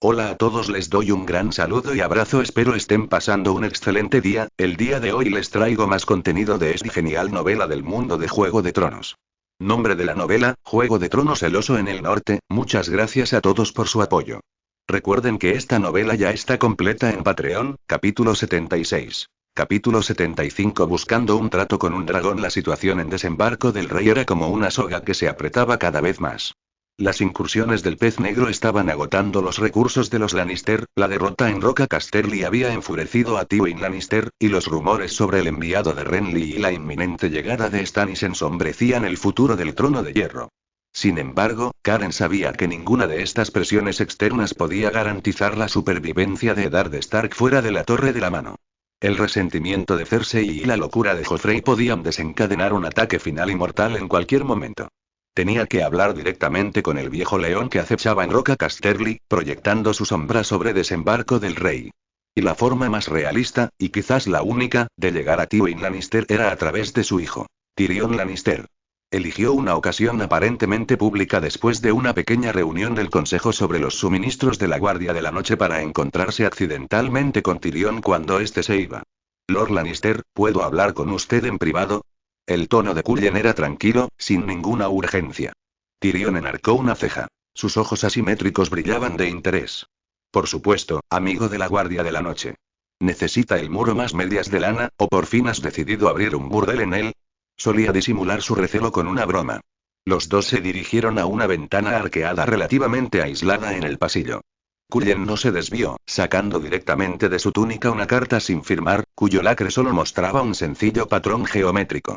Hola a todos, les doy un gran saludo y abrazo, espero estén pasando un excelente día. El día de hoy les traigo más contenido de esta genial novela del mundo de Juego de Tronos. Nombre de la novela, Juego de Tronos, el oso en el norte. Muchas gracias a todos por su apoyo. Recuerden que esta novela ya está completa en Patreon, capítulo 76. Capítulo 75. Buscando un trato con un dragón. La situación en Desembarco del Rey era como una soga que se apretaba cada vez más. Las incursiones del pez negro estaban agotando los recursos de los Lannister, la derrota en Roca Casterly había enfurecido a Tywin Lannister, y los rumores sobre el enviado de Renly y la inminente llegada de Stannis ensombrecían el futuro del Trono de Hierro. Sin embargo, Karen sabía que ninguna de estas presiones externas podía garantizar la supervivencia de Eddard Stark fuera de la Torre de la Mano. El resentimiento de Cersei y la locura de Joffrey podían desencadenar un ataque final y mortal en cualquier momento. Tenía que hablar directamente con el viejo león que acechaba en Roca Casterly, proyectando su sombra sobre Desembarco del Rey. Y la forma más realista, y quizás la única, de llegar a Tywin Lannister era a través de su hijo, Tyrion Lannister. Eligió una ocasión aparentemente pública después de una pequeña reunión del Consejo sobre los suministros de la Guardia de la Noche para encontrarse accidentalmente con Tyrion cuando éste se iba. Lord Lannister, ¿puedo hablar con usted en privado? El tono de Cullen era tranquilo, sin ninguna urgencia. Tyrion enarcó una ceja. Sus ojos asimétricos brillaban de interés. Por supuesto, amigo de la Guardia de la Noche. ¿Necesita el muro más medias de lana, o por fin has decidido abrir un burdel en él? Solía disimular su recelo con una broma. Los dos se dirigieron a una ventana arqueada relativamente aislada en el pasillo. Cullen no se desvió, sacando directamente de su túnica una carta sin firmar, cuyo lacre solo mostraba un sencillo patrón geométrico.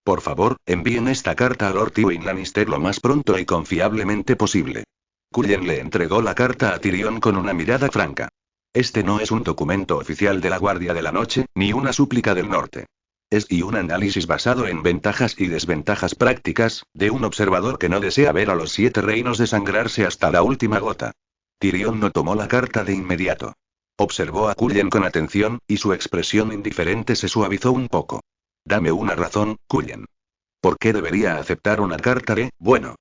Por favor, envíen esta carta a Lord Tywin Lannister lo más pronto y confiablemente posible. Cullen le entregó la carta a Tyrion con una mirada franca. Este no es un documento oficial de la Guardia de la Noche, ni una súplica del norte. Es un análisis basado en ventajas y desventajas prácticas, de un observador que no desea ver a los 7 reinos desangrarse hasta la última gota. Tyrion no tomó la carta de inmediato. Observó a Cullen con atención, y su expresión indiferente se suavizó un poco. Dame una razón, Cullen. ¿Por qué debería aceptar una carta de,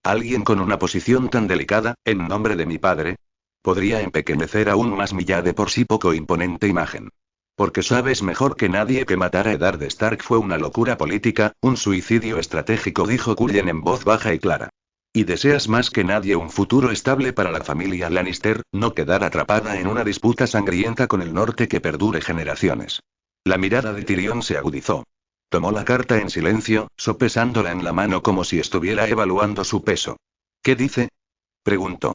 alguien con una posición tan delicada, en nombre de mi padre? Podría empequeñecer aún más mi ya de por sí poco imponente imagen. Porque sabes mejor que nadie que matar a Eddard Stark fue una locura política, un suicidio estratégico, dijo Cullen en voz baja y clara. Y deseas más que nadie un futuro estable para la familia Lannister, no quedar atrapada en una disputa sangrienta con el norte que perdure generaciones. La mirada de Tyrion se agudizó. Tomó la carta en silencio, sopesándola en la mano como si estuviera evaluando su peso. ¿Qué dice? Preguntó.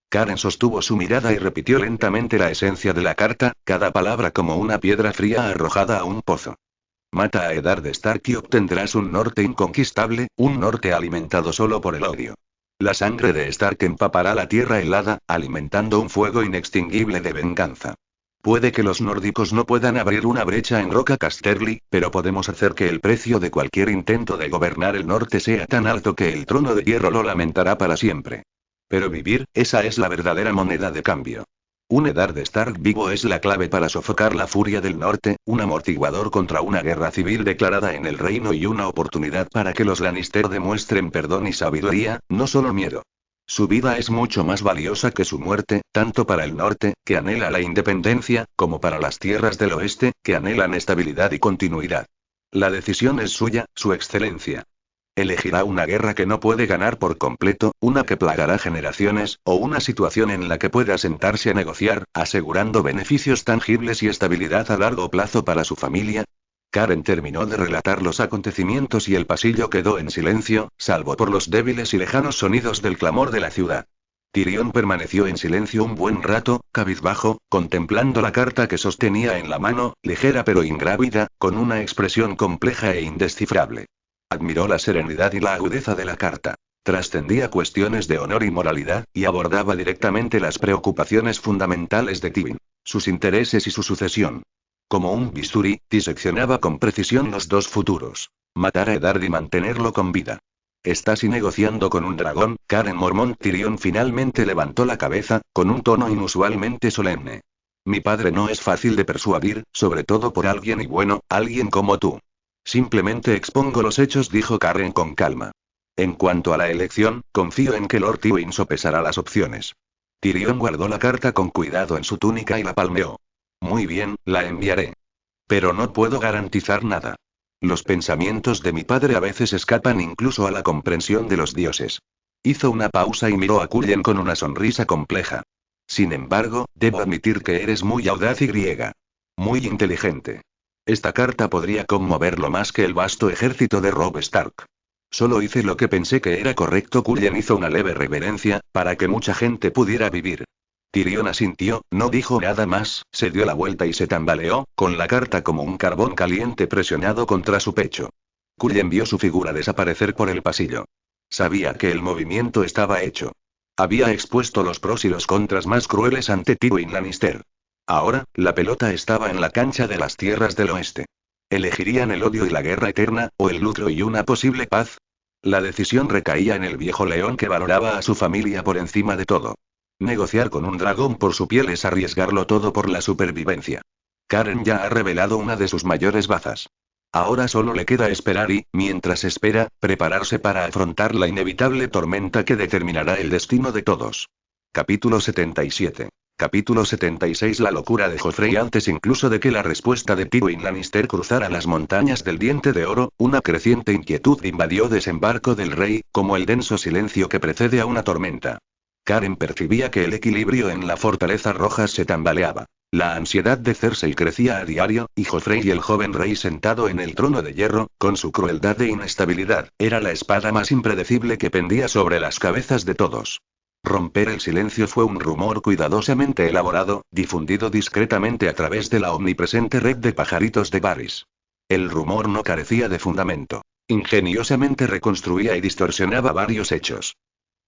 Karen sostuvo su mirada y repitió lentamente la esencia de la carta, cada palabra como una piedra fría arrojada a un pozo. Mata a Eddard Stark y obtendrás un norte inconquistable, un norte alimentado solo por el odio. La sangre de Stark empapará la tierra helada, alimentando un fuego inextinguible de venganza. Puede que los nórdicos no puedan abrir una brecha en Roca Casterly, pero podemos hacer que el precio de cualquier intento de gobernar el norte sea tan alto que el Trono de Hierro lo lamentará para siempre. Pero vivir, esa es la verdadera moneda de cambio. Un Eddard Stark vivo es la clave para sofocar la furia del norte, un amortiguador contra una guerra civil declarada en el reino y una oportunidad para que los Lannister demuestren perdón y sabiduría, no solo miedo. Su vida es mucho más valiosa que su muerte, tanto para el norte, que anhela la independencia, como para las tierras del oeste, que anhelan estabilidad y continuidad. La decisión es suya, su excelencia. Elegirá una guerra que no puede ganar por completo, una que plagará generaciones, o una situación en la que pueda sentarse a negociar, asegurando beneficios tangibles y estabilidad a largo plazo para su familia. Karen terminó de relatar los acontecimientos y el pasillo quedó en silencio, salvo por los débiles y lejanos sonidos del clamor de la ciudad. Tyrion permaneció en silencio un buen rato, cabizbajo, contemplando la carta que sostenía en la mano, ligera pero ingrávida, con una expresión compleja e indescifrable. Admiró la serenidad y la agudeza de la carta. Trascendía cuestiones de honor y moralidad, y abordaba directamente las preocupaciones fundamentales de Tywin, sus intereses y su sucesión. Como un bisturí, diseccionaba con precisión los dos futuros. Matar a Eddard y mantenerlo con vida. ¿Estás negociando con un dragón, Karen Mormont? Tyrion finalmente levantó la cabeza, con un tono inusualmente solemne. Mi padre no es fácil de persuadir, sobre todo por alguien y bueno, alguien como tú. Simplemente expongo los hechos, dijo Karen con calma. En cuanto a la elección, confío en que Lord Tywin sopesará las opciones. Tyrion guardó la carta con cuidado en su túnica y la palmeó. Muy bien, la enviaré. Pero no puedo garantizar nada. Los pensamientos de mi padre a veces escapan incluso a la comprensión de los dioses. Hizo una pausa y miró a Cullen con una sonrisa compleja. Sin embargo, debo admitir que eres muy audaz y griega. Muy inteligente. Esta carta podría conmoverlo más que el vasto ejército de Robb Stark. Solo hice lo que pensé que era correcto. Cullen hizo una leve reverencia, para que mucha gente pudiera vivir. Tyrion asintió, no dijo nada más, se dio la vuelta y se tambaleó, con la carta como un carbón caliente presionado contra su pecho. Cullen vio su figura desaparecer por el pasillo. Sabía que el movimiento estaba hecho. Había expuesto los pros y los contras más crueles ante Tywin Lannister. Ahora, la pelota estaba en la cancha de las tierras del oeste. ¿Elegirían el odio y la guerra eterna, o el lucro y una posible paz? La decisión recaía en el viejo león que valoraba a su familia por encima de todo. Negociar con un dragón por su piel es arriesgarlo todo por la supervivencia. Karen ya ha revelado una de sus mayores bazas. Ahora solo le queda esperar y, mientras espera, prepararse para afrontar la inevitable tormenta que determinará el destino de todos. Capítulo 77. Capítulo 76. La locura de Joffrey. Antes incluso de que la respuesta de Tywin Lannister cruzara las montañas del Diente de Oro, una creciente inquietud invadió Desembarco del Rey, como el denso silencio que precede a una tormenta. Karen percibía que el equilibrio en la fortaleza roja se tambaleaba. La ansiedad de Cersei crecía a diario, y Joffrey y el joven rey sentado en el trono de hierro, con su crueldad e inestabilidad, era la espada más impredecible que pendía sobre las cabezas de todos. Romper el silencio fue un rumor cuidadosamente elaborado, difundido discretamente a través de la omnipresente red de pajaritos de Varys. El rumor no carecía de fundamento. Ingeniosamente reconstruía y distorsionaba varios hechos.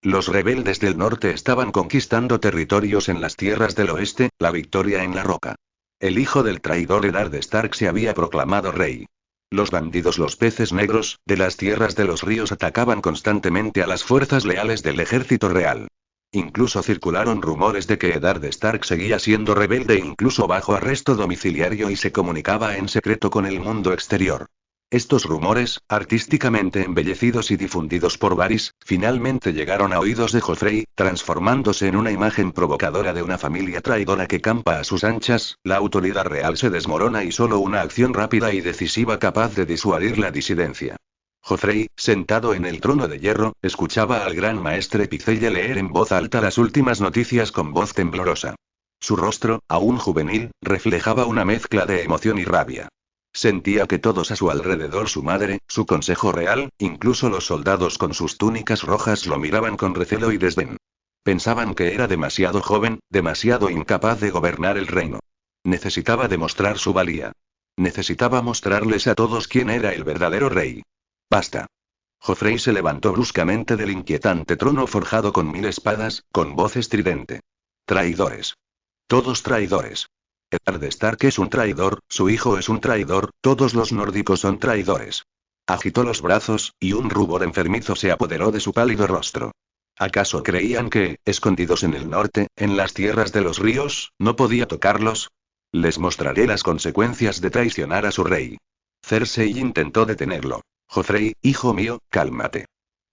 Los rebeldes del norte estaban conquistando territorios en las tierras del oeste, la victoria en la roca. El hijo del traidor Eddard Stark se había proclamado rey. Los bandidos, los peces negros, de las tierras de los ríos atacaban constantemente a las fuerzas leales del ejército real. Incluso circularon rumores de que Eddard Stark seguía siendo rebelde incluso bajo arresto domiciliario y se comunicaba en secreto con el mundo exterior. Estos rumores, artísticamente embellecidos y difundidos por Varys, finalmente llegaron a oídos de Joffrey, transformándose en una imagen provocadora de una familia traidora que campa a sus anchas. La autoridad real se desmorona y solo una acción rápida y decisiva capaz de disuadir la disidencia. Joffrey, sentado en el trono de hierro, escuchaba al gran maestre Pycelle leer en voz alta las últimas noticias con voz temblorosa. Su rostro, aún juvenil, reflejaba una mezcla de emoción y rabia. Sentía que todos a su alrededor, su madre, su consejo real, incluso los soldados con sus túnicas rojas lo miraban con recelo y desdén. Pensaban que era demasiado joven, demasiado incapaz de gobernar el reino. Necesitaba demostrar su valía. Necesitaba mostrarles a todos quién era el verdadero rey. Basta. Joffrey se levantó bruscamente del inquietante trono forjado con 1000 espadas, con voz estridente. Traidores. Todos traidores. Eddard Stark es un traidor, su hijo es un traidor, todos los nórdicos son traidores. Agitó los brazos, y un rubor enfermizo se apoderó de su pálido rostro. ¿Acaso creían que, escondidos en el norte, en las tierras de los ríos, no podía tocarlos? Les mostraré las consecuencias de traicionar a su rey. Cersei intentó detenerlo. Joffrey, hijo mío, cálmate.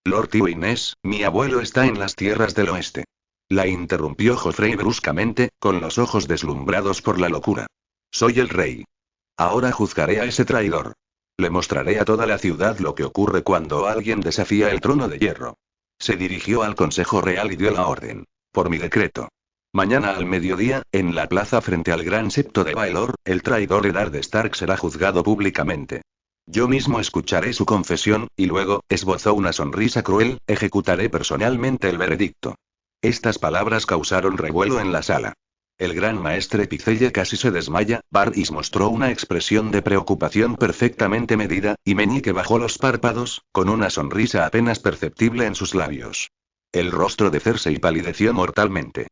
Lord Tywin mi abuelo está en las tierras del oeste. La interrumpió Joffrey bruscamente, con los ojos deslumbrados por la locura. Soy el rey. Ahora juzgaré a ese traidor. Le mostraré a toda la ciudad lo que ocurre cuando alguien desafía el trono de hierro. Se dirigió al Consejo Real y dio la orden. Por mi decreto. Mañana al mediodía, en la plaza frente al gran septo de Baelor, el traidor Eddard Stark será juzgado públicamente. Yo mismo escucharé su confesión, y luego, esbozó una sonrisa cruel, ejecutaré personalmente el veredicto. Estas palabras causaron revuelo en la sala. El gran maestre Pycelle casi se desmaya. Varys mostró una expresión de preocupación perfectamente medida, y Meñique bajó los párpados, con una sonrisa apenas perceptible en sus labios. El rostro de Cersei palideció mortalmente.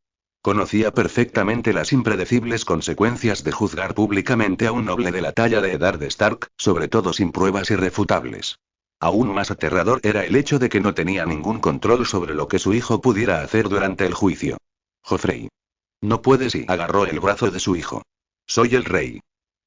Conocía perfectamente las impredecibles consecuencias de juzgar públicamente a un noble de la talla de Eddard Stark, sobre todo sin pruebas irrefutables. Aún más aterrador era el hecho de que no tenía ningún control sobre lo que su hijo pudiera hacer durante el juicio. Joffrey. No puedes y agarró el brazo de su hijo. Soy el rey.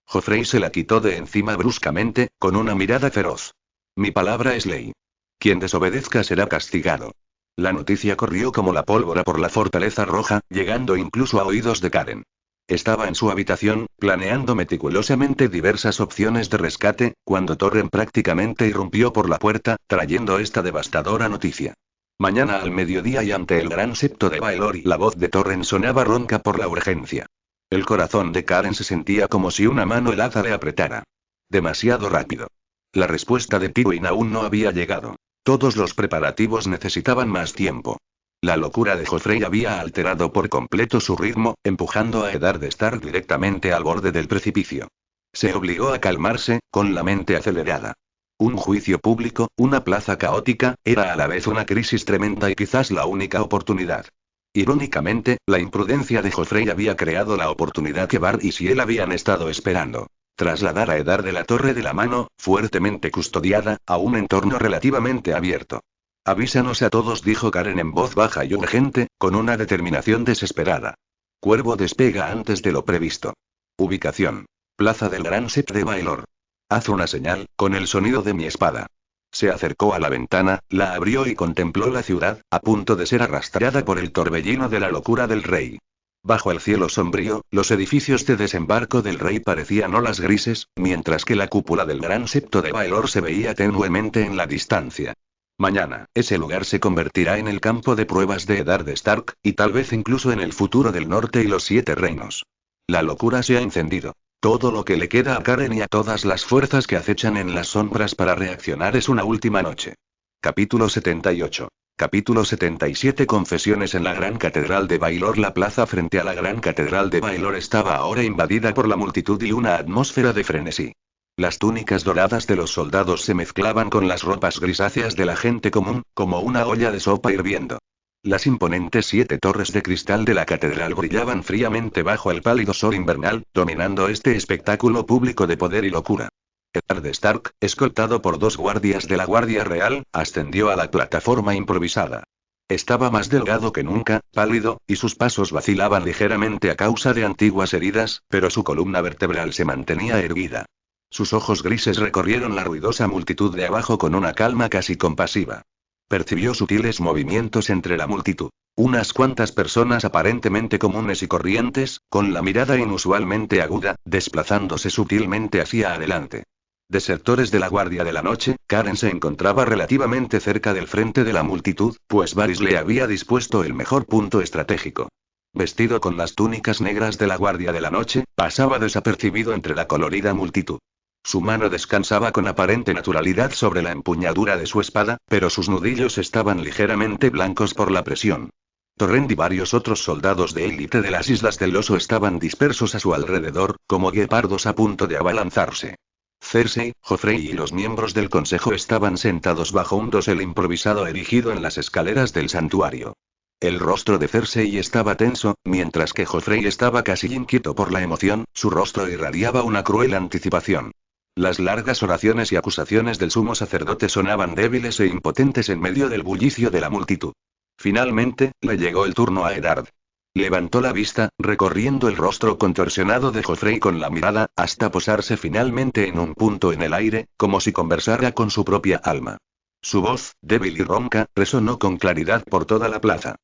Joffrey se la quitó de encima bruscamente, con una mirada feroz. Mi palabra es ley. Quien desobedezca será castigado. La noticia corrió como la pólvora por la Fortaleza Roja, llegando incluso a oídos de Karen. Estaba en su habitación, planeando meticulosamente diversas opciones de rescate, cuando Torren prácticamente irrumpió por la puerta, trayendo esta devastadora noticia. Mañana al mediodía y ante el gran septo de Baelor, y la voz de Torren sonaba ronca por la urgencia. El corazón de Karen se sentía como si una mano helada le apretara. Demasiado rápido. La respuesta de Tywin aún no había llegado. Todos los preparativos necesitaban más tiempo. La locura de Joffrey había alterado por completo su ritmo, empujando a Eddard Stark directamente al borde del precipicio. Se obligó a calmarse, con la mente acelerada. Un juicio público, una plaza caótica, era a la vez una crisis tremenda y quizás la única oportunidad. Irónicamente, la imprudencia de Joffrey había creado la oportunidad que Bart y Ciel habían estado esperando. Trasladar a Eddard de la Torre de la Mano, fuertemente custodiada, a un entorno relativamente abierto. Avísanos a todos, dijo Karen en voz baja y urgente, con una determinación desesperada. Cuervo despega antes de lo previsto. Ubicación. Plaza del Gran Sept de Baelor. Haz una señal, con el sonido de mi espada. Se acercó a la ventana, la abrió y contempló la ciudad, a punto de ser arrastrada por el torbellino de la locura del rey. Bajo el cielo sombrío, los edificios de desembarco del rey parecían olas grises, mientras que la cúpula del Gran Septo de Baelor se veía tenuemente en la distancia. Mañana, ese lugar se convertirá en el campo de pruebas de Eddard Stark, y tal vez incluso en el futuro del norte y los 7 reinos. La locura se ha encendido. Todo lo que le queda a Karen y a todas las fuerzas que acechan en las sombras para reaccionar es una última noche. Capítulo 78. Capítulo 77. Confesiones en la Gran Catedral de Baelor. La plaza frente a la Gran Catedral de Baelor estaba ahora invadida por la multitud y una atmósfera de frenesí. Las túnicas doradas de los soldados se mezclaban con las ropas grisáceas de la gente común, como una olla de sopa hirviendo. Las imponentes 7 torres de cristal de la catedral brillaban fríamente bajo el pálido sol invernal, dominando este espectáculo público de poder y locura. Eddard Stark, escoltado por 2 guardias de la Guardia Real, ascendió a la plataforma improvisada. Estaba más delgado que nunca, pálido, y sus pasos vacilaban ligeramente a causa de antiguas heridas, pero su columna vertebral se mantenía erguida. Sus ojos grises recorrieron la ruidosa multitud de abajo con una calma casi compasiva. Percibió sutiles movimientos entre la multitud. Unas cuantas personas aparentemente comunes y corrientes, con la mirada inusualmente aguda, desplazándose sutilmente hacia adelante. Desertores de la Guardia de la Noche, Karen se encontraba relativamente cerca del frente de la multitud, pues Varys le había dispuesto el mejor punto estratégico. Vestido con las túnicas negras de la Guardia de la Noche, pasaba desapercibido entre la colorida multitud. Su mano descansaba con aparente naturalidad sobre la empuñadura de su espada, pero sus nudillos estaban ligeramente blancos por la presión. Torrent y varios otros soldados de élite de las Islas del Oso estaban dispersos a su alrededor, como guepardos a punto de abalanzarse. Cersei, Joffrey y los miembros del consejo estaban sentados bajo un dosel improvisado erigido en las escaleras del santuario. El rostro de Cersei estaba tenso, mientras que Joffrey estaba casi inquieto por la emoción, su rostro irradiaba una cruel anticipación. Las largas oraciones y acusaciones del sumo sacerdote sonaban débiles e impotentes en medio del bullicio de la multitud. Finalmente, le llegó el turno a Eddard. Levantó la vista, recorriendo el rostro contorsionado de Joffrey con la mirada, hasta posarse finalmente en un punto en el aire, como si conversara con su propia alma. Su voz, débil y ronca, resonó con claridad por toda la plaza.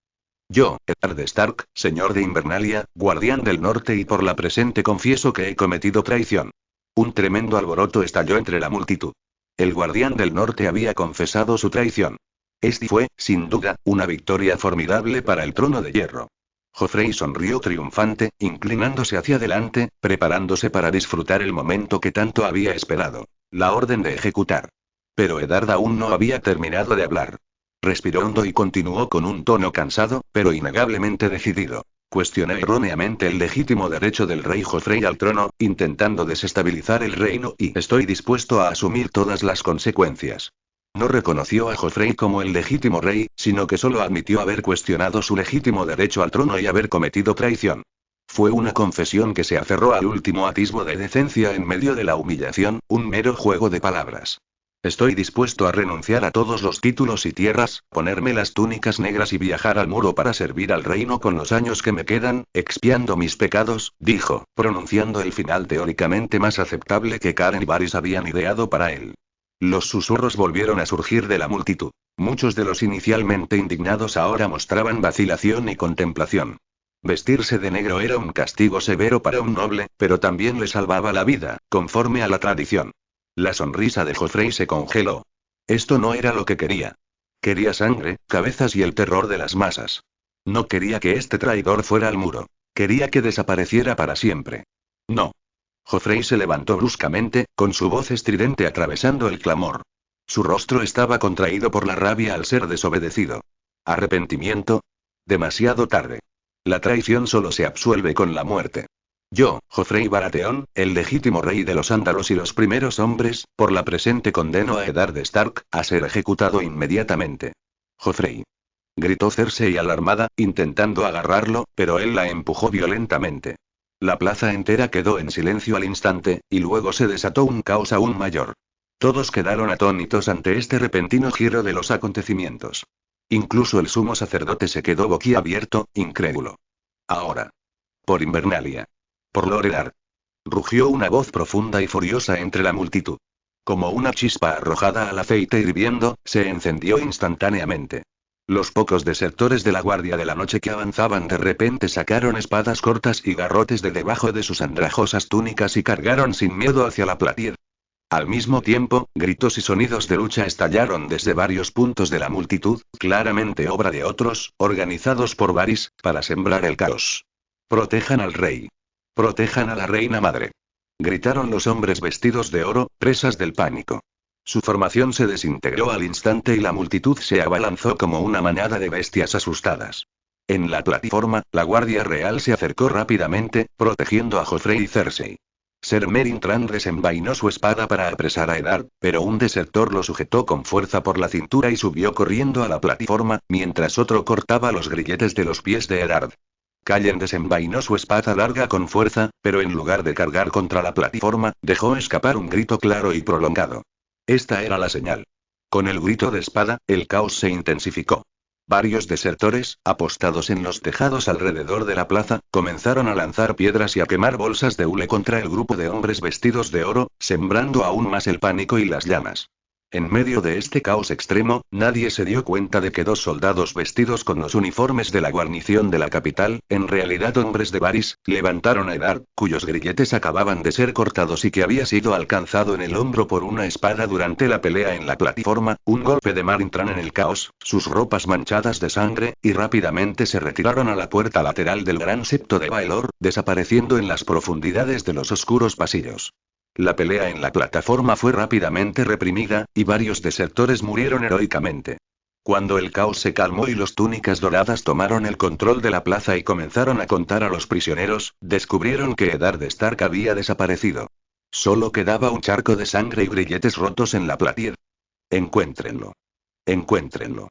Yo, Eddard Stark, señor de Invernalia, guardián del norte y por la presente confieso que he cometido traición. Un tremendo alboroto estalló entre la multitud. El guardián del norte había confesado su traición. Este fue, sin duda, una victoria formidable para el trono de hierro. Joffrey sonrió triunfante, inclinándose hacia adelante, preparándose para disfrutar el momento que tanto había esperado, la orden de ejecutar. Pero Eddard aún no había terminado de hablar. Respiró hondo y continuó con un tono cansado, pero innegablemente decidido. Cuestioné erróneamente el legítimo derecho del rey Joffrey al trono, intentando desestabilizar el reino y estoy dispuesto a asumir todas las consecuencias. No reconoció a Joffrey como el legítimo rey, sino que solo admitió haber cuestionado su legítimo derecho al trono y haber cometido traición. Fue una confesión que se aferró al último atisbo de decencia en medio de la humillación, un mero juego de palabras. Estoy dispuesto a renunciar a todos los títulos y tierras, ponerme las túnicas negras y viajar al muro para servir al reino con los años que me quedan, expiando mis pecados, dijo, pronunciando el final teóricamente más aceptable que Karen y Varys habían ideado para él. Los susurros volvieron a surgir de la multitud. Muchos de los inicialmente indignados ahora mostraban vacilación y contemplación. Vestirse de negro era un castigo severo para un noble, pero también le salvaba la vida, conforme a la tradición. La sonrisa de Joffrey se congeló. Esto no era lo que quería. Quería sangre, cabezas y el terror de las masas. No quería que este traidor fuera al muro. Quería que desapareciera para siempre. No. Joffrey se levantó bruscamente, con su voz estridente atravesando el clamor. Su rostro estaba contraído por la rabia al ser desobedecido. ¿Arrepentimiento? Demasiado tarde. La traición solo se absuelve con la muerte. Yo, Joffrey Baratheon, el legítimo rey de los Ándalos y los primeros hombres, por la presente condeno a Eddard Stark a ser ejecutado inmediatamente. Joffrey. Gritó Cersei alarmada, intentando agarrarlo, pero él la empujó violentamente. La plaza entera quedó en silencio al instante, y luego se desató un caos aún mayor. Todos quedaron atónitos ante este repentino giro de los acontecimientos. Incluso el sumo sacerdote se quedó boquiabierto, incrédulo. Ahora. Por Invernalia. Por Lord Eddard. Rugió una voz profunda y furiosa entre la multitud. Como una chispa arrojada al aceite hirviendo, se encendió instantáneamente. Los pocos desertores de la Guardia de la Noche que avanzaban de repente sacaron espadas cortas y garrotes de debajo de sus andrajosas túnicas y cargaron sin miedo hacia la platir. Al mismo tiempo, gritos y sonidos de lucha estallaron desde varios puntos de la multitud, claramente obra de otros, organizados por Varys, para sembrar el caos. Protejan al rey. Protejan a la reina madre. Gritaron los hombres vestidos de oro, presas del pánico. Su formación se desintegró al instante y la multitud se abalanzó como una manada de bestias asustadas. En la plataforma, la Guardia Real se acercó rápidamente, protegiendo a Joffrey y Cersei. Ser Meryn Trant desenvainó su espada para apresar a Eddard, pero un desertor lo sujetó con fuerza por la cintura y subió corriendo a la plataforma, mientras otro cortaba los grilletes de los pies de Eddard. Callen desenvainó su espada larga con fuerza, pero en lugar de cargar contra la plataforma, dejó escapar un grito claro y prolongado. Esta era la señal. Con el grito de espada, el caos se intensificó. Varios desertores, apostados en los tejados alrededor de la plaza, comenzaron a lanzar piedras y a quemar bolsas de hule contra el grupo de hombres vestidos de oro, sembrando aún más el pánico y las llamas. En medio de este caos extremo, nadie se dio cuenta de que dos soldados vestidos con los uniformes de la guarnición de la capital, en realidad hombres de Varys, levantaron a Eddard, cuyos grilletes acababan de ser cortados y que había sido alcanzado en el hombro por una espada durante la pelea en la plataforma, un golpe de Meryn Trant en el caos, sus ropas manchadas de sangre, y rápidamente se retiraron a la puerta lateral del gran septo de Baelor, desapareciendo en las profundidades de los oscuros pasillos. La pelea en la plataforma fue rápidamente reprimida, y varios desertores murieron heroicamente. Cuando el caos se calmó y los túnicas doradas tomaron el control de la plaza y comenzaron a contar a los prisioneros, descubrieron que Eddard Stark había desaparecido. Solo quedaba un charco de sangre y grilletes rotos en la platir. Encuéntrenlo. Encuéntrenlo.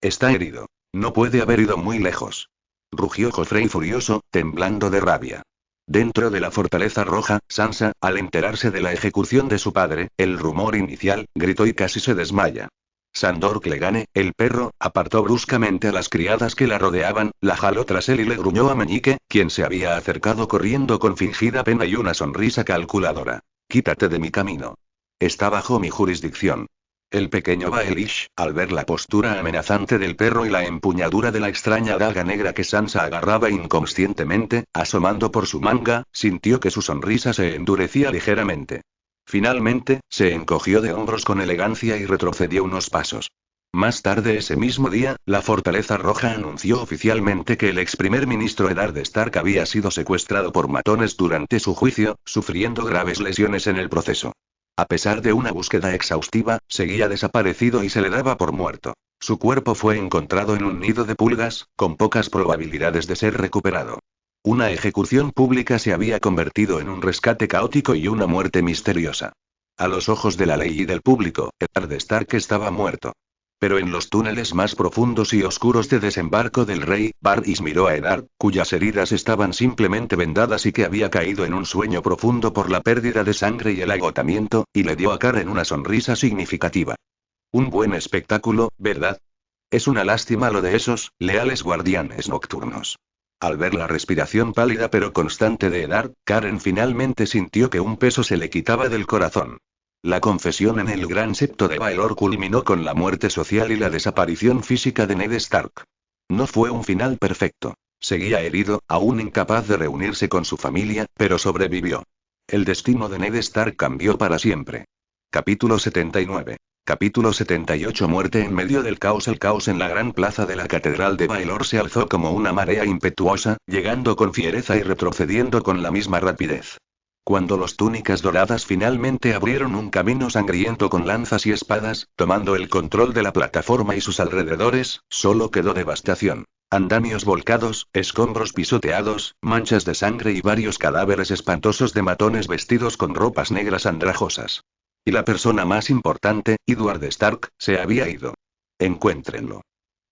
Está herido. No puede haber ido muy lejos. Rugió Joffrey furioso, temblando de rabia. Dentro de la Fortaleza Roja, Sansa, al enterarse de la ejecución de su padre, el rumor inicial, gritó y casi se desmaya. Sandor Clegane, el perro, apartó bruscamente a las criadas que la rodeaban, la jaló tras él y le gruñó a Meñique, quien se había acercado corriendo con fingida pena y una sonrisa calculadora. Quítate de mi camino. Está bajo mi jurisdicción. El pequeño Baelish, al ver la postura amenazante del perro y la empuñadura de la extraña daga negra que Sansa agarraba inconscientemente, asomando por su manga, sintió que su sonrisa se endurecía ligeramente. Finalmente, se encogió de hombros con elegancia y retrocedió unos pasos. Más tarde ese mismo día, la Fortaleza Roja anunció oficialmente que el ex primer ministro Eddard Stark había sido secuestrado por matones durante su juicio, sufriendo graves lesiones en el proceso. A pesar de una búsqueda exhaustiva, seguía desaparecido y se le daba por muerto. Su cuerpo fue encontrado en un nido de pulgas, con pocas probabilidades de ser recuperado. Una ejecución pública se había convertido en un rescate caótico y una muerte misteriosa. A los ojos de la ley y del público, Eddard Stark estaba muerto. Pero en los túneles más profundos y oscuros de desembarco del rey, Varys miró a Eddard, cuyas heridas estaban simplemente vendadas y que había caído en un sueño profundo por la pérdida de sangre y el agotamiento, y le dio a Karen una sonrisa significativa. Un buen espectáculo, ¿verdad? Es una lástima lo de esos leales guardianes nocturnos. Al ver la respiración pálida pero constante de Eddard, Karen finalmente sintió que un peso se le quitaba del corazón. La confesión en el Gran Septo de Baelor culminó con la muerte social y la desaparición física de Ned Stark. No fue un final perfecto. Seguía herido, aún incapaz de reunirse con su familia, pero sobrevivió. El destino de Ned Stark cambió para siempre. Capítulo 79. Capítulo 78. Muerte en medio del caos. El caos en la gran plaza de la Catedral de Baelor se alzó como una marea impetuosa, llegando con fiereza y retrocediendo con la misma rapidez. Cuando los túnicas doradas finalmente abrieron un camino sangriento con lanzas y espadas, tomando el control de la plataforma y sus alrededores, solo quedó devastación. Andamios volcados, escombros pisoteados, manchas de sangre y varios cadáveres espantosos de matones vestidos con ropas negras andrajosas. Y la persona más importante, Edward Stark, se había ido. Encuéntrenlo.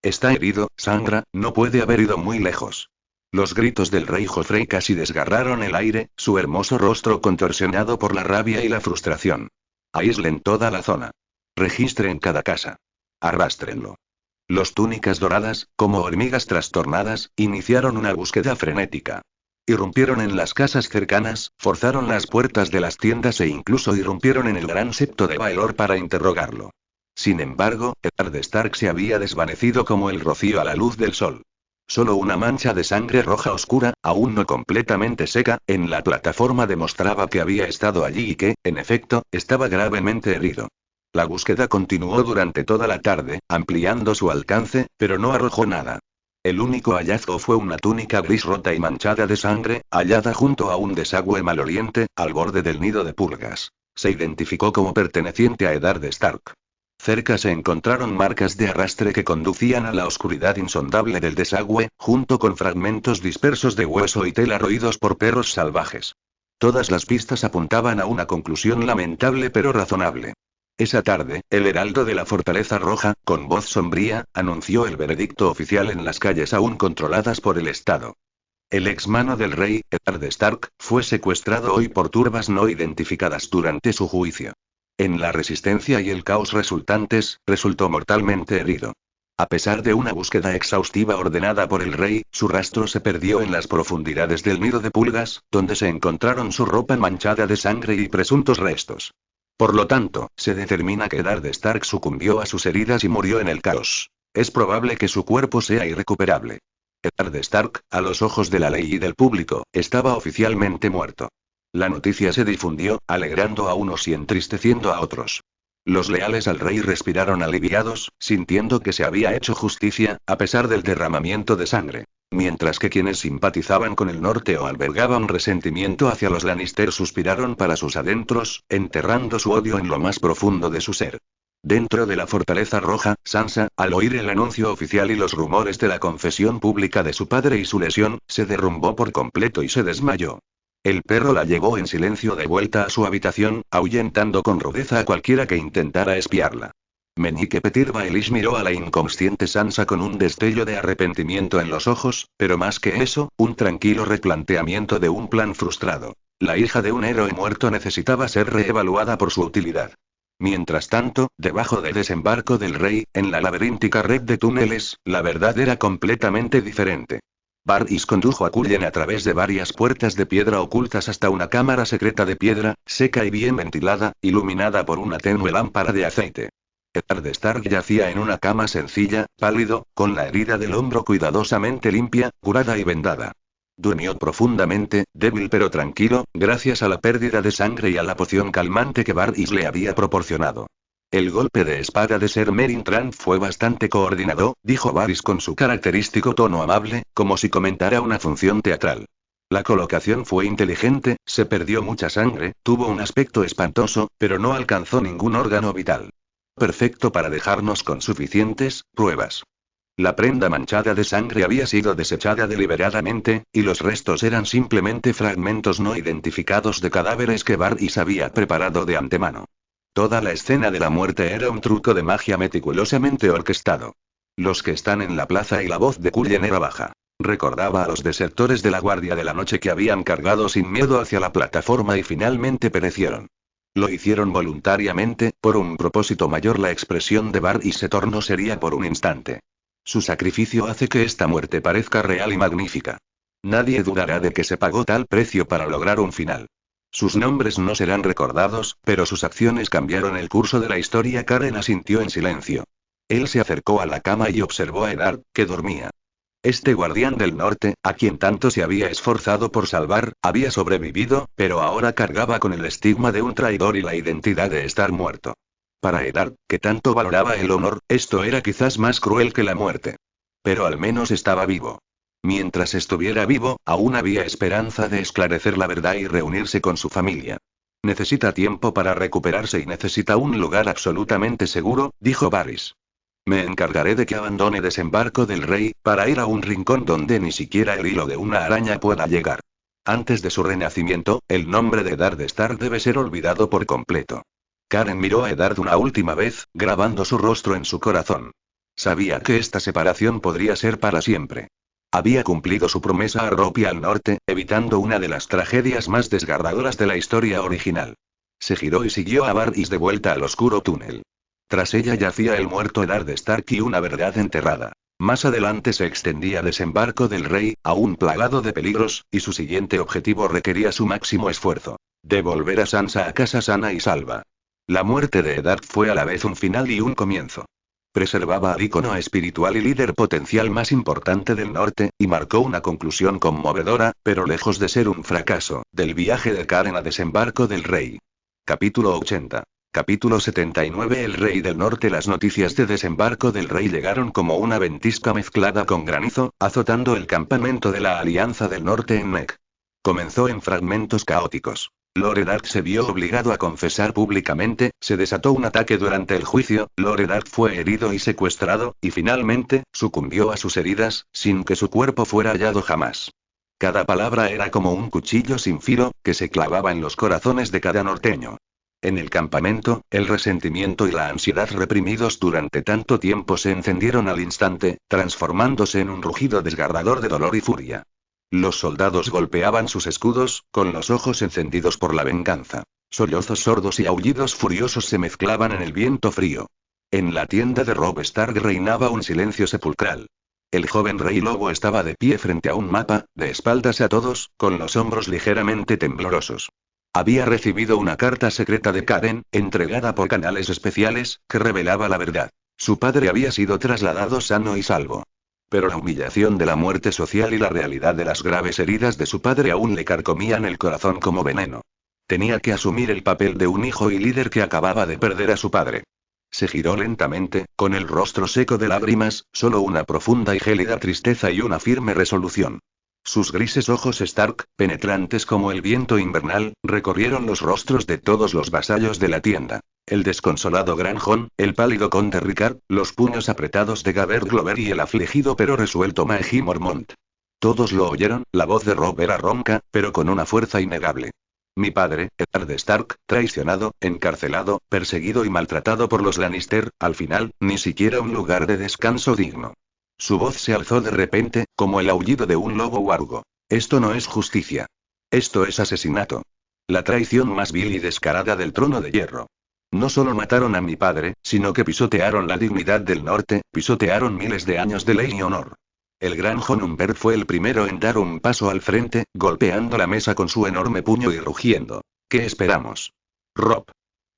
Está herido, sangra, no puede haber ido muy lejos. Los gritos del rey Joffrey casi desgarraron el aire, su hermoso rostro contorsionado por la rabia y la frustración. Aíslen toda la zona. Registren cada casa. Arrástrenlo. Los túnicas doradas, como hormigas trastornadas, iniciaron una búsqueda frenética. Irrumpieron en las casas cercanas, forzaron las puertas de las tiendas e incluso irrumpieron en el Gran Septo de Baelor para interrogarlo. Sin embargo, Eddard Stark se había desvanecido como el rocío a la luz del sol. Solo una mancha de sangre roja oscura, aún no completamente seca, en la plataforma demostraba que había estado allí y que, en efecto, estaba gravemente herido. La búsqueda continuó durante toda la tarde, ampliando su alcance, pero no arrojó nada. El único hallazgo fue una túnica gris rota y manchada de sangre, hallada junto a un desagüe maloliente, al borde del nido de pulgas. Se identificó como perteneciente a Eddard Stark. Cerca se encontraron marcas de arrastre que conducían a la oscuridad insondable del desagüe, junto con fragmentos dispersos de hueso y tela roídos por perros salvajes. Todas las pistas apuntaban a una conclusión lamentable pero razonable. Esa tarde, el heraldo de la Fortaleza Roja, con voz sombría, anunció el veredicto oficial en las calles aún controladas por el Estado. El ex mano del rey, Eddard Stark, fue secuestrado hoy por turbas no identificadas durante su juicio. En la resistencia y el caos resultantes, resultó mortalmente herido. A pesar de una búsqueda exhaustiva ordenada por el rey, su rastro se perdió en las profundidades del nido de pulgas, donde se encontraron su ropa manchada de sangre y presuntos restos. Por lo tanto, se determina que Eddard Stark sucumbió a sus heridas y murió en el caos. Es probable que su cuerpo sea irrecuperable. Eddard Stark, a los ojos de la ley y del público, estaba oficialmente muerto. La noticia se difundió, alegrando a unos y entristeciendo a otros. Los leales al rey respiraron aliviados, sintiendo que se había hecho justicia, a pesar del derramamiento de sangre. Mientras que quienes simpatizaban con el norte o albergaban resentimiento hacia los Lannister suspiraron para sus adentros, enterrando su odio en lo más profundo de su ser. Dentro de la Fortaleza Roja, Sansa, al oír el anuncio oficial y los rumores de la confesión pública de su padre y su lesión, se derrumbó por completo y se desmayó. El perro la llevó en silencio de vuelta a su habitación, ahuyentando con rudeza a cualquiera que intentara espiarla. Meñique Petyr Baelish miró a la inconsciente Sansa con un destello de arrepentimiento en los ojos, pero más que eso, un tranquilo replanteamiento de un plan frustrado. La hija de un héroe muerto necesitaba ser reevaluada por su utilidad. Mientras tanto, debajo del desembarco del rey, en la laberíntica red de túneles, la verdad era completamente diferente. Varys condujo a Cullen a través de varias puertas de piedra ocultas hasta una cámara secreta de piedra, seca y bien ventilada, iluminada por una tenue lámpara de aceite. Eddard Stark yacía en una cama sencilla, pálido, con la herida del hombro cuidadosamente limpia, curada y vendada. Durmió profundamente, débil pero tranquilo, gracias a la pérdida de sangre y a la poción calmante que Varys le había proporcionado. El golpe de espada de Ser Meryn Trant fue bastante coordinado, dijo Varys con su característico tono amable, como si comentara una función teatral. La colocación fue inteligente, se perdió mucha sangre, tuvo un aspecto espantoso, pero no alcanzó ningún órgano vital. Perfecto para dejarnos con suficientes pruebas. La prenda manchada de sangre había sido desechada deliberadamente, y los restos eran simplemente fragmentos no identificados de cadáveres que Varys había preparado de antemano. Toda la escena de la muerte era un truco de magia meticulosamente orquestado. Los que están en la plaza y la voz de Cullen era baja. Recordaba a los desertores de la Guardia de la Noche que habían cargado sin miedo hacia la plataforma y finalmente perecieron. Lo hicieron voluntariamente, por un propósito mayor. La expresión de Varys se tornó seria por un instante. Su sacrificio hace que esta muerte parezca real y magnífica. Nadie dudará de que se pagó tal precio para lograr un final. Sus nombres no serán recordados, pero sus acciones cambiaron el curso de la historia. Karen asintió en silencio. Él se acercó a la cama y observó a Eddard, que dormía. Este guardián del norte, a quien tanto se había esforzado por salvar, había sobrevivido, pero ahora cargaba con el estigma de un traidor y la identidad de estar muerto. Para Eddard, que tanto valoraba el honor, esto era quizás más cruel que la muerte. Pero al menos estaba vivo. Mientras estuviera vivo, aún había esperanza de esclarecer la verdad y reunirse con su familia. Necesita tiempo para recuperarse y necesita un lugar absolutamente seguro, dijo Varys. Me encargaré de que abandone Desembarco del Rey, para ir a un rincón donde ni siquiera el hilo de una araña pueda llegar. Antes de su renacimiento, el nombre de Eddard Stark debe ser olvidado por completo. Karen miró a Eddard una última vez, grabando su rostro en su corazón. Sabía que esta separación podría ser para siempre. Había cumplido su promesa a Robb y al norte, evitando una de las tragedias más desgarradoras de la historia original. Se giró y siguió a Varys de vuelta al oscuro túnel. Tras ella yacía el muerto Eddard Stark y una verdad enterrada. Más adelante se extendía Desembarco del Rey, aún plagado de peligros, y su siguiente objetivo requería su máximo esfuerzo: devolver a Sansa a casa sana y salva. La muerte de Eddard fue a la vez un final y un comienzo. Preservaba al ícono espiritual y líder potencial más importante del norte, y marcó una conclusión conmovedora, pero lejos de ser un fracaso, del viaje de Karen a Desembarco del Rey. Capítulo 80. Capítulo 79. El Rey del Norte. Las noticias de Desembarco del Rey llegaron como una ventisca mezclada con granizo, azotando el campamento de la Alianza del Norte en Mek. Comenzó en fragmentos caóticos. Lord Eddard se vio obligado a confesar públicamente, se desató un ataque durante el juicio, Lord Eddard fue herido y secuestrado, y finalmente, sucumbió a sus heridas, sin que su cuerpo fuera hallado jamás. Cada palabra era como un cuchillo sin filo, que se clavaba en los corazones de cada norteño. En el campamento, el resentimiento y la ansiedad reprimidos durante tanto tiempo se encendieron al instante, transformándose en un rugido desgarrador de dolor y furia. Los soldados golpeaban sus escudos, con los ojos encendidos por la venganza. Sollozos sordos y aullidos furiosos se mezclaban en el viento frío. En la tienda de Robb Stark reinaba un silencio sepulcral. El joven rey lobo estaba de pie frente a un mapa, de espaldas a todos, con los hombros ligeramente temblorosos. Había recibido una carta secreta de Karen, entregada por canales especiales, que revelaba la verdad. Su padre había sido trasladado sano y salvo. Pero la humillación de la muerte social y la realidad de las graves heridas de su padre aún le carcomían el corazón como veneno. Tenía que asumir el papel de un hijo y líder que acababa de perder a su padre. Se giró lentamente, con el rostro seco de lágrimas, solo una profunda y gélida tristeza y una firme resolución. Sus grises ojos Stark, penetrantes como el viento invernal, recorrieron los rostros de todos los vasallos de la tienda. El desconsolado Gran Jon, el pálido conde Rickard, los puños apretados de Gabert Glover y el afligido pero resuelto Maegor Mormont. Todos lo oyeron, la voz de Robb era ronca, pero con una fuerza innegable. Mi padre, Eddard Stark, traicionado, encarcelado, perseguido y maltratado por los Lannister, al final, ni siquiera un lugar de descanso digno. Su voz se alzó de repente, como el aullido de un lobo huargo. Esto no es justicia. Esto es asesinato. La traición más vil y descarada del trono de hierro. No solo mataron a mi padre, sino que pisotearon la dignidad del norte, pisotearon miles de años de ley y honor. El gran Jon Umber fue el primero en dar un paso al frente, golpeando la mesa con su enorme puño y rugiendo. ¿Qué esperamos? Robb.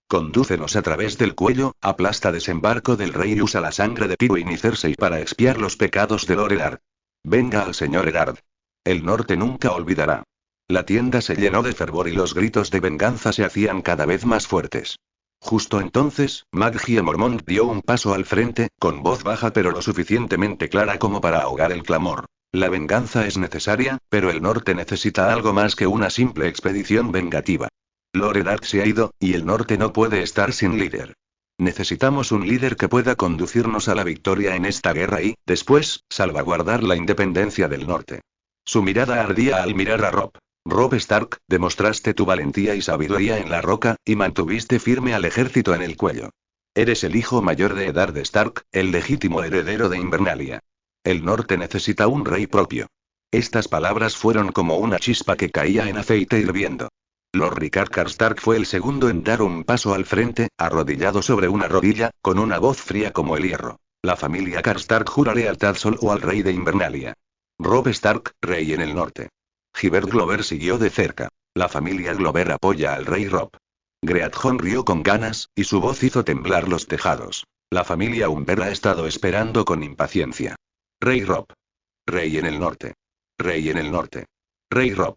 Condúcenos a través del cuello, aplasta Desembarco del Rey y usa la sangre de Tywin y Cersei para expiar los pecados de Lord Eddard. Venga al señor Eddard. El norte nunca olvidará. La tienda se llenó de fervor y los gritos de venganza se hacían cada vez más fuertes. Justo entonces, Maegor Mormont dio un paso al frente, con voz baja pero lo suficientemente clara como para ahogar el clamor. La venganza es necesaria, pero el norte necesita algo más que una simple expedición vengativa. Lord Eddard se ha ido, y el norte no puede estar sin líder. Necesitamos un líder que pueda conducirnos a la victoria en esta guerra y, después, salvaguardar la independencia del norte. Su mirada ardía al mirar a Robb. Robb Stark, demostraste tu valentía y sabiduría en la roca, y mantuviste firme al ejército en el cuello. Eres el hijo mayor de Eddard Stark, el legítimo heredero de Invernalia. El norte necesita un rey propio. Estas palabras fueron como una chispa que caía en aceite hirviendo. Lord Rickard Karstark fue el segundo en dar un paso al frente, arrodillado sobre una rodilla, con una voz fría como el hierro. La familia Karstark jura lealtad solo al rey de Invernalia. Robb Stark, rey en el norte. Gibert Glover siguió de cerca. La familia Glover apoya al rey Rob. Greathon rió con ganas, y su voz hizo temblar los tejados. La familia Umber ha estado esperando con impaciencia. Rey Rob. Rey en el norte. Rey en el norte. Rey Rob.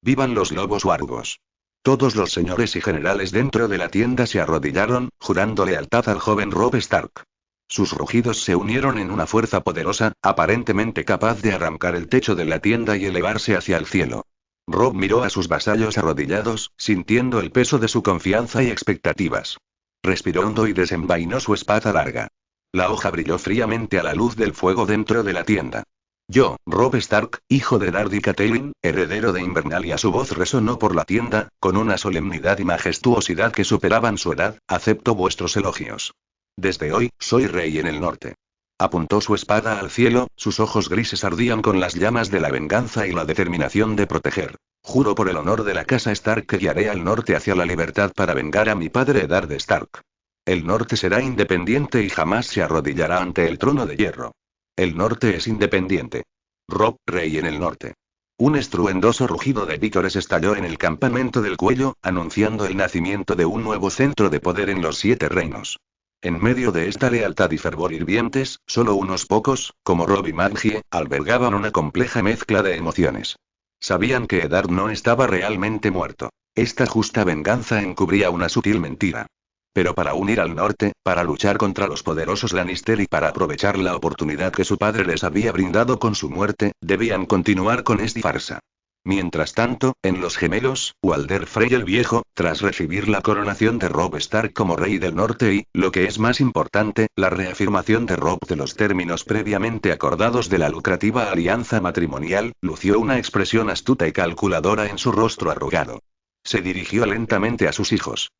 ¡Vivan los lobos wargos! Todos los señores y generales dentro de la tienda se arrodillaron, jurando lealtad al joven Robb Stark. Sus rugidos se unieron en una fuerza poderosa, aparentemente capaz de arrancar el techo de la tienda y elevarse hacia el cielo. Robb miró a sus vasallos arrodillados, sintiendo el peso de su confianza y expectativas. Respiró hondo y desenvainó su espada larga. La hoja brilló fríamente a la luz del fuego dentro de la tienda. Yo, Robb Stark, hijo de Dardy Catelyn, heredero de Invernalia. Su voz resonó por la tienda, con una solemnidad y majestuosidad que superaban su edad, acepto vuestros elogios. Desde hoy, soy rey en el norte. Apuntó su espada al cielo, sus ojos grises ardían con las llamas de la venganza y la determinación de proteger. Juro por el honor de la casa Stark que guiaré al norte hacia la libertad para vengar a mi padre Eddard Stark. El norte será independiente y jamás se arrodillará ante el trono de hierro. El norte es independiente. Robb, rey en el norte. Un estruendoso rugido de vítores estalló en el campamento del cuello, anunciando el nacimiento de un nuevo centro de poder en los 7 reinos. En medio de esta lealtad y fervor hirvientes, solo unos pocos, como Robb y Maggie, albergaban una compleja mezcla de emociones. Sabían que Eddard no estaba realmente muerto. Esta justa venganza encubría una sutil mentira. Pero para unir al norte, para luchar contra los poderosos Lannister y para aprovechar la oportunidad que su padre les había brindado con su muerte, debían continuar con esta farsa. Mientras tanto, en Los Gemelos, Walder Frey el Viejo, tras recibir la coronación de Robb Stark como rey del norte y, lo que es más importante, la reafirmación de Robb de los términos previamente acordados de la lucrativa alianza matrimonial, lució una expresión astuta y calculadora en su rostro arrugado. Se dirigió lentamente a sus hijos.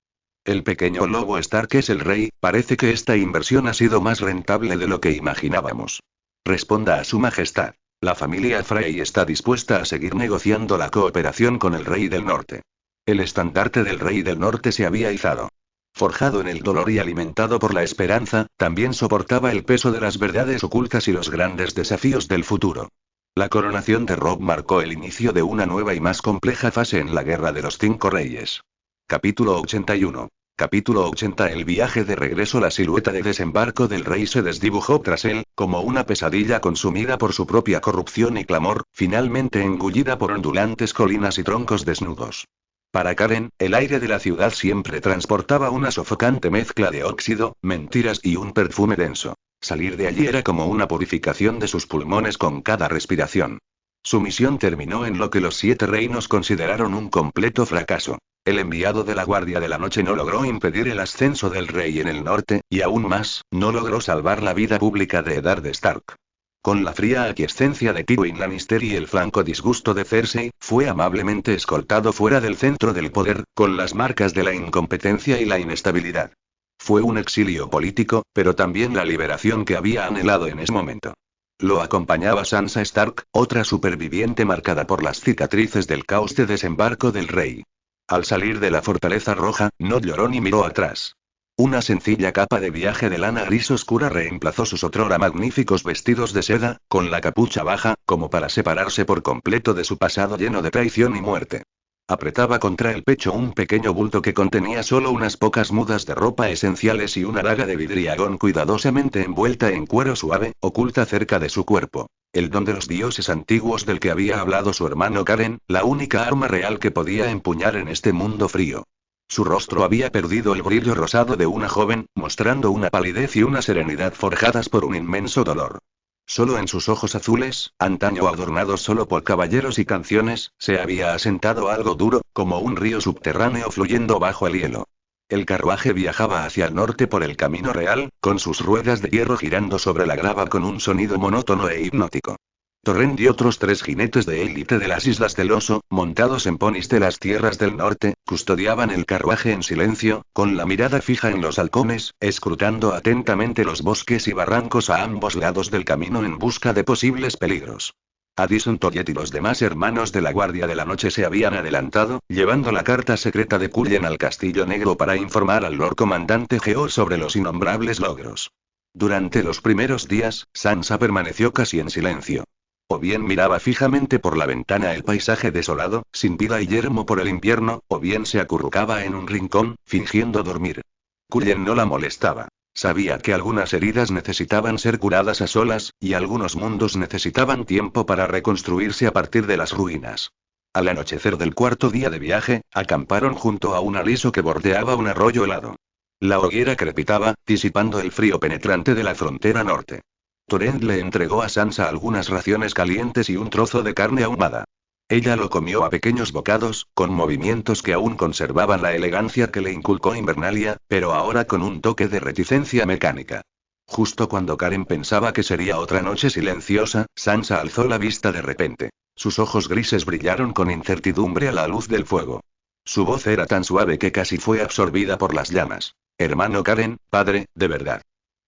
El pequeño lobo Stark es el rey, parece que esta inversión ha sido más rentable de lo que imaginábamos. Responda a su majestad. La familia Frey está dispuesta a seguir negociando la cooperación con el rey del norte. El estandarte del rey del norte se había izado. Forjado en el dolor y alimentado por la esperanza, también soportaba el peso de las verdades ocultas y los grandes desafíos del futuro. La coronación de Robb marcó el inicio de una nueva y más compleja fase en la Guerra de los 5 Reyes. Capítulo 81. Capítulo 80. El viaje de regreso. La silueta de desembarco del rey se desdibujó tras él, como una pesadilla consumida por su propia corrupción y clamor, finalmente engullida por ondulantes colinas y troncos desnudos. Para Karen, el aire de la ciudad siempre transportaba una sofocante mezcla de óxido, mentiras y un perfume denso. Salir de allí era como una purificación de sus pulmones con cada respiración. Su misión terminó en lo que los 7 reinos consideraron un completo fracaso. El enviado de la Guardia de la Noche no logró impedir el ascenso del rey en el norte, y aún más, no logró salvar la vida pública de Eddard Stark. Con la fría aquiescencia de Tywin Lannister y el franco disgusto de Cersei, fue amablemente escoltado fuera del centro del poder, con las marcas de la incompetencia y la inestabilidad. Fue un exilio político, pero también la liberación que había anhelado en ese momento. Lo acompañaba Sansa Stark, otra superviviente marcada por las cicatrices del caos de desembarco del rey. Al salir de la Fortaleza Roja, no lloró ni miró atrás. Una sencilla capa de viaje de lana gris oscura reemplazó sus otrora magníficos vestidos de seda, con la capucha baja, como para separarse por completo de su pasado lleno de traición y muerte. Apretaba contra el pecho un pequeño bulto que contenía solo unas pocas mudas de ropa esenciales y una daga de vidriagón cuidadosamente envuelta en cuero suave, oculta cerca de su cuerpo. El don de los dioses antiguos del que había hablado su hermano Karen, la única arma real que podía empuñar en este mundo frío. Su rostro había perdido el brillo rosado de una joven, mostrando una palidez y una serenidad forjadas por un inmenso dolor. Solo en sus ojos azules, antaño adornados solo por caballeros y canciones, se había asentado algo duro, como un río subterráneo fluyendo bajo el hielo. El carruaje viajaba hacia el norte por el camino real, con sus ruedas de hierro girando sobre la grava con un sonido monótono e hipnótico. Torrent y otros 3 jinetes de élite de las Islas del Oso, montados en ponis de las tierras del norte, custodiaban el carruaje en silencio, con la mirada fija en los halcones, escrutando atentamente los bosques y barrancos a ambos lados del camino en busca de posibles peligros. Addison Toyet y los demás hermanos de la Guardia de la Noche se habían adelantado, llevando la carta secreta de Cullen al Castillo Negro para informar al Lord Comandante George sobre los innombrables logros. Durante los primeros días, Sansa permaneció casi en silencio. O bien miraba fijamente por la ventana el paisaje desolado, sin vida y yermo por el invierno, o bien se acurrucaba en un rincón, fingiendo dormir. Cullen no la molestaba. Sabía que algunas heridas necesitaban ser curadas a solas, y algunos mundos necesitaban tiempo para reconstruirse a partir de las ruinas. Al anochecer del cuarto día de viaje, acamparon junto a un aliso que bordeaba un arroyo helado. La hoguera crepitaba, disipando el frío penetrante de la frontera norte. Torrent le entregó a Sansa algunas raciones calientes y un trozo de carne ahumada. Ella lo comió a pequeños bocados, con movimientos que aún conservaban la elegancia que le inculcó Invernalia, pero ahora con un toque de reticencia mecánica. Justo cuando Karen pensaba que sería otra noche silenciosa, Sansa alzó la vista de repente. Sus ojos grises brillaron con incertidumbre a la luz del fuego. Su voz era tan suave que casi fue absorbida por las llamas. Hermano Karen, padre, de verdad.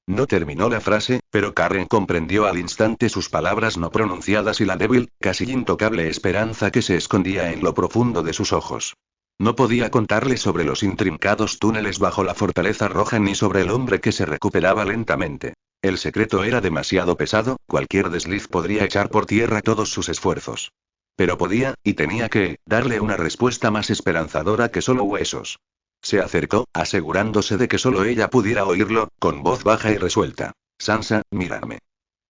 No terminó la frase, pero Karen comprendió al instante sus palabras no pronunciadas y la débil, casi intocable esperanza que se escondía en lo profundo de sus ojos. No podía contarle sobre los intrincados túneles bajo la fortaleza roja ni sobre el hombre que se recuperaba lentamente. El secreto era demasiado pesado, cualquier desliz podría echar por tierra todos sus esfuerzos. Pero podía, y tenía que, darle una respuesta más esperanzadora que solo huesos. Se acercó, asegurándose de que solo ella pudiera oírlo, con voz baja y resuelta. Sansa, mírame.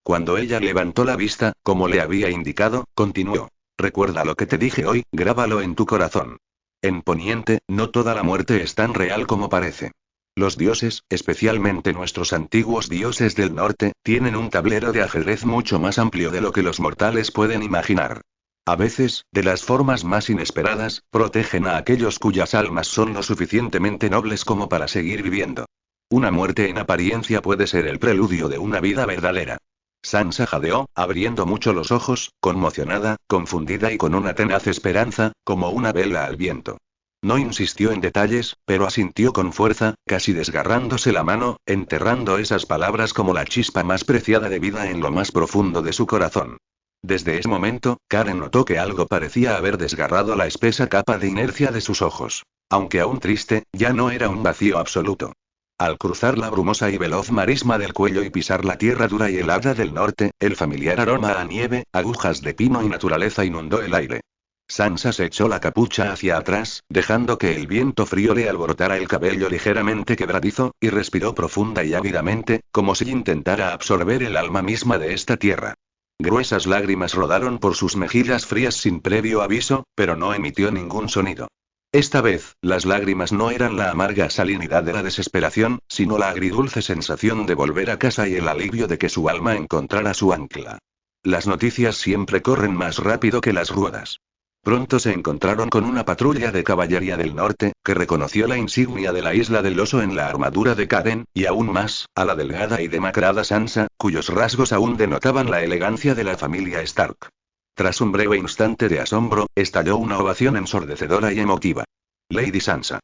Cuando ella levantó la vista, como le había indicado, continuó. Recuerda lo que te dije hoy, grábalo en tu corazón. En Poniente, no toda la muerte es tan real como parece. Los dioses, especialmente nuestros antiguos dioses del norte, tienen un tablero de ajedrez mucho más amplio de lo que los mortales pueden imaginar. A veces, de las formas más inesperadas, protegen a aquellos cuyas almas son lo suficientemente nobles como para seguir viviendo. Una muerte en apariencia puede ser el preludio de una vida verdadera. Sansa jadeó, abriendo mucho los ojos, conmocionada, confundida y con una tenaz esperanza, como una vela al viento. No insistió en detalles, pero asintió con fuerza, casi desgarrándose la mano, enterrando esas palabras como la chispa más preciada de vida en lo más profundo de su corazón. Desde ese momento, Karen notó que algo parecía haber desgarrado la espesa capa de inercia de sus ojos. Aunque aún triste, ya no era un vacío absoluto. Al cruzar la brumosa y veloz marisma del cuello y pisar la tierra dura y helada del norte, el familiar aroma a nieve, agujas de pino y naturaleza inundó el aire. Sansa se echó la capucha hacia atrás, dejando que el viento frío le alborotara el cabello ligeramente quebradizo, y respiró profunda y ávidamente, como si intentara absorber el alma misma de esta tierra. Gruesas lágrimas rodaron por sus mejillas frías sin previo aviso, pero no emitió ningún sonido. Esta vez, las lágrimas no eran la amarga salinidad de la desesperación, sino la agridulce sensación de volver a casa y el alivio de que su alma encontrara su ancla. Las noticias siempre corren más rápido que las ruedas. Pronto se encontraron con una patrulla de caballería del norte, que reconoció la insignia de la isla del oso en la armadura de Karen, y aún más, a la delgada y demacrada Sansa, cuyos rasgos aún denotaban la elegancia de la familia Stark. Tras un breve instante de asombro, estalló una ovación ensordecedora y emotiva. Lady Sansa.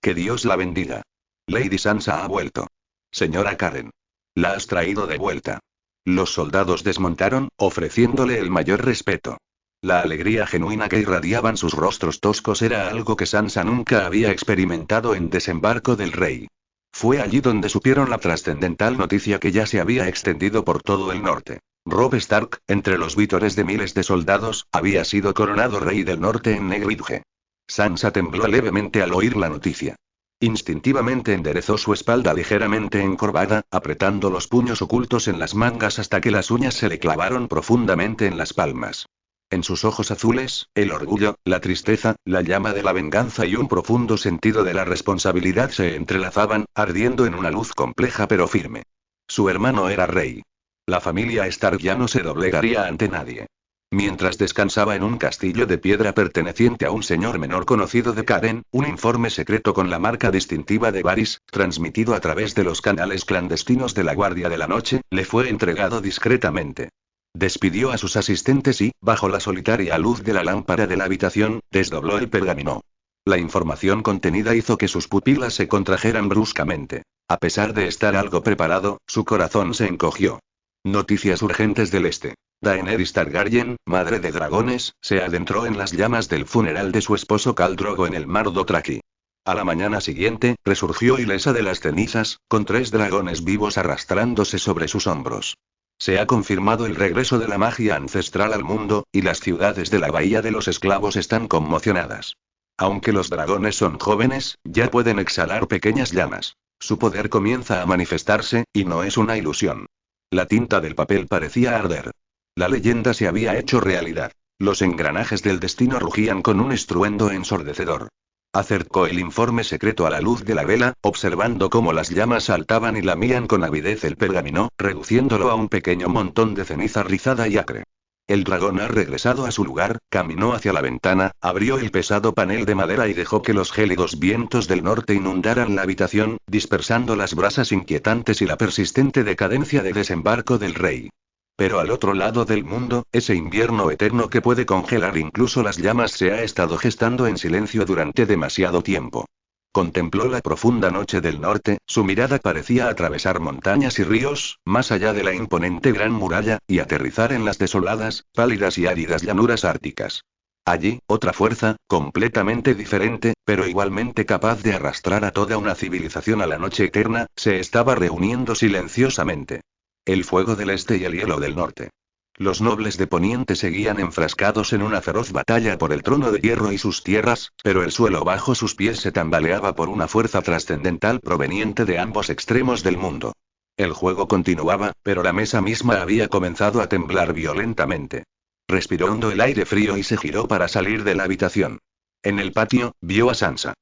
Que Dios la bendiga. Lady Sansa ha vuelto. Señora Karen. La has traído de vuelta. Los soldados desmontaron, ofreciéndole el mayor respeto. La alegría genuina que irradiaban sus rostros toscos era algo que Sansa nunca había experimentado en Desembarco del Rey. Fue allí donde supieron la trascendental noticia que ya se había extendido por todo el norte. Robb Stark, entre los vítores de miles de soldados, había sido coronado rey del norte en Negridge. Sansa tembló levemente al oír la noticia. Instintivamente enderezó su espalda ligeramente encorvada, apretando los puños ocultos en las mangas hasta que las uñas se le clavaron profundamente en las palmas. En sus ojos azules, el orgullo, la tristeza, la llama de la venganza y un profundo sentido de la responsabilidad se entrelazaban, ardiendo en una luz compleja pero firme. Su hermano era rey. La familia Stark ya no se doblegaría ante nadie. Mientras descansaba en un castillo de piedra perteneciente a un señor menor conocido de Karen, un informe secreto con la marca distintiva de Varys, transmitido a través de los canales clandestinos de la Guardia de la Noche, le fue entregado discretamente. Despidió a sus asistentes y, bajo la solitaria luz de la lámpara de la habitación, desdobló el pergamino. La información contenida hizo que sus pupilas se contrajeran bruscamente. A pesar de estar algo preparado, su corazón se encogió. Noticias urgentes del este. Daenerys Targaryen, madre de dragones, se adentró en las llamas del funeral de su esposo Khal Drogo en el mar Dothraki. A la mañana siguiente, resurgió ilesa de las cenizas, con 3 dragones vivos arrastrándose sobre sus hombros. Se ha confirmado el regreso de la magia ancestral al mundo, y las ciudades de la Bahía de los Esclavos están conmocionadas. Aunque los dragones son jóvenes, ya pueden exhalar pequeñas llamas. Su poder comienza a manifestarse, y no es una ilusión. La tinta del papel parecía arder. La leyenda se había hecho realidad. Los engranajes del destino rugían con un estruendo ensordecedor. Acercó el informe secreto a la luz de la vela, observando cómo las llamas saltaban y lamían con avidez el pergamino, reduciéndolo a un pequeño montón de ceniza rizada y acre. El dragón ha regresado a su lugar, caminó hacia la ventana, abrió el pesado panel de madera y dejó que los gélidos vientos del norte inundaran la habitación, dispersando las brasas inquietantes y la persistente decadencia de desembarco del rey. Pero al otro lado del mundo, ese invierno eterno que puede congelar incluso las llamas se ha estado gestando en silencio durante demasiado tiempo. Contempló la profunda noche del norte, su mirada parecía atravesar montañas y ríos, más allá de la imponente gran muralla, y aterrizar en las desoladas, pálidas y áridas llanuras árticas. Allí, otra fuerza, completamente diferente, pero igualmente capaz de arrastrar a toda una civilización a la noche eterna, se estaba reuniendo silenciosamente. El fuego del este y el hielo del norte. Los nobles de Poniente seguían enfrascados en una feroz batalla por el trono de hierro y sus tierras, pero el suelo bajo sus pies se tambaleaba por una fuerza trascendental proveniente de ambos extremos del mundo. El juego continuaba, pero la mesa misma había comenzado a temblar violentamente. Respiró hondo el aire frío y se giró para salir de la habitación. En el patio, vio a Sansa.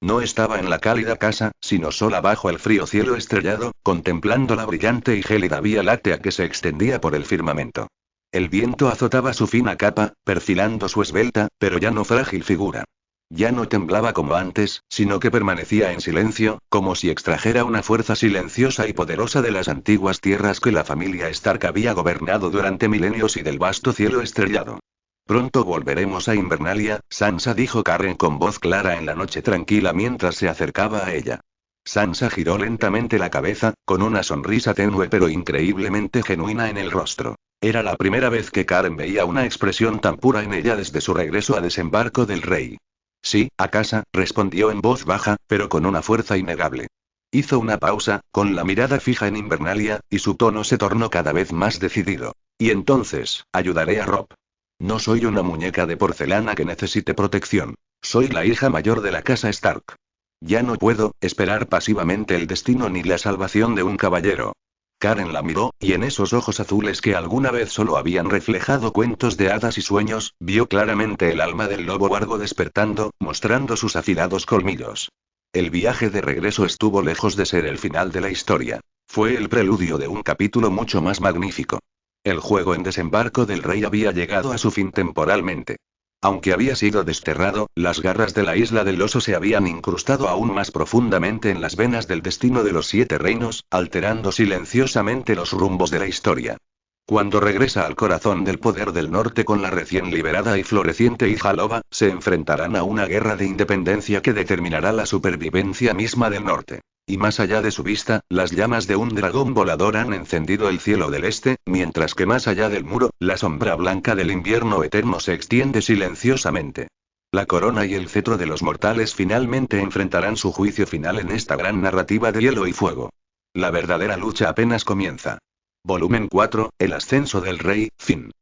No estaba en la cálida casa, sino sola bajo el frío cielo estrellado, contemplando la brillante y gélida vía láctea que se extendía por el firmamento. El viento azotaba su fina capa, perfilando su esbelta, pero ya no frágil figura. Ya no temblaba como antes, sino que permanecía en silencio, como si extrajera una fuerza silenciosa y poderosa de las antiguas tierras que la familia Stark había gobernado durante milenios y del vasto cielo estrellado. Pronto volveremos a Invernalia, Sansa, dijo Karen con voz clara en la noche tranquila mientras se acercaba a ella. Sansa giró lentamente la cabeza, con una sonrisa tenue pero increíblemente genuina en el rostro. Era la primera vez que Karen veía una expresión tan pura en ella desde su regreso a desembarco del rey. Sí, a casa, respondió en voz baja, pero con una fuerza innegable. Hizo una pausa, con la mirada fija en Invernalia, y su tono se tornó cada vez más decidido. Y entonces, ayudaré a Robb. No soy una muñeca de porcelana que necesite protección. Soy la hija mayor de la casa Stark. Ya no puedo esperar pasivamente el destino ni la salvación de un caballero. Karen la miró, y en esos ojos azules que alguna vez solo habían reflejado cuentos de hadas y sueños, vio claramente el alma del lobo huargo despertando, mostrando sus afilados colmillos. El viaje de regreso estuvo lejos de ser el final de la historia. Fue el preludio de un capítulo mucho más magnífico. El juego en desembarco del rey había llegado a su fin temporalmente. Aunque había sido desterrado, las garras de la isla del oso se habían incrustado aún más profundamente en las venas del destino de los 7 reinos, alterando silenciosamente los rumbos de la historia. Cuando regresa al corazón del poder del norte con la recién liberada y floreciente hija loba, se enfrentarán a una guerra de independencia que determinará la supervivencia misma del norte. Y más allá de su vista, las llamas de un dragón volador han encendido el cielo del este, mientras que más allá del muro, la sombra blanca del invierno eterno se extiende silenciosamente. La corona y el cetro de los mortales finalmente enfrentarán su juicio final en esta gran narrativa de hielo y fuego. La verdadera lucha apenas comienza. Volumen 4, El ascenso del rey, fin.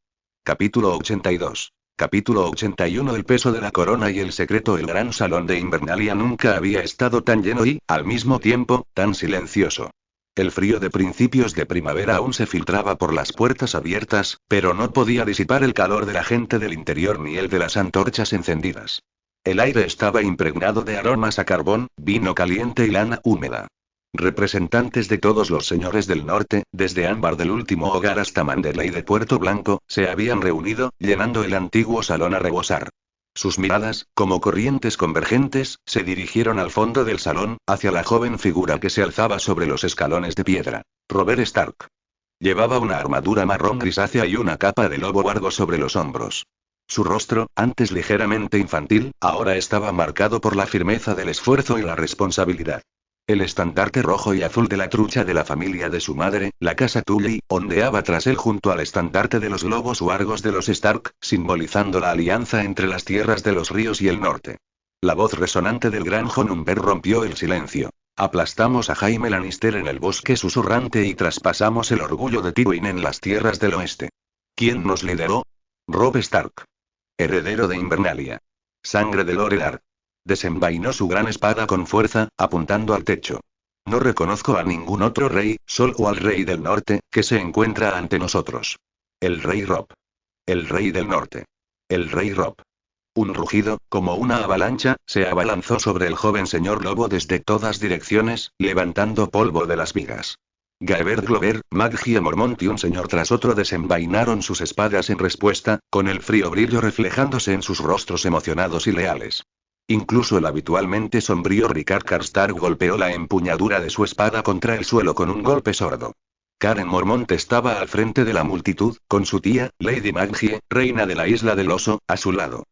Capítulo 82. Capítulo 81. El peso de la corona y el secreto. El gran salón de Invernalia nunca había estado tan lleno y, al mismo tiempo, tan silencioso. El frío de principios de primavera aún se filtraba por las puertas abiertas, pero no podía disipar el calor de la gente del interior ni el de las antorchas encendidas. El aire estaba impregnado de aromas a carbón, vino caliente y lana húmeda. Representantes de todos los señores del norte, desde Ámbar del último hogar hasta Manderley de Puerto Blanco, se habían reunido, llenando el antiguo salón a rebosar. Sus miradas, como corrientes convergentes, se dirigieron al fondo del salón, hacia la joven figura que se alzaba sobre los escalones de piedra. Robert Stark. Llevaba una armadura marrón grisácea y una capa de lobo huargo sobre los hombros. Su rostro, antes ligeramente infantil, ahora estaba marcado por la firmeza del esfuerzo y la responsabilidad. El estandarte rojo y azul de la trucha de la familia de su madre, la casa Tully, ondeaba tras él junto al estandarte de los lobos huargos de los Stark, simbolizando la alianza entre las tierras de los ríos y el norte. La voz resonante del gran Jon Umber rompió el silencio. Aplastamos a Jaime Lannister en el bosque susurrante y traspasamos el orgullo de Tywin en las tierras del oeste. ¿Quién nos lideró? Robb Stark. Heredero de Invernalia. Sangre de Lorelar. Desenvainó su gran espada con fuerza, apuntando al techo. No reconozco a ningún otro rey, solo al rey del norte, que se encuentra ante nosotros. El rey Robb. El rey del norte. El rey Robb. Un rugido, como una avalancha, se abalanzó sobre el joven señor lobo desde todas direcciones, levantando polvo de las vigas. Gaerbert Glover, Maggie Mormont y un señor tras otro desenvainaron sus espadas en respuesta, con el frío brillo reflejándose en sus rostros emocionados y leales. Incluso el habitualmente sombrío Rickard Karstark golpeó la empuñadura de su espada contra el suelo con un golpe sordo. Karen Mormont estaba al frente de la multitud, con su tía, Lady Maggie, reina de la Isla del Oso, a su lado.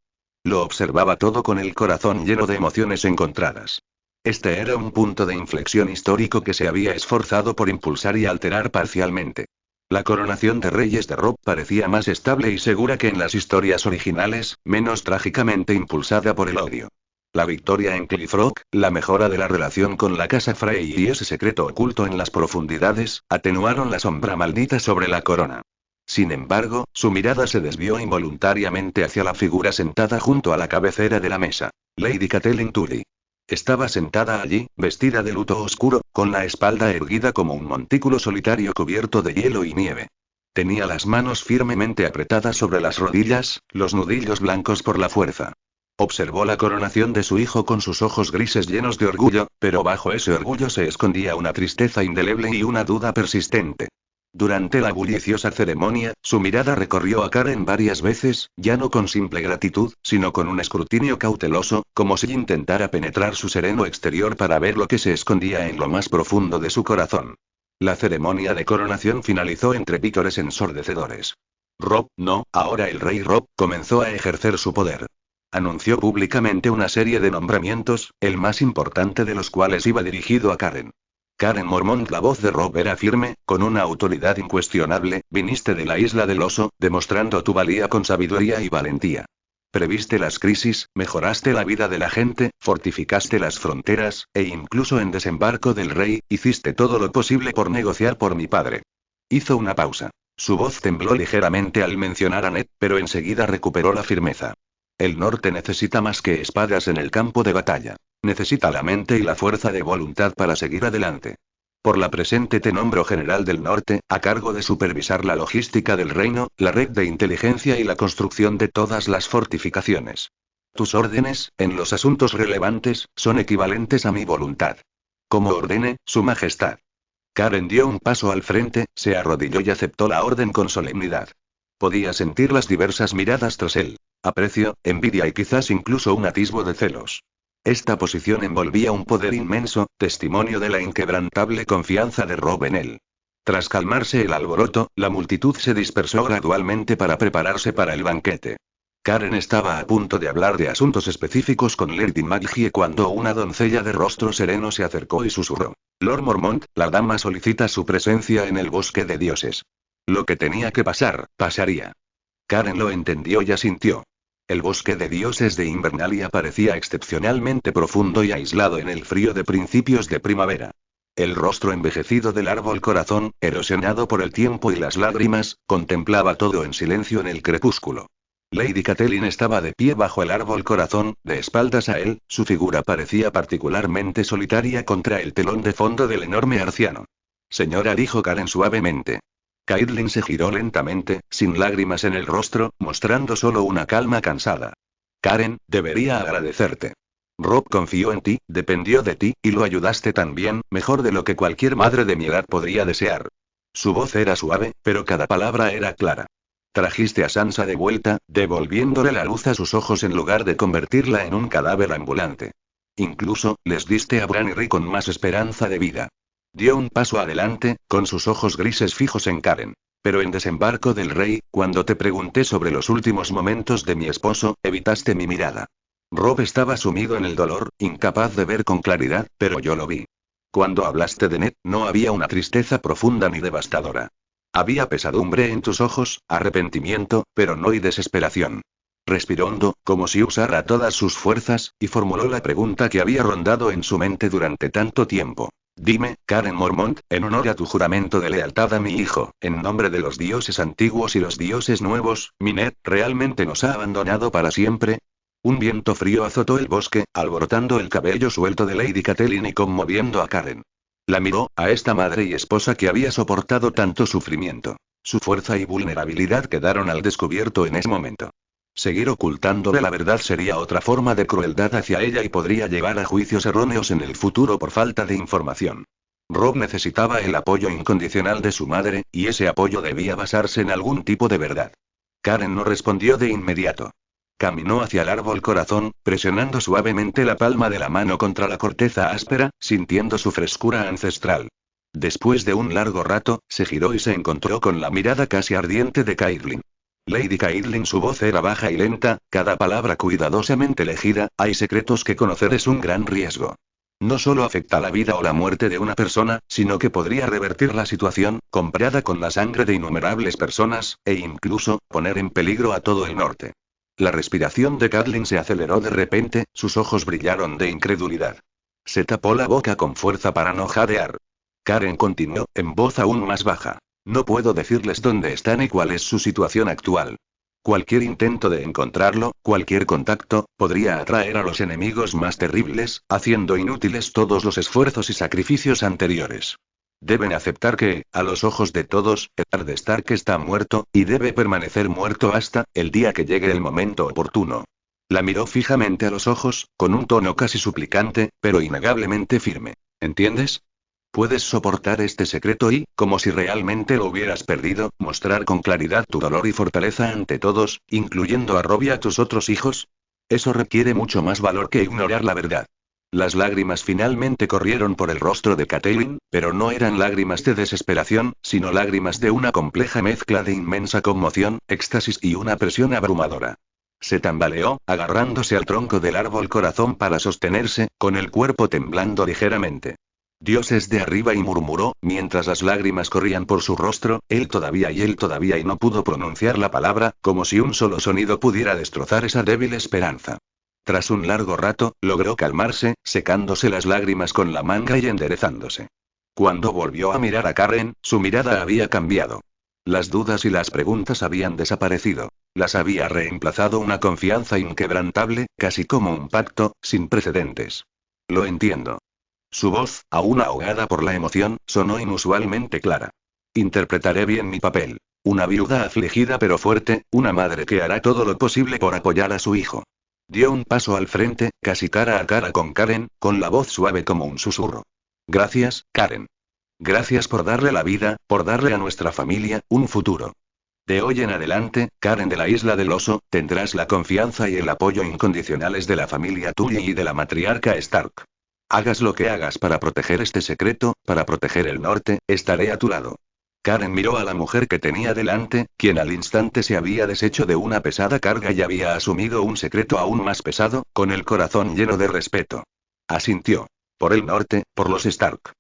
Lo observaba todo con el corazón lleno de emociones encontradas. Este era un punto de inflexión histórico que se había esforzado por impulsar y alterar parcialmente. La coronación de reyes de Robb parecía más estable y segura que en las historias originales, menos trágicamente impulsada por el odio. La victoria en Cliff Rock, la mejora de la relación con la casa Frey y ese secreto oculto en las profundidades, atenuaron la sombra maldita sobre la corona. Sin embargo, su mirada se desvió involuntariamente hacia la figura sentada junto a la cabecera de la mesa. Lady Catelyn Tully. Estaba sentada allí, vestida de luto oscuro, con la espalda erguida como un montículo solitario cubierto de hielo y nieve. Tenía las manos firmemente apretadas sobre las rodillas, los nudillos blancos por la fuerza. Observó la coronación de su hijo con sus ojos grises llenos de orgullo, pero bajo ese orgullo se escondía una tristeza indeleble y una duda persistente. Durante la bulliciosa ceremonia, su mirada recorrió a Karen varias veces, ya no con simple gratitud, sino con un escrutinio cauteloso, como si intentara penetrar su sereno exterior para ver lo que se escondía en lo más profundo de su corazón. La ceremonia de coronación finalizó entre vítores ensordecedores. Robb, no, ahora el rey Robb, comenzó a ejercer su poder. Anunció públicamente una serie de nombramientos, el más importante de los cuales iba dirigido a Karen. Karen Mormont, la voz de Robb era firme, con una autoridad incuestionable. Viniste de la Isla del Oso, demostrando tu valía con sabiduría y valentía. Previste las crisis, mejoraste la vida de la gente, fortificaste las fronteras, e incluso en Desembarco del Rey, hiciste todo lo posible por negociar por mi padre. Hizo una pausa. Su voz tembló ligeramente al mencionar a Ned, pero enseguida recuperó la firmeza. El norte necesita más que espadas en el campo de batalla. Necesita la mente y la fuerza de voluntad para seguir adelante. Por la presente te nombro general del norte, a cargo de supervisar la logística del reino, la red de inteligencia y la construcción de todas las fortificaciones. Tus órdenes, en los asuntos relevantes, son equivalentes a mi voluntad. Como ordene, su majestad. Karen dio un paso al frente, se arrodilló y aceptó la orden con solemnidad. Podía sentir las diversas miradas tras él. Aprecio, envidia y quizás incluso un atisbo de celos. Esta posición envolvía un poder inmenso, testimonio de la inquebrantable confianza de Robb en él. Tras calmarse el alboroto, la multitud se dispersó gradualmente para prepararse para el banquete. Karen estaba a punto de hablar de asuntos específicos con Lady Maggie cuando una doncella de rostro sereno se acercó y susurró. Lord Mormont, la dama solicita su presencia en el bosque de dioses. Lo que tenía que pasar, pasaría. Karen lo entendió y asintió. El bosque de dioses de Invernalia parecía excepcionalmente profundo y aislado en el frío de principios de primavera. El rostro envejecido del árbol corazón, erosionado por el tiempo y las lágrimas, contemplaba todo en silencio en el crepúsculo. Lady Catelyn estaba de pie bajo el árbol corazón, de espaldas a él, su figura parecía particularmente solitaria contra el telón de fondo del enorme arciano. Señora, dijo Karen suavemente. Caitlyn se giró lentamente, sin lágrimas en el rostro, mostrando solo una calma cansada. Karen, debería agradecerte. Robb confió en ti, dependió de ti, y lo ayudaste tan bien, mejor de lo que cualquier madre de mi edad podría desear. Su voz era suave, pero cada palabra era clara. Trajiste a Sansa de vuelta, devolviéndole la luz a sus ojos en lugar de convertirla en un cadáver ambulante. Incluso, les diste a Bran y Rickon más esperanza de vida. Dio un paso adelante, con sus ojos grises fijos en Karen. Pero en Desembarco del Rey, cuando te pregunté sobre los últimos momentos de mi esposo, evitaste mi mirada. Robb estaba sumido en el dolor, incapaz de ver con claridad, pero yo lo vi. Cuando hablaste de Ned, no había una tristeza profunda ni devastadora. Había pesadumbre en tus ojos, arrepentimiento, pero no y desesperación. Respiró hondo, como si usara todas sus fuerzas, y formuló la pregunta que había rondado en su mente durante tanto tiempo. Dime, Karen Mormont, en honor a tu juramento de lealtad a mi hijo, en nombre de los dioses antiguos y los dioses nuevos, ¿Minet realmente nos ha abandonado para siempre? Un viento frío azotó el bosque, alborotando el cabello suelto de Lady Catelyn y conmoviendo a Karen. La miró, a esta madre y esposa que había soportado tanto sufrimiento. Su fuerza y vulnerabilidad quedaron al descubierto en ese momento. Seguir ocultándole la verdad sería otra forma de crueldad hacia ella y podría llevar a juicios erróneos en el futuro por falta de información. Robb necesitaba el apoyo incondicional de su madre, y ese apoyo debía basarse en algún tipo de verdad. Karen no respondió de inmediato. Caminó hacia el árbol corazón, presionando suavemente la palma de la mano contra la corteza áspera, sintiendo su frescura ancestral. Después de un largo rato, se giró y se encontró con la mirada casi ardiente de Caitlyn. Lady Caitlyn, su voz era baja y lenta, cada palabra cuidadosamente elegida. Hay secretos que conocer es un gran riesgo. No solo afecta la vida o la muerte de una persona, sino que podría revertir la situación, comprada con la sangre de innumerables personas, e incluso, poner en peligro a todo el norte. La respiración de Caitlyn se aceleró de repente, sus ojos brillaron de incredulidad. Se tapó la boca con fuerza para no jadear. Karen continuó, en voz aún más baja. No puedo decirles dónde están y cuál es su situación actual. Cualquier intento de encontrarlo, cualquier contacto, podría atraer a los enemigos más terribles, haciendo inútiles todos los esfuerzos y sacrificios anteriores. Deben aceptar que, a los ojos de todos, Eddard Stark está muerto, y debe permanecer muerto hasta el día que llegue el momento oportuno. La miró fijamente a los ojos, con un tono casi suplicante, pero innegablemente firme. ¿Entiendes? ¿Puedes soportar este secreto y, como si realmente lo hubieras perdido, mostrar con claridad tu dolor y fortaleza ante todos, incluyendo a Robb y a tus otros hijos? Eso requiere mucho más valor que ignorar la verdad. Las lágrimas finalmente corrieron por el rostro de Catelyn, pero no eran lágrimas de desesperación, sino lágrimas de una compleja mezcla de inmensa conmoción, éxtasis y una presión abrumadora. Se tambaleó, agarrándose al tronco del árbol corazón para sostenerse, con el cuerpo temblando ligeramente. Dioses de arriba, y murmuró, mientras las lágrimas corrían por su rostro, él todavía y no pudo pronunciar la palabra, como si un solo sonido pudiera destrozar esa débil esperanza. Tras un largo rato, logró calmarse, secándose las lágrimas con la manga y enderezándose. Cuando volvió a mirar a Karen, su mirada había cambiado. Las dudas y las preguntas habían desaparecido. Las había reemplazado una confianza inquebrantable, casi como un pacto, sin precedentes. Lo entiendo. Su voz, aún ahogada por la emoción, sonó inusualmente clara. Interpretaré bien mi papel. Una viuda afligida pero fuerte, una madre que hará todo lo posible por apoyar a su hijo. Dio un paso al frente, casi cara a cara con Karen, con la voz suave como un susurro. Gracias, Karen. Gracias por darle la vida, por darle a nuestra familia un futuro. De hoy en adelante, Karen de la Isla del Oso, tendrás la confianza y el apoyo incondicionales de la familia Tully y de la matriarca Stark. Hagas lo que hagas para proteger este secreto, para proteger el norte, estaré a tu lado. Karen miró a la mujer que tenía delante, quien al instante se había deshecho de una pesada carga y había asumido un secreto aún más pesado, con el corazón lleno de respeto. Asintió. Por el norte, por los Stark.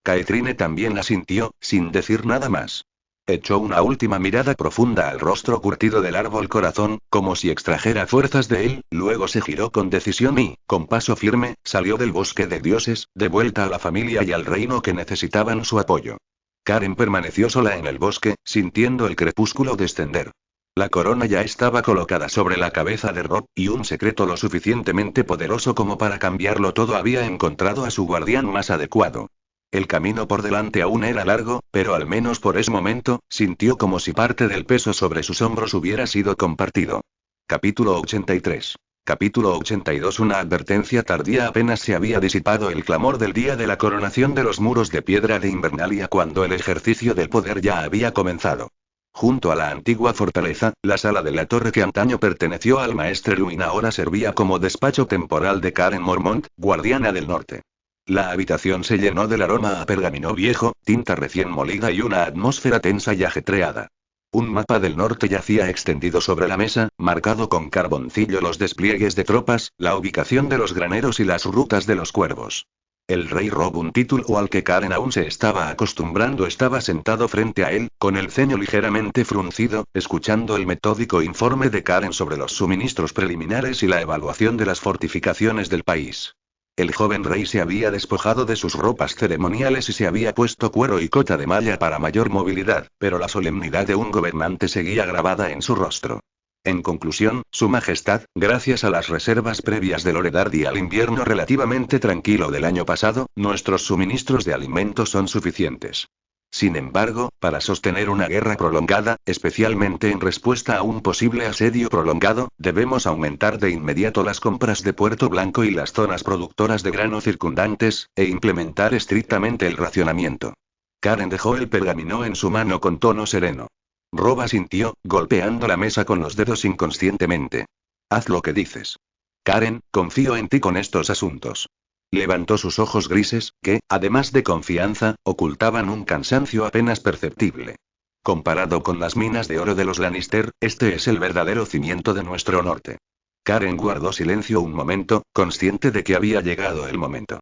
Caitlyn también asintió, sin decir nada más. Echó una última mirada profunda al rostro curtido del árbol corazón, como si extrajera fuerzas de él, luego se giró con decisión y, con paso firme, salió del bosque de dioses, de vuelta a la familia y al reino que necesitaban su apoyo. Karen permaneció sola en el bosque, sintiendo el crepúsculo descender. La corona ya estaba colocada sobre la cabeza de Robb, y un secreto lo suficientemente poderoso como para cambiarlo todo había encontrado a su guardián más adecuado. El camino por delante aún era largo, pero al menos por ese momento, sintió como si parte del peso sobre sus hombros hubiera sido compartido. Capítulo 83. Capítulo 82. Una advertencia tardía. Apenas se había disipado el clamor del día de la coronación de los muros de piedra de Invernalia cuando el ejercicio del poder ya había comenzado. Junto a la antigua fortaleza, la sala de la torre que antaño perteneció al maestre Luin ahora servía como despacho temporal de Karen Mormont, guardiana del norte. La habitación se llenó del aroma a pergamino viejo, tinta recién molida y una atmósfera tensa y ajetreada. Un mapa del norte yacía extendido sobre la mesa, marcado con carboncillo los despliegues de tropas, la ubicación de los graneros y las rutas de los cuervos. El rey Rob, un título al que Karen aún se estaba acostumbrando, estaba sentado frente a él, con el ceño ligeramente fruncido, escuchando el metódico informe de Karen sobre los suministros preliminares y la evaluación de las fortificaciones del país. El joven rey se había despojado de sus ropas ceremoniales y se había puesto cuero y cota de malla para mayor movilidad, pero la solemnidad de un gobernante seguía grabada en su rostro. En conclusión, Su Majestad, gracias a las reservas previas de Loredard y al invierno relativamente tranquilo del año pasado, nuestros suministros de alimentos son suficientes. Sin embargo, para sostener una guerra prolongada, especialmente en respuesta a un posible asedio prolongado, debemos aumentar de inmediato las compras de Puerto Blanco y las zonas productoras de grano circundantes, e implementar estrictamente el racionamiento. Karen dejó el pergamino en su mano con tono sereno. Rob asintió, golpeando la mesa con los dedos inconscientemente. Haz lo que dices. Karen, confío en ti con estos asuntos. Levantó sus ojos grises, que, además de confianza, ocultaban un cansancio apenas perceptible. Comparado con las minas de oro de los Lannister, este es el verdadero cimiento de nuestro norte. Karen guardó silencio un momento, consciente de que había llegado el momento.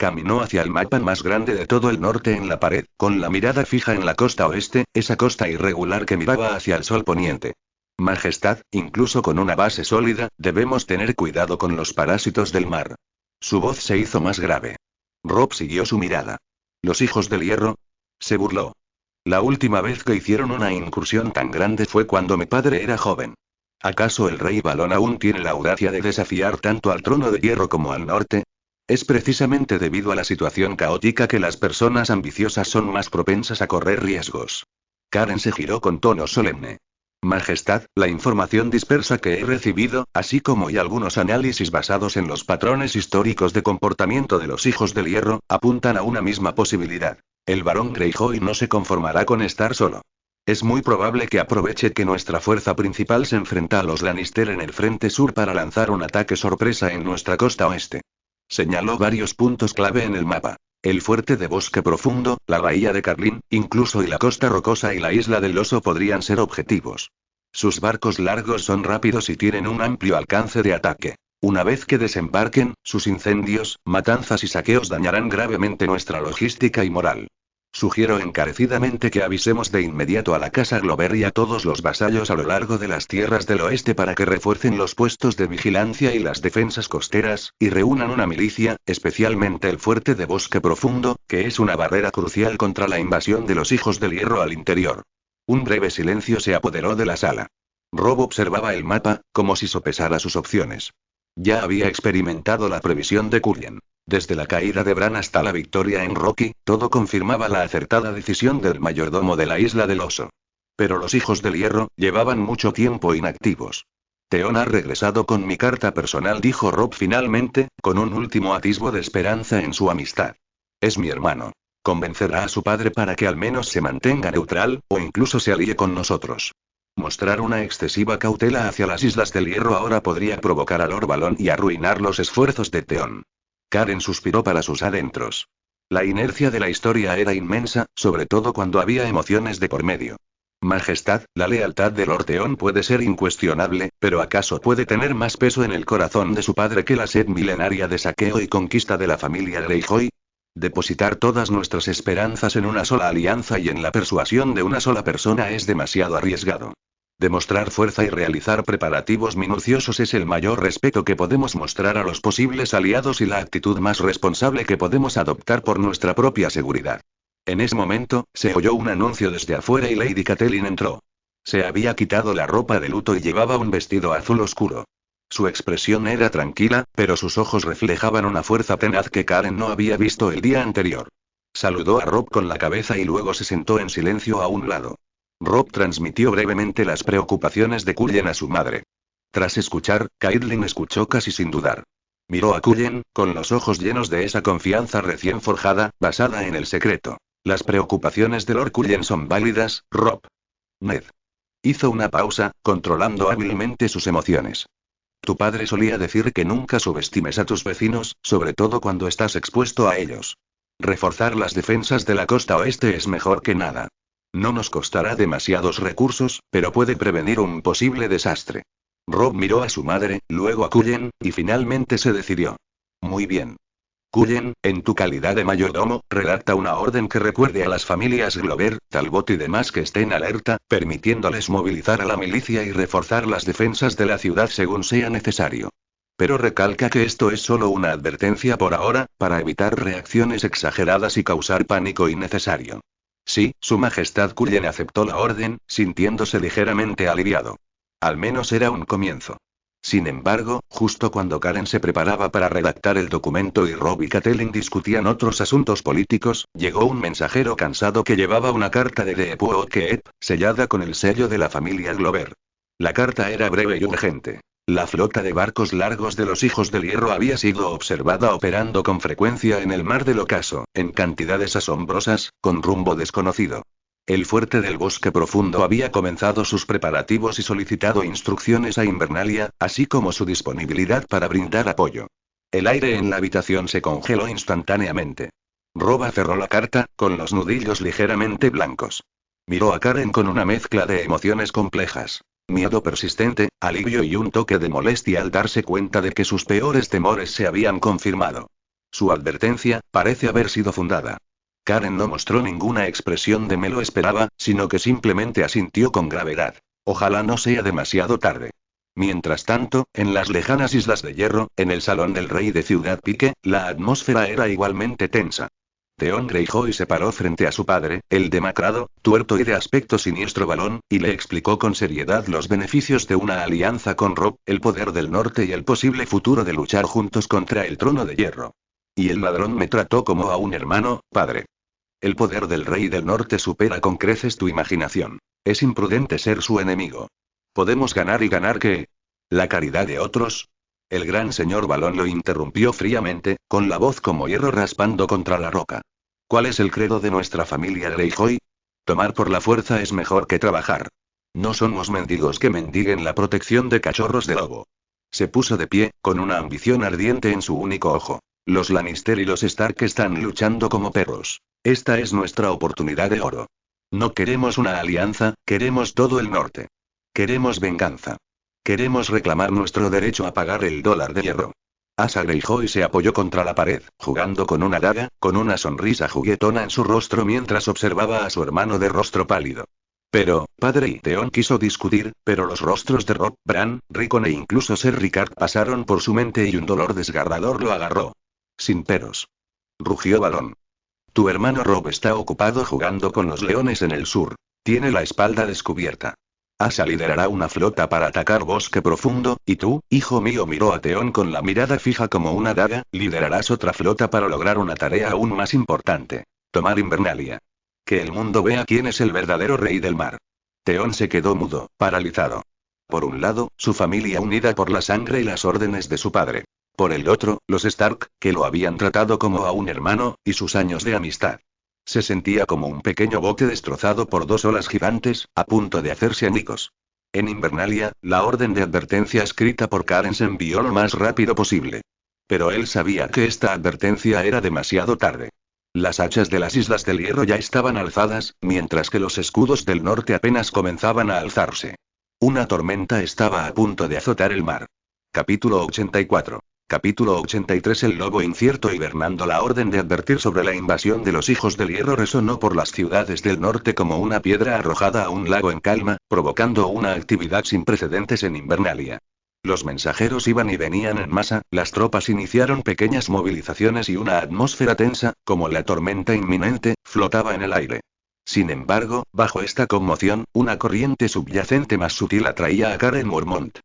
Caminó hacia el mapa más grande de todo el norte en la pared, con la mirada fija en la costa oeste, esa costa irregular que miraba hacia el sol poniente. Majestad, incluso con una base sólida, debemos tener cuidado con los parásitos del mar. Su voz se hizo más grave. Rob siguió su mirada. ¿Los hijos del hierro? Se burló. La última vez que hicieron una incursión tan grande fue cuando mi padre era joven. ¿Acaso el rey Balón aún tiene la audacia de desafiar tanto al trono de hierro como al norte? Es precisamente debido a la situación caótica que las personas ambiciosas son más propensas a correr riesgos. Karen se giró con tono solemne. Majestad, la información dispersa que he recibido, así como y algunos análisis basados en los patrones históricos de comportamiento de los hijos del hierro, apuntan a una misma posibilidad. El barón Greyjoy no se conformará con estar solo. Es muy probable que aproveche que nuestra fuerza principal se enfrenta a los Lannister en el frente sur para lanzar un ataque sorpresa en nuestra costa oeste. Señaló varios puntos clave en el mapa. El fuerte de Bosque Profundo, la bahía de Carlin, incluso y la costa rocosa y la isla del oso podrían ser objetivos. Sus barcos largos son rápidos y tienen un amplio alcance de ataque. Una vez que desembarquen, sus incendios, matanzas y saqueos dañarán gravemente nuestra logística y moral. Sugiero encarecidamente que avisemos de inmediato a la Casa Glover y a todos los vasallos a lo largo de las tierras del oeste para que refuercen los puestos de vigilancia y las defensas costeras, y reúnan una milicia, especialmente el fuerte de Bosque Profundo, que es una barrera crucial contra la invasión de los hijos del hierro al interior. Un breve silencio se apoderó de la sala. Rob observaba el mapa, como si sopesara sus opciones. Ya había experimentado la previsión de Curien. Desde la caída de Bran hasta la victoria en Rocky, todo confirmaba la acertada decisión del mayordomo de la isla del oso. Pero los hijos del hierro llevaban mucho tiempo inactivos. Theon ha regresado con mi carta personal, dijo Rob finalmente, con un último atisbo de esperanza en su amistad. Es mi hermano. Convencerá a su padre para que al menos se mantenga neutral, o incluso se alíe con nosotros. Mostrar una excesiva cautela hacia las Islas del Hierro ahora podría provocar a Lord Balón y arruinar los esfuerzos de Theon. Karen suspiró para sus adentros. La inercia de la historia era inmensa, sobre todo cuando había emociones de por medio. Majestad, la lealtad de Lord Theon puede ser incuestionable, pero ¿acaso puede tener más peso en el corazón de su padre que la sed milenaria de saqueo y conquista de la familia Greyjoy? Depositar todas nuestras esperanzas en una sola alianza y en la persuasión de una sola persona es demasiado arriesgado. Demostrar fuerza y realizar preparativos minuciosos es el mayor respeto que podemos mostrar a los posibles aliados y la actitud más responsable que podemos adoptar por nuestra propia seguridad. En ese momento, se oyó un anuncio desde afuera y Lady Catelyn entró. Se había quitado la ropa de luto y llevaba un vestido azul oscuro. Su expresión era tranquila, pero sus ojos reflejaban una fuerza tenaz que Karen no había visto el día anterior. Saludó a Rob con la cabeza y luego se sentó en silencio a un lado. Rob transmitió brevemente las preocupaciones de Cullen a su madre. Tras escuchar, Caitlin escuchó casi sin dudar. Miró a Cullen, con los ojos llenos de esa confianza recién forjada, basada en el secreto. Las preocupaciones de Lord Cullen son válidas, Rob. Ned. Hizo una pausa, controlando hábilmente sus emociones. Tu padre solía decir que nunca subestimes a tus vecinos, sobre todo cuando estás expuesto a ellos. Reforzar las defensas de la costa oeste es mejor que nada. No nos costará demasiados recursos, pero puede prevenir un posible desastre. Rob miró a su madre, luego a Cullen, y finalmente se decidió. Muy bien. Cullen, en tu calidad de mayordomo, redacta una orden que recuerde a las familias Glover, Talbot y demás que estén alerta, permitiéndoles movilizar a la milicia y reforzar las defensas de la ciudad según sea necesario. Pero recalca que esto es solo una advertencia por ahora, para evitar reacciones exageradas y causar pánico innecesario. Sí, Su Majestad Cullen aceptó la orden, sintiéndose ligeramente aliviado. Al menos era un comienzo. Sin embargo, justo cuando Karen se preparaba para redactar el documento y Rob y Catelyn discutían otros asuntos políticos, llegó un mensajero cansado que llevaba una carta de Deepuokeep, sellada con el sello de la familia Glover. La carta era breve y urgente. La flota de barcos largos de los Hijos del Hierro había sido observada operando con frecuencia en el mar del Ocaso, en cantidades asombrosas, con rumbo desconocido. El fuerte del bosque profundo había comenzado sus preparativos y solicitado instrucciones a Invernalia, así como su disponibilidad para brindar apoyo. El aire en la habitación se congeló instantáneamente. Rob cerró la carta, con los nudillos ligeramente blancos. Miró a Karen con una mezcla de emociones complejas. Miedo persistente, alivio y un toque de molestia al darse cuenta de que sus peores temores se habían confirmado. Su advertencia parece haber sido fundada. Karen no mostró ninguna expresión de me lo esperaba, sino que simplemente asintió con gravedad. Ojalá no sea demasiado tarde. Mientras tanto, en las lejanas Islas de Hierro, en el salón del rey de Ciudad Pique, la atmósfera era igualmente tensa. Theon Greyjoy se paró frente a su padre, el demacrado, tuerto y de aspecto siniestro Balón, y le explicó con seriedad los beneficios de una alianza con Robb, el poder del norte y el posible futuro de luchar juntos contra el trono de hierro. Y el ladrón me trató como a un hermano, padre. El poder del rey del norte supera con creces tu imaginación. Es imprudente ser su enemigo. ¿Podemos ganar y ganar qué? ¿La caridad de otros? El gran señor Balón lo interrumpió fríamente, con la voz como hierro raspando contra la roca. ¿Cuál es el credo de nuestra familia Greyjoy? Tomar por la fuerza es mejor que trabajar. No somos mendigos que mendiguen la protección de cachorros de lobo. Se puso de pie, con una ambición ardiente en su único ojo. Los Lannister y los Stark están luchando como perros. Esta es nuestra oportunidad de oro. No queremos una alianza, queremos todo el norte. Queremos venganza. Queremos reclamar nuestro derecho a pagar el dólar de hierro. Asa Greyjoy se apoyó contra la pared, jugando con una daga, con una sonrisa juguetona en su rostro mientras observaba a su hermano de rostro pálido. Pero, padre y Theon quiso discutir, pero los rostros de Robb, Bran, Rickon e incluso Ser Rickard pasaron por su mente y un dolor desgarrador lo agarró. Sin peros. Rugió Balón. Tu hermano Robb está ocupado jugando con los leones en el sur. Tiene la espalda descubierta. Asa liderará una flota para atacar Bosque Profundo, y tú, hijo mío, miró a Theon con la mirada fija como una daga, liderarás otra flota para lograr una tarea aún más importante. Tomar Invernalia. Que el mundo vea quién es el verdadero rey del mar. Theon se quedó mudo, paralizado. Por un lado, su familia unida por la sangre y las órdenes de su padre. Por el otro, los Stark, que lo habían tratado como a un hermano, y sus años de amistad. Se sentía como un pequeño bote destrozado por dos olas gigantes, a punto de hacerse añicos. En Invernalia, la orden de advertencia escrita por Karen se envió lo más rápido posible. Pero él sabía que esta advertencia era demasiado tarde. Las hachas de las Islas del Hierro ya estaban alzadas, mientras que los escudos del norte apenas comenzaban a alzarse. Una tormenta estaba a punto de azotar el mar. Capítulo 84. Capítulo 83. El lobo incierto hibernando. La orden de advertir sobre la invasión de los Hijos del Hierro resonó por las ciudades del norte como una piedra arrojada a un lago en calma, provocando una actividad sin precedentes en Invernalia. Los mensajeros iban y venían en masa, las tropas iniciaron pequeñas movilizaciones y una atmósfera tensa, como la tormenta inminente, flotaba en el aire. Sin embargo, bajo esta conmoción, una corriente subyacente más sutil atraía a Karen Mormont.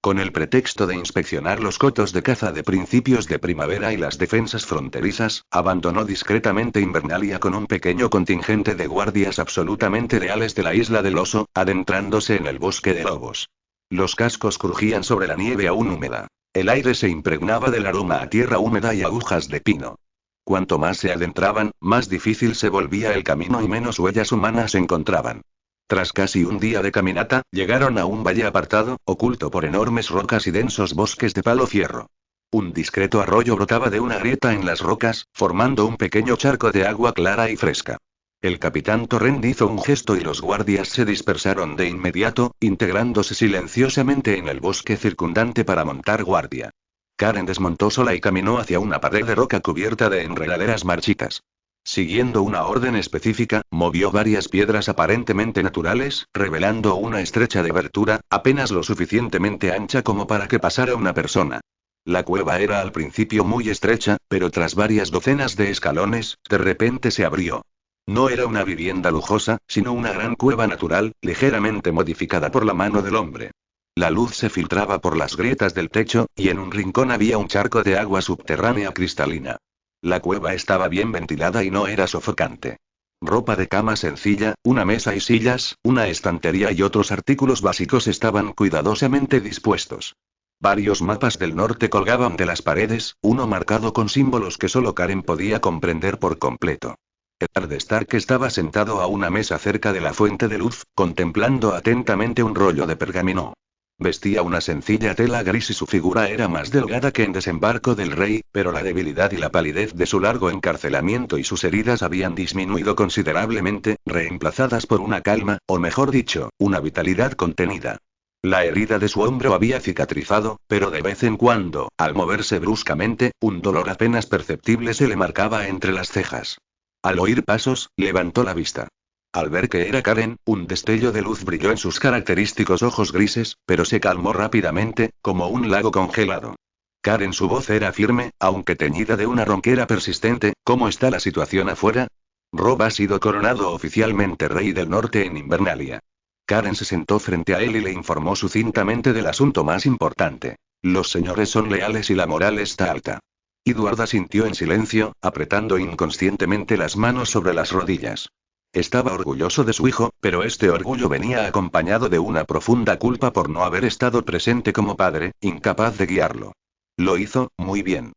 Con el pretexto de inspeccionar los cotos de caza de principios de primavera y las defensas fronterizas, abandonó discretamente Invernalia con un pequeño contingente de guardias absolutamente leales de la Isla del Oso, adentrándose en el bosque de lobos. Los cascos crujían sobre la nieve aún húmeda. El aire se impregnaba del aroma a tierra húmeda y agujas de pino. Cuanto más se adentraban, más difícil se volvía el camino y menos huellas humanas encontraban. Tras casi un día de caminata, llegaron a un valle apartado, oculto por enormes rocas y densos bosques de palo fierro. Un discreto arroyo brotaba de una grieta en las rocas, formando un pequeño charco de agua clara y fresca. El capitán Torrent hizo un gesto y los guardias se dispersaron de inmediato, integrándose silenciosamente en el bosque circundante para montar guardia. Karen desmontó sola y caminó hacia una pared de roca cubierta de enredaderas marchitas. Siguiendo una orden específica, movió varias piedras aparentemente naturales, revelando una estrecha abertura, apenas lo suficientemente ancha como para que pasara una persona. La cueva era al principio muy estrecha, pero tras varias docenas de escalones, de repente se abrió. No era una vivienda lujosa, sino una gran cueva natural, ligeramente modificada por la mano del hombre. La luz se filtraba por las grietas del techo, y en un rincón había un charco de agua subterránea cristalina. La cueva estaba bien ventilada y no era sofocante. Ropa de cama sencilla, una mesa y sillas, una estantería y otros artículos básicos estaban cuidadosamente dispuestos. Varios mapas del norte colgaban de las paredes, uno marcado con símbolos que solo Karen podía comprender por completo. Eddard Stark estaba sentado a una mesa cerca de la fuente de luz, contemplando atentamente un rollo de pergamino. Vestía una sencilla tela gris y su figura era más delgada que en Desembarco del Rey, pero la debilidad y la palidez de su largo encarcelamiento y sus heridas habían disminuido considerablemente, reemplazadas por una calma, o mejor dicho, una vitalidad contenida. La herida de su hombro había cicatrizado, pero de vez en cuando, al moverse bruscamente, un dolor apenas perceptible se le marcaba entre las cejas. Al oír pasos, levantó la vista. Al ver que era Karen, un destello de luz brilló en sus característicos ojos grises, pero se calmó rápidamente, como un lago congelado. Karen, su voz era firme, aunque teñida de una ronquera persistente. ¿Cómo está la situación afuera? Robb ha sido coronado oficialmente rey del norte en Invernalia. Karen se sentó frente a él y le informó sucintamente del asunto más importante. Los señores son leales y la moral está alta. Edward asintió en silencio, apretando inconscientemente las manos sobre las rodillas. Estaba orgulloso de su hijo, pero este orgullo venía acompañado de una profunda culpa por no haber estado presente como padre, incapaz de guiarlo. Lo hizo, muy bien.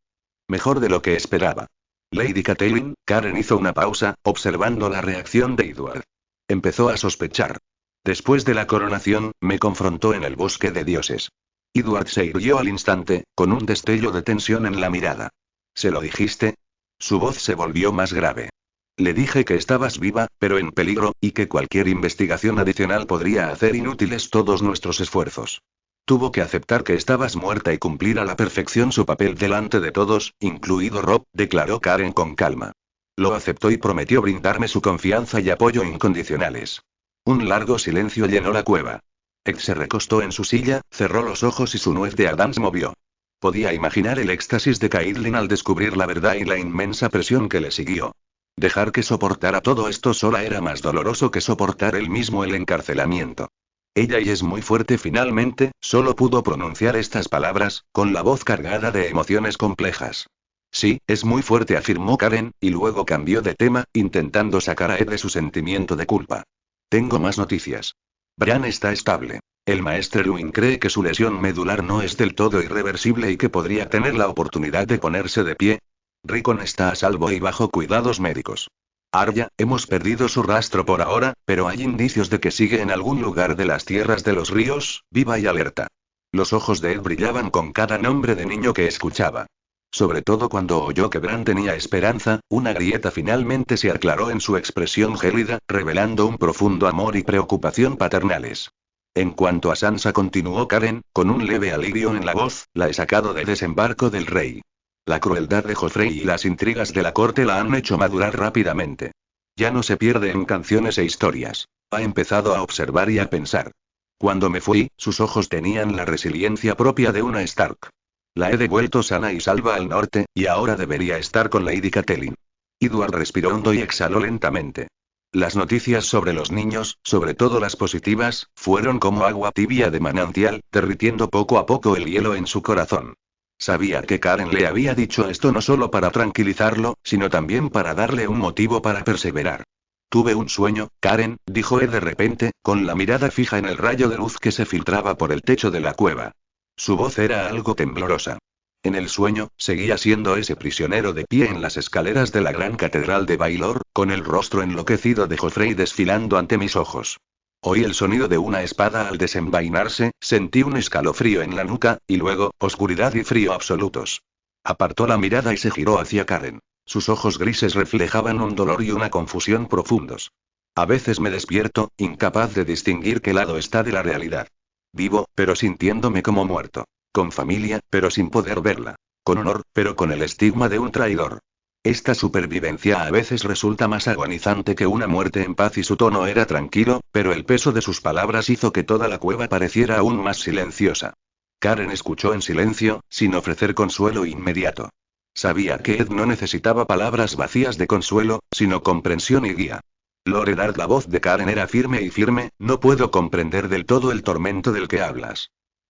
Mejor de lo que esperaba. Lady Catelyn. Karen hizo una pausa, observando la reacción de Edward. Empezó a sospechar. Después de la coronación, me confrontó en el bosque de dioses. Edward se irguió al instante, con un destello de tensión en la mirada. ¿Se lo dijiste? Su voz se volvió más grave. Le dije que estabas viva, pero en peligro, y que cualquier investigación adicional podría hacer inútiles todos nuestros esfuerzos. Tuvo que aceptar que estabas muerta y cumplir a la perfección su papel delante de todos, incluido Robb, declaró Karen con calma. Lo aceptó y prometió brindarme su confianza y apoyo incondicionales. Un largo silencio llenó la cueva. Ed se recostó en su silla, cerró los ojos y su nuez de Adán se movió. Podía imaginar el éxtasis de Caitlyn al descubrir la verdad y la inmensa presión que le siguió. Dejar que soportara todo esto sola era más doloroso que soportar él mismo el encarcelamiento. Ella y es muy fuerte finalmente, solo pudo pronunciar estas palabras, con la voz cargada de emociones complejas. Sí, es muy fuerte, afirmó Karen, y luego cambió de tema, intentando sacar a Ed de su sentimiento de culpa. Tengo más noticias. Bran está estable. El maestre Luin cree que su lesión medular no es del todo irreversible y que podría tener la oportunidad de ponerse de pie. Rickon está a salvo y bajo cuidados médicos. Arya, hemos perdido su rastro por ahora, pero hay indicios de que sigue en algún lugar de las tierras de los ríos, viva y alerta. Los ojos de Ed brillaban con cada nombre de niño que escuchaba. Sobre todo cuando oyó que Bran tenía esperanza, una grieta finalmente se aclaró en su expresión gélida, revelando un profundo amor y preocupación paternales. En cuanto a Sansa, continuó Karen, con un leve alivio en la voz, la he sacado de Desembarco del Rey. La crueldad de Joffrey y las intrigas de la corte la han hecho madurar rápidamente. Ya no se pierde en canciones e historias. Ha empezado a observar y a pensar. Cuando me fui, sus ojos tenían la resiliencia propia de una Stark. La he devuelto sana y salva al norte, y ahora debería estar con Lady Catelyn. Edward respiró hondo y exhaló lentamente. Las noticias sobre los niños, sobre todo las positivas, fueron como agua tibia de manantial, derritiendo poco a poco el hielo en su corazón. Sabía que Karen le había dicho esto no solo para tranquilizarlo, sino también para darle un motivo para perseverar. Tuve un sueño, Karen, dijo Ed de repente, con la mirada fija en el rayo de luz que se filtraba por el techo de la cueva. Su voz era algo temblorosa. En el sueño, seguía siendo ese prisionero de pie en las escaleras de la gran catedral de Baelor, con el rostro enloquecido de Joffrey desfilando ante mis ojos. Oí el sonido de una espada al desenvainarse, sentí un escalofrío en la nuca, y luego, oscuridad y frío absolutos. Apartó la mirada y se giró hacia Karen. Sus ojos grises reflejaban un dolor y una confusión profundos. A veces me despierto, incapaz de distinguir qué lado está de la realidad. Vivo, pero sintiéndome como muerto. Con familia, pero sin poder verla. Con honor, pero con el estigma de un traidor. Esta supervivencia a veces resulta más agonizante que una muerte en paz y su tono era tranquilo, pero el peso de sus palabras hizo que toda la cueva pareciera aún más silenciosa. Karen escuchó en silencio, sin ofrecer consuelo inmediato. Sabía que Ed no necesitaba palabras vacías de consuelo, sino comprensión y guía. Loredard, la voz de Karen era firme y firme, no puedo comprender del todo el tormento del que hablas.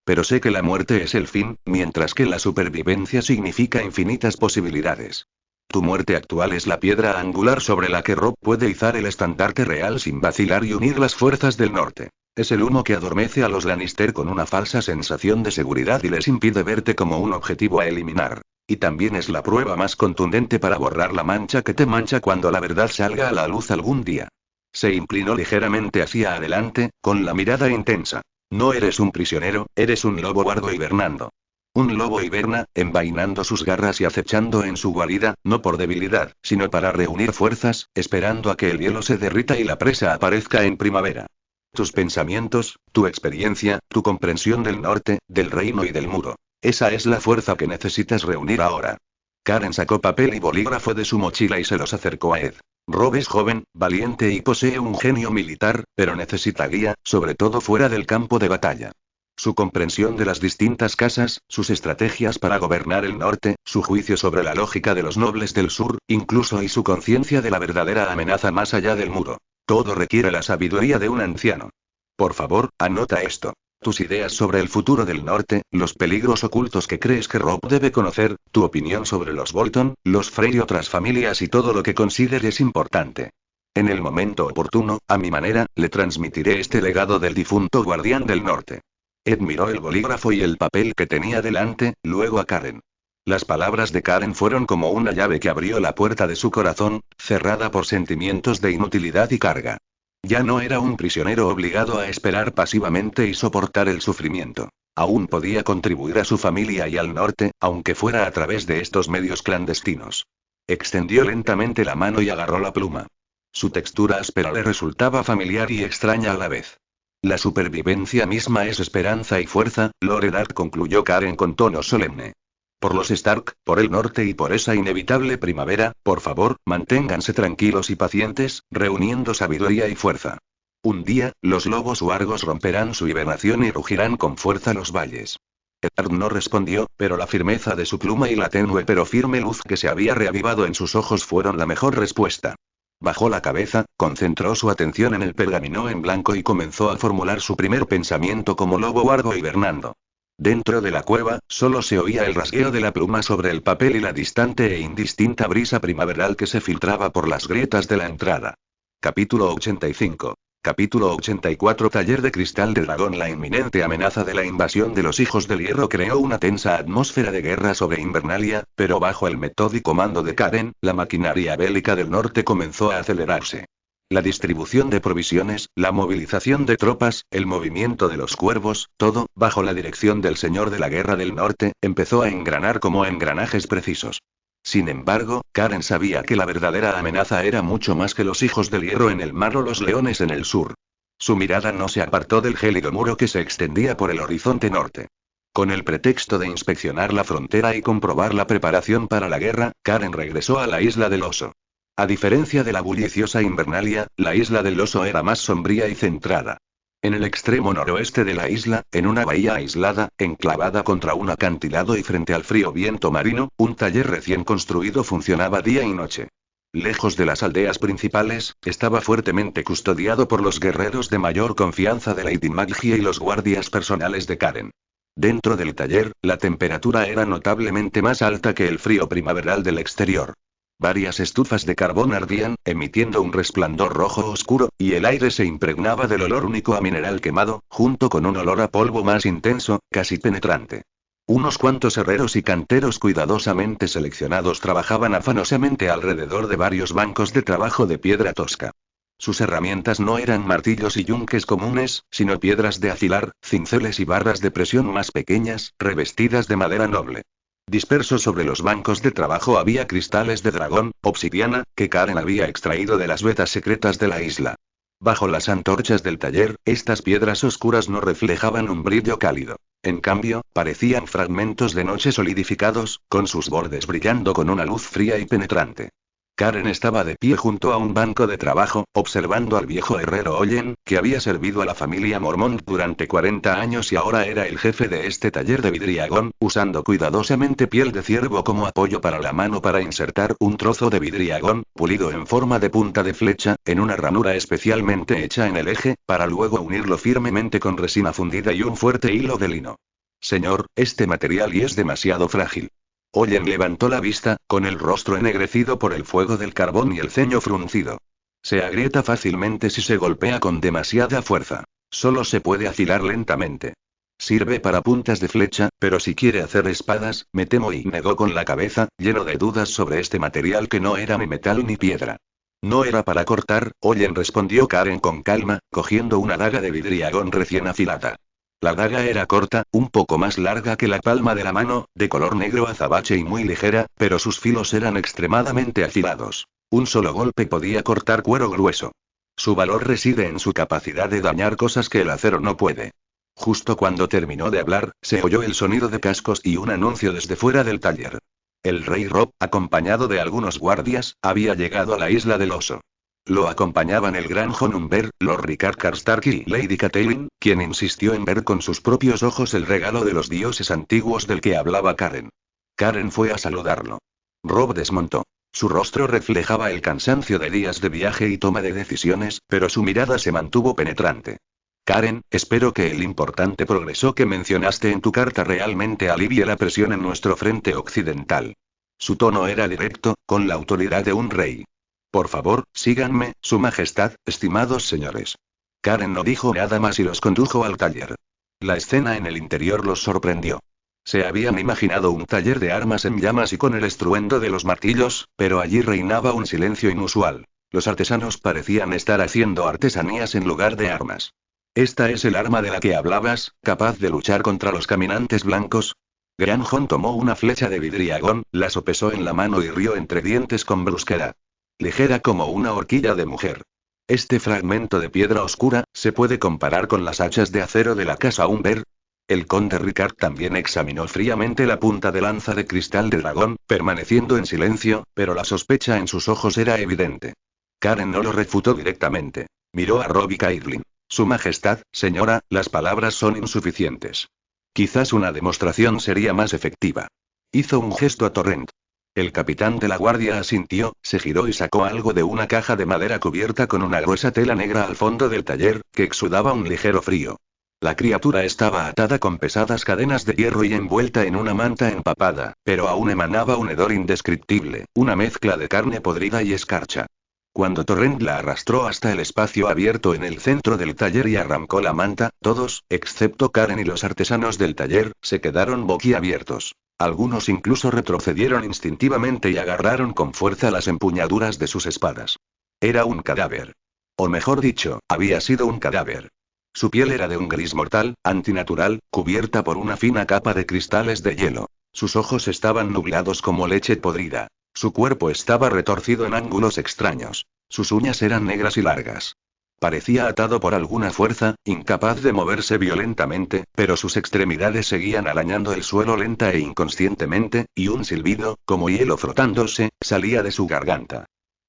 Pero sé que la muerte es el fin, mientras que la supervivencia significa infinitas posibilidades. Tu muerte actual es la piedra angular sobre la que Robb puede izar el estandarte real sin vacilar y unir las fuerzas del norte. Es el humo que adormece a los Lannister con una falsa sensación de seguridad y les impide verte como un objetivo a eliminar. Y también es la prueba más contundente para borrar la mancha que te mancha cuando la verdad salga a la luz algún día. Se inclinó ligeramente hacia adelante, con la mirada intensa. No eres un prisionero, eres un lobo guardo hibernando. Un lobo hiberna, envainando sus garras y acechando en su guarida, no por debilidad, sino para reunir fuerzas, esperando a que el hielo se derrita y la presa aparezca en primavera. Tus pensamientos, tu experiencia, tu comprensión del norte, del reino y del muro. Esa es la fuerza que necesitas reunir ahora. Karen sacó papel y bolígrafo de su mochila y se los acercó a Ed. Robb es joven, valiente y posee un genio militar, pero necesita guía, sobre todo fuera del campo de batalla. Su comprensión de las distintas casas, sus estrategias para gobernar el norte, su juicio sobre la lógica de los nobles del sur, incluso y su conciencia de la verdadera amenaza más allá del muro. Todo requiere la sabiduría de un anciano. Por favor, anota esto. Tus ideas sobre el futuro del norte, los peligros ocultos que crees que Robb debe conocer, tu opinión sobre los Bolton, los Frey y otras familias y todo lo que consideres importante. En el momento oportuno, a mi manera, le transmitiré este legado del difunto guardián del norte. Ed miró el bolígrafo y el papel que tenía delante, luego a Karen. Las palabras de Karen fueron como una llave que abrió la puerta de su corazón, cerrada por sentimientos de inutilidad y carga. Ya no era un prisionero obligado a esperar pasivamente y soportar el sufrimiento. Aún podía contribuir a su familia y al norte, aunque fuera a través de estos medios clandestinos. Extendió lentamente la mano y agarró la pluma. Su textura áspera le resultaba familiar y extraña a la vez. La supervivencia misma es esperanza y fuerza, Loredard, concluyó Karen con tono solemne. Por los Stark, por el norte y por esa inevitable primavera, por favor, manténganse tranquilos y pacientes, reuniendo sabiduría y fuerza. Un día, los lobos huargos romperán su hibernación y rugirán con fuerza los valles. Eddard no respondió, pero la firmeza de su pluma y la tenue pero firme luz que se había reavivado en sus ojos fueron la mejor respuesta. Bajó la cabeza, concentró su atención en el pergamino en blanco y comenzó a formular su primer pensamiento como lobo huargo hibernando. Dentro de la cueva, solo se oía el rasgueo de la pluma sobre el papel y la distante e indistinta brisa primaveral que se filtraba por las grietas de la entrada. Capítulo 85. Capítulo 84. Taller de cristal de dragón. La inminente amenaza de la invasión de los hijos del hierro creó una tensa atmósfera de guerra sobre Invernalia, pero bajo el metódico mando de Karen, la maquinaria bélica del norte comenzó a acelerarse. La distribución de provisiones, la movilización de tropas, el movimiento de los cuervos, todo, bajo la dirección del señor de la guerra del norte, empezó a engranar como engranajes precisos. Sin embargo, Karen sabía que la verdadera amenaza era mucho más que los hijos del hierro en el mar o los leones en el sur. Su mirada no se apartó del gélido muro que se extendía por el horizonte norte. Con el pretexto de inspeccionar la frontera y comprobar la preparación para la guerra, Karen regresó a la isla del oso. A diferencia de la bulliciosa Invernalia, la isla del oso era más sombría y centrada. En el extremo noroeste de la isla, en una bahía aislada, enclavada contra un acantilado y frente al frío viento marino, un taller recién construido funcionaba día y noche. Lejos de las aldeas principales, estaba fuertemente custodiado por los guerreros de mayor confianza de Lady Maggie y los guardias personales de Karen. Dentro del taller, la temperatura era notablemente más alta que el frío primaveral del exterior. Varias estufas de carbón ardían, emitiendo un resplandor rojo oscuro, y el aire se impregnaba del olor único a mineral quemado, junto con un olor a polvo más intenso, casi penetrante. Unos cuantos herreros y canteros cuidadosamente seleccionados trabajaban afanosamente alrededor de varios bancos de trabajo de piedra tosca. Sus herramientas no eran martillos y yunques comunes, sino piedras de afilar, cinceles y barras de presión más pequeñas, revestidas de madera noble. Dispersos sobre los bancos de trabajo había cristales de dragón, obsidiana, que Karen había extraído de las vetas secretas de la isla. Bajo las antorchas del taller, estas piedras oscuras no reflejaban un brillo cálido. En cambio, parecían fragmentos de noche solidificados, con sus bordes brillando con una luz fría y penetrante. Karen estaba de pie junto a un banco de trabajo, observando al viejo herrero Oyen, que había servido a la familia Mormont durante 40 años y ahora era el jefe de este taller de vidriagón, usando cuidadosamente piel de ciervo como apoyo para la mano para insertar un trozo de vidriagón, pulido en forma de punta de flecha, en una ranura especialmente hecha en el eje, para luego unirlo firmemente con resina fundida y un fuerte hilo de lino. Señor, este material y es demasiado frágil. Oyen levantó la vista, con el rostro ennegrecido por el fuego del carbón y el ceño fruncido. Se agrieta fácilmente si se golpea con demasiada fuerza. Solo se puede afilar lentamente. Sirve para puntas de flecha, pero si quiere hacer espadas, me temo, y negó con la cabeza, lleno de dudas sobre este material que no era ni metal ni piedra. No era para cortar, Oyen, respondió Karen con calma, cogiendo una daga de vidriagón recién afilada. La daga era corta, un poco más larga que la palma de la mano, de color negro azabache y muy ligera, pero sus filos eran extremadamente afilados. Un solo golpe podía cortar cuero grueso. Su valor reside en su capacidad de dañar cosas que el acero no puede. Justo cuando terminó de hablar, se oyó el sonido de cascos y un anuncio desde fuera del taller. El rey Rob, acompañado de algunos guardias, había llegado a la isla del oso. Lo acompañaban el gran John Umber, Lord Ricard Karstarky y Lady Catelyn, quien insistió en ver con sus propios ojos el regalo de los dioses antiguos del que hablaba Karen. Karen fue a saludarlo. Rob desmontó. Su rostro reflejaba el cansancio de días de viaje y toma de decisiones, pero su mirada se mantuvo penetrante. Karen, espero que el importante progreso que mencionaste en tu carta realmente alivie la presión en nuestro frente occidental. Su tono era directo, con la autoridad de un rey. Por favor, síganme, Su Majestad, estimados señores. Karen no dijo nada más y los condujo al taller. La escena en el interior los sorprendió. Se habían imaginado un taller de armas en llamas y con el estruendo de los martillos, pero allí reinaba un silencio inusual. Los artesanos parecían estar haciendo artesanías en lugar de armas. ¿Esta es el arma de la que hablabas, capaz de luchar contra los caminantes blancos? Gran John tomó una flecha de vidriagón, la sopesó en la mano y rió entre dientes con brusquedad. Ligera como una horquilla de mujer. Este fragmento de piedra oscura, ¿se puede comparar con las hachas de acero de la casa Umber? El conde Ricard también examinó fríamente la punta de lanza de cristal de dragón, permaneciendo en silencio, pero la sospecha en sus ojos era evidente. Karen no lo refutó directamente. Miró a Rob y Caitlin. Su Majestad, señora, las palabras son insuficientes. Quizás una demostración sería más efectiva. Hizo un gesto a Torrent. El capitán de la guardia asintió, se giró y sacó algo de una caja de madera cubierta con una gruesa tela negra al fondo del taller, que exudaba un ligero frío. La criatura estaba atada con pesadas cadenas de hierro y envuelta en una manta empapada, pero aún emanaba un hedor indescriptible, una mezcla de carne podrida y escarcha. Cuando Torrent la arrastró hasta el espacio abierto en el centro del taller y arrancó la manta, todos, excepto Karen y los artesanos del taller, se quedaron boquiabiertos. Algunos incluso retrocedieron instintivamente y agarraron con fuerza las empuñaduras de sus espadas. Era un cadáver. O mejor dicho, había sido un cadáver. Su piel era de un gris mortal, antinatural, cubierta por una fina capa de cristales de hielo. Sus ojos estaban nublados como leche podrida. Su cuerpo estaba retorcido en ángulos extraños. Sus uñas eran negras y largas. Parecía atado por alguna fuerza, incapaz de moverse violentamente, pero sus extremidades seguían arañando el suelo lenta e inconscientemente, y un silbido, como hielo frotándose, salía de su garganta.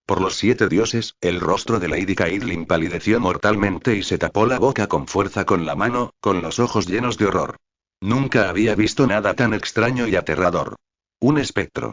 Por los 7 dioses, el rostro de Lady Caitlin palideció mortalmente y se tapó la boca con fuerza con la mano, con los ojos llenos de horror. Nunca había visto nada tan extraño y aterrador. Un espectro.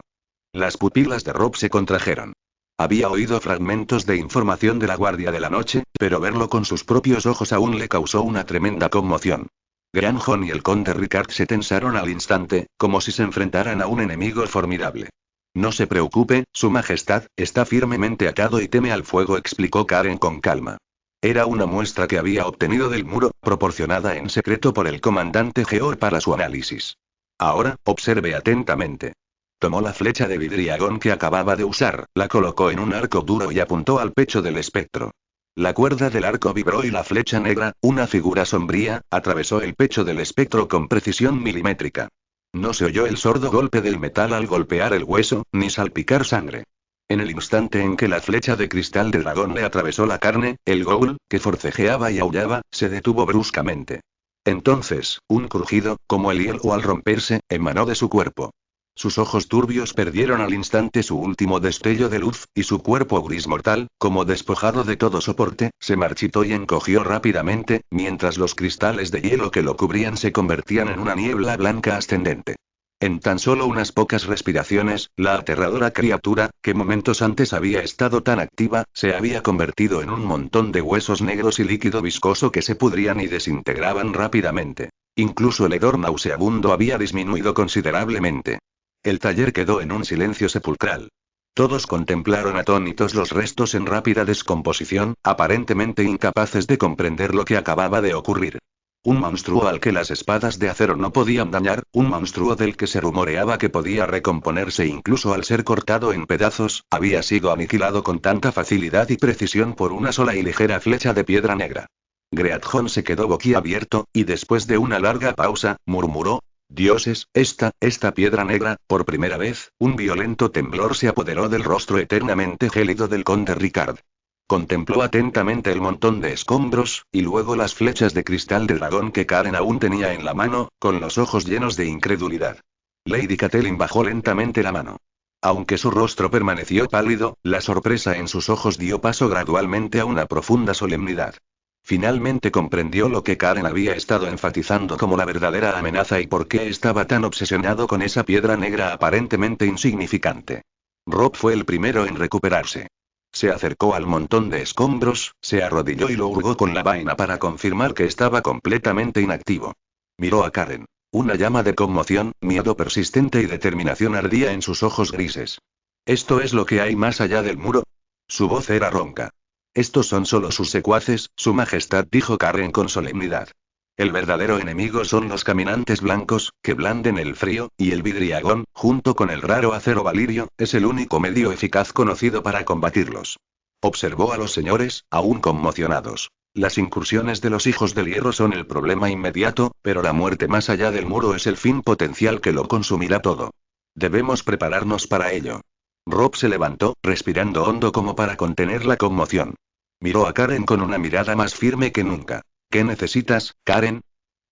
Las pupilas de Rob se contrajeron. Había oído fragmentos de información de la Guardia de la Noche, pero verlo con sus propios ojos aún le causó una tremenda conmoción. Gran John y el conde Ricard se tensaron al instante, como si se enfrentaran a un enemigo formidable. No se preocupe, Su Majestad, está firmemente atado y teme al fuego, explicó Karen con calma. Era una muestra que había obtenido del muro, proporcionada en secreto por el comandante Georg para su análisis. Ahora, observe atentamente. Tomó la flecha de vidriagón que acababa de usar, la colocó en un arco duro y apuntó al pecho del espectro. La cuerda del arco vibró y la flecha negra, una figura sombría, atravesó el pecho del espectro con precisión milimétrica. No se oyó el sordo golpe del metal al golpear el hueso, ni salpicar sangre. En el instante en que la flecha de cristal de dragón le atravesó la carne, el ghoul, que forcejeaba y aullaba, se detuvo bruscamente. Entonces, un crujido, como el hielo al romperse, emanó de su cuerpo. Sus ojos turbios perdieron al instante su último destello de luz, y su cuerpo gris mortal, como despojado de todo soporte, se marchitó y encogió rápidamente, mientras los cristales de hielo que lo cubrían se convertían en una niebla blanca ascendente. En tan solo unas pocas respiraciones, la aterradora criatura, que momentos antes había estado tan activa, se había convertido en un montón de huesos negros y líquido viscoso que se pudrían y desintegraban rápidamente. Incluso el hedor nauseabundo había disminuido considerablemente. El taller quedó en un silencio sepulcral. Todos contemplaron atónitos los restos en rápida descomposición, aparentemente incapaces de comprender lo que acababa de ocurrir. Un monstruo al que las espadas de acero no podían dañar, un monstruo del que se rumoreaba que podía recomponerse incluso al ser cortado en pedazos, había sido aniquilado con tanta facilidad y precisión por una sola y ligera flecha de piedra negra. Greathon se quedó boquiabierto, y después de una larga pausa, murmuró: «Dioses, esta piedra negra». Por primera vez, un violento temblor se apoderó del rostro eternamente gélido del conde Ricard. Contempló atentamente el montón de escombros, y luego las flechas de cristal de dragón que Karen aún tenía en la mano, con los ojos llenos de incredulidad. Lady Catelyn bajó lentamente la mano. Aunque su rostro permaneció pálido, la sorpresa en sus ojos dio paso gradualmente a una profunda solemnidad. Finalmente comprendió lo que Karen había estado enfatizando como la verdadera amenaza y por qué estaba tan obsesionado con esa piedra negra aparentemente insignificante. Robb fue el primero en recuperarse. Se acercó al montón de escombros, se arrodilló y lo hurgó con la vaina para confirmar que estaba completamente inactivo. Miró a Karen. Una llama de conmoción, miedo persistente y determinación ardía en sus ojos grises. ¿Esto es lo que hay más allá del muro? Su voz era ronca. Estos son solo sus secuaces, Su Majestad, dijo Karen con solemnidad. El verdadero enemigo son los caminantes blancos, que blanden el frío, y el vidriagón, junto con el raro acero valirio, es el único medio eficaz conocido para combatirlos. Observó a los señores, aún conmocionados. Las incursiones de los hijos del hierro son el problema inmediato, pero la muerte más allá del muro es el fin potencial que lo consumirá todo. Debemos prepararnos para ello. Robb se levantó, respirando hondo como para contener la conmoción. Miró a Karen con una mirada más firme que nunca. ¿Qué necesitas, Karen?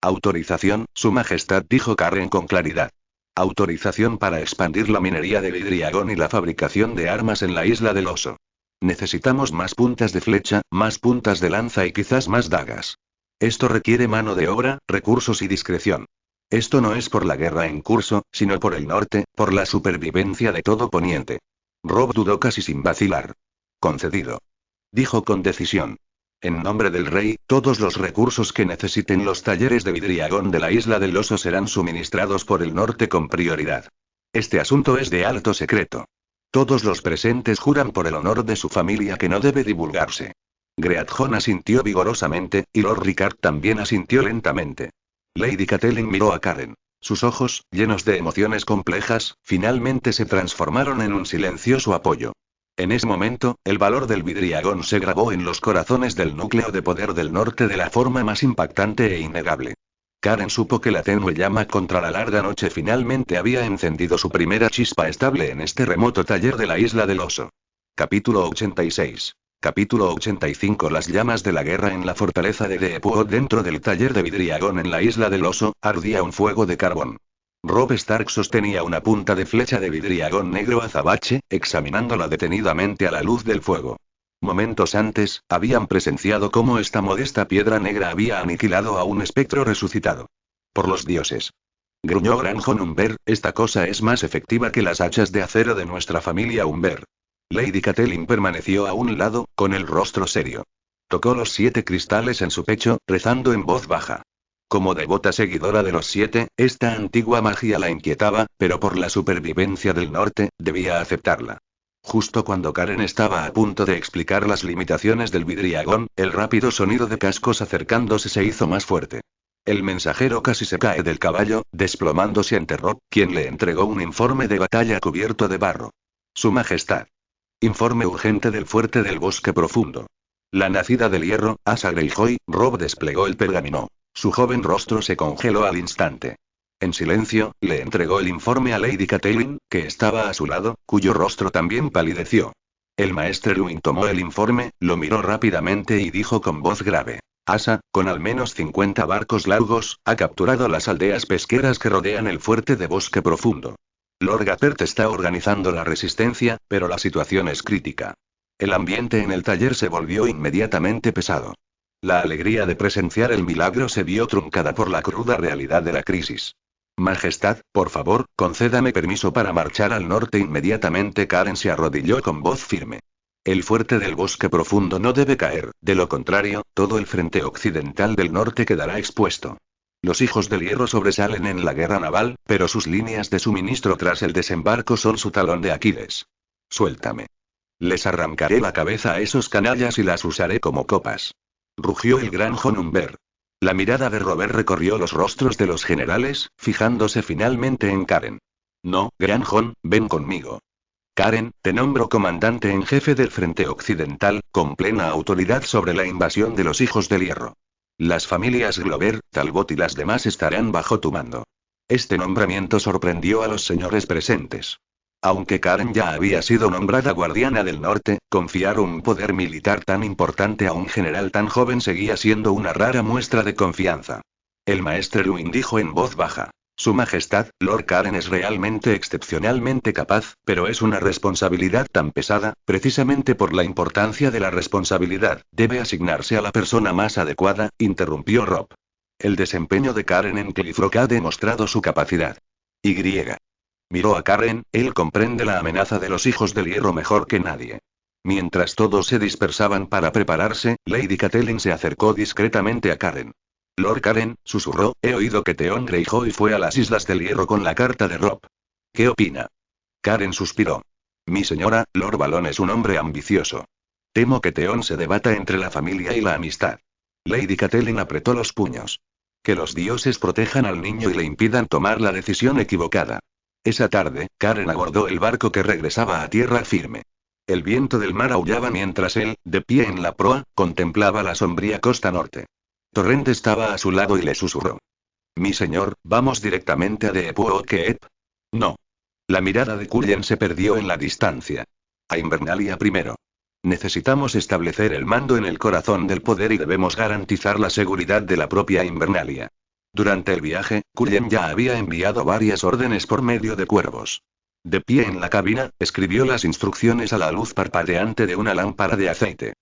Autorización, Su Majestad, dijo Karen con claridad. Autorización para expandir la minería de vidriagón y la fabricación de armas en la isla del oso. Necesitamos más puntas de flecha, más puntas de lanza y quizás más dagas. Esto requiere mano de obra, recursos y discreción. Esto no es por la guerra en curso, sino por el norte, por la supervivencia de todo Poniente. Robb dudó casi sin vacilar. Concedido. Dijo con decisión. En nombre del rey, todos los recursos que necesiten los talleres de vidriagón de la isla del oso serán suministrados por el norte con prioridad. Este asunto es de alto secreto. Todos los presentes juran por el honor de su familia que no debe divulgarse. Greathon asintió vigorosamente, y Lord Ricard también asintió lentamente. Lady Catelyn miró a Karen. Sus ojos, llenos de emociones complejas, finalmente se transformaron en un silencioso apoyo. En ese momento, el valor del vidriagón se grabó en los corazones del núcleo de poder del norte de la forma más impactante e innegable. Karen supo que la tenue llama contra la larga noche finalmente había encendido su primera chispa estable en este remoto taller de la isla del oso. Capítulo 86. Capítulo 85. Las llamas de la guerra en la fortaleza de Deepwood. Dentro del taller de vidriagón en la isla del oso, ardía un fuego de carbón. Robb Stark sostenía una punta de flecha de vidriagón negro azabache, examinándola detenidamente a la luz del fuego. Momentos antes, habían presenciado cómo esta modesta piedra negra había aniquilado a un espectro resucitado. Por los dioses. Gruñó Granjon Umber, esta cosa es más efectiva que las hachas de acero de nuestra familia Umber. Lady Catelyn permaneció a un lado, con el rostro serio. Tocó los 7 cristales en su pecho, rezando en voz baja. Como devota seguidora de los 7, esta antigua magia la inquietaba, pero por la supervivencia del norte, debía aceptarla. Justo cuando Karen estaba a punto de explicar las limitaciones del vidriagón, el rápido sonido de cascos acercándose se hizo más fuerte. El mensajero casi se cae del caballo, desplomándose ante Robb, quien le entregó un informe de batalla cubierto de barro. Su Majestad. Informe urgente del fuerte del bosque profundo. La nacida del hierro, Asa Greyjoy. Robb desplegó el pergamino. Su joven rostro se congeló al instante. En silencio, le entregó el informe a Lady Catelyn, que estaba a su lado, cuyo rostro también palideció. El maestre Luin tomó el informe, lo miró rápidamente y dijo con voz grave. Asa, con al menos 50 barcos largos, ha capturado las aldeas pesqueras que rodean el fuerte de Bosque Profundo. Lord Gapert está organizando la resistencia, pero la situación es crítica. El ambiente en el taller se volvió inmediatamente pesado. La alegría de presenciar el milagro se vio truncada por la cruda realidad de la crisis. Majestad, por favor, concédame permiso para marchar al norte inmediatamente. Karen se arrodilló con voz firme. El fuerte del Bosque Profundo no debe caer, de lo contrario, todo el frente occidental del norte quedará expuesto. Los hijos del hierro sobresalen en la guerra naval, pero sus líneas de suministro tras el desembarco son su talón de Aquiles. Suéltame. Les arrancaré la cabeza a esos canallas y las usaré como copas. Rugió el gran Jon Umber. La mirada de Robert recorrió los rostros de los generales, fijándose finalmente en Karen. No, gran Jon, ven conmigo. Karen, te nombro comandante en jefe del frente occidental, con plena autoridad sobre la invasión de los hijos del hierro. Las familias Glover, Talbot y las demás estarán bajo tu mando. Este nombramiento sorprendió a los señores presentes. Aunque Karen ya había sido nombrada guardiana del norte, confiar un poder militar tan importante a un general tan joven seguía siendo una rara muestra de confianza. El maestre Luin dijo en voz baja. Su Majestad, Lord Karen es realmente excepcionalmente capaz, pero es una responsabilidad tan pesada, precisamente por la importancia de la responsabilidad, debe asignarse a la persona más adecuada, interrumpió Rob. El desempeño de Karen en Cliffrock ha demostrado su capacidad. Y. Miró a Karen, él comprende la amenaza de los hijos del hierro mejor que nadie. Mientras todos se dispersaban para prepararse, Lady Catelyn se acercó discretamente a Karen. Lord Karen, susurró, he oído que Theon Greyjoy fue a las Islas del Hierro con la carta de Robb. ¿Qué opina? Karen suspiró. Mi señora, Lord Balon es un hombre ambicioso. Temo que Theon se debata entre la familia y la amistad. Lady Catelyn apretó los puños. Que los dioses protejan al niño y le impidan tomar la decisión equivocada. Esa tarde, Karen abordó el barco que regresaba a tierra firme. El viento del mar aullaba mientras él, de pie en la proa, contemplaba la sombría costa norte. Torrent estaba a su lado y le susurró. Mi señor, ¿vamos directamente a Deepwood? No. La mirada de Cullen se perdió en la distancia. A Invernalia primero. Necesitamos establecer el mando en el corazón del poder y debemos garantizar la seguridad de la propia Invernalia. Durante el viaje, Cullen ya había enviado varias órdenes por medio de cuervos. De pie en la cabina, escribió las instrucciones a la luz parpadeante de una lámpara de aceite.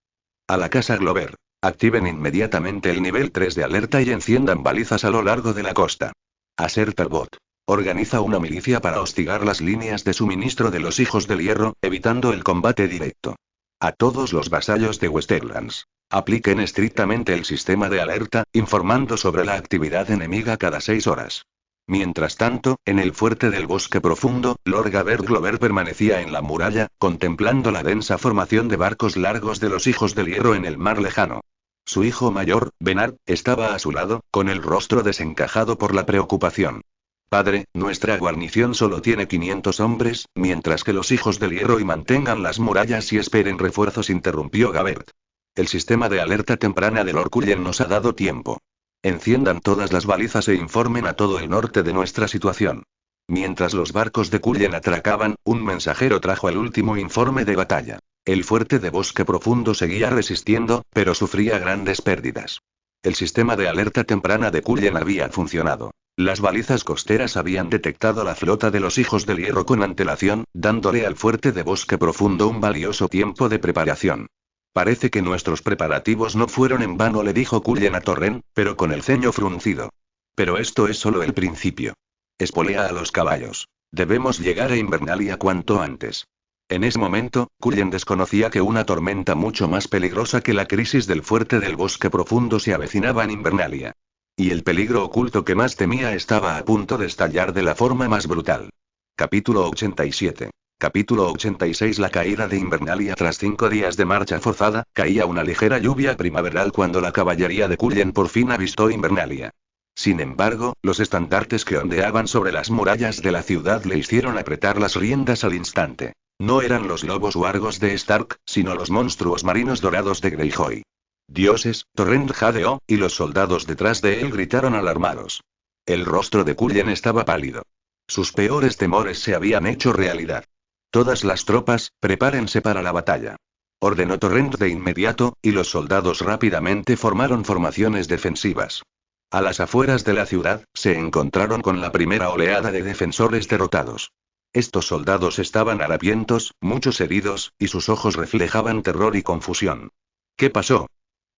A la casa Glover. Activen inmediatamente el nivel 3 de alerta y enciendan balizas a lo largo de la costa. A Ser Talbot. Organiza una milicia para hostigar las líneas de suministro de los hijos del hierro, evitando el combate directo. A todos los vasallos de Westerlands. Apliquen estrictamente el sistema de alerta, informando sobre la actividad enemiga cada 6 horas. Mientras tanto, en el fuerte del Bosque Profundo, Lord Gabert Glover permanecía en la muralla, contemplando la densa formación de barcos largos de los hijos del hierro en el mar lejano. Su hijo mayor, Bernard, estaba a su lado, con el rostro desencajado por la preocupación. Padre, nuestra guarnición solo tiene 500 hombres, mientras que los hijos del hierro y mantengan las murallas y esperen refuerzos, interrumpió Gabert. El sistema de alerta temprana de Lord Cullen nos ha dado tiempo. Enciendan todas las balizas e informen a todo el norte de nuestra situación. Mientras los barcos de Cullen atracaban, un mensajero trajo el último informe de batalla. El fuerte de Bosque Profundo seguía resistiendo, pero sufría grandes pérdidas. El sistema de alerta temprana de Cullen había funcionado. Las balizas costeras habían detectado la flota de los hijos del hierro con antelación, dándole al fuerte de Bosque Profundo un valioso tiempo de preparación. Parece que nuestros preparativos no fueron en vano, le dijo Cullen a Torrent, pero con el ceño fruncido. Pero esto es solo el principio. Espolea a los caballos. Debemos llegar a Invernalia cuanto antes. En ese momento, Cullen desconocía que una tormenta mucho más peligrosa que la crisis del fuerte del Bosque Profundo se avecinaba en Invernalia. Y el peligro oculto que más temía estaba a punto de estallar de la forma más brutal. Capítulo 87. Capítulo 86. La caída de Invernalia. Tras 5 días de marcha forzada, caía una ligera lluvia primaveral cuando la caballería de Cullen por fin avistó Invernalia. Sin embargo, los estandartes que ondeaban sobre las murallas de la ciudad le hicieron apretar las riendas al instante. No eran los lobos huargos de Stark, sino los monstruos marinos dorados de Greyjoy. Dioses, Torrent jadeó, y los soldados detrás de él gritaron alarmados. El rostro de Cullen estaba pálido. Sus peores temores se habían hecho realidad. Todas las tropas, prepárense para la batalla. Ordenó Torrent de inmediato, y los soldados rápidamente formaron formaciones defensivas. A las afueras de la ciudad, se encontraron con la primera oleada de defensores derrotados. Estos soldados estaban harapientos, muchos heridos, y sus ojos reflejaban terror y confusión. ¿Qué pasó?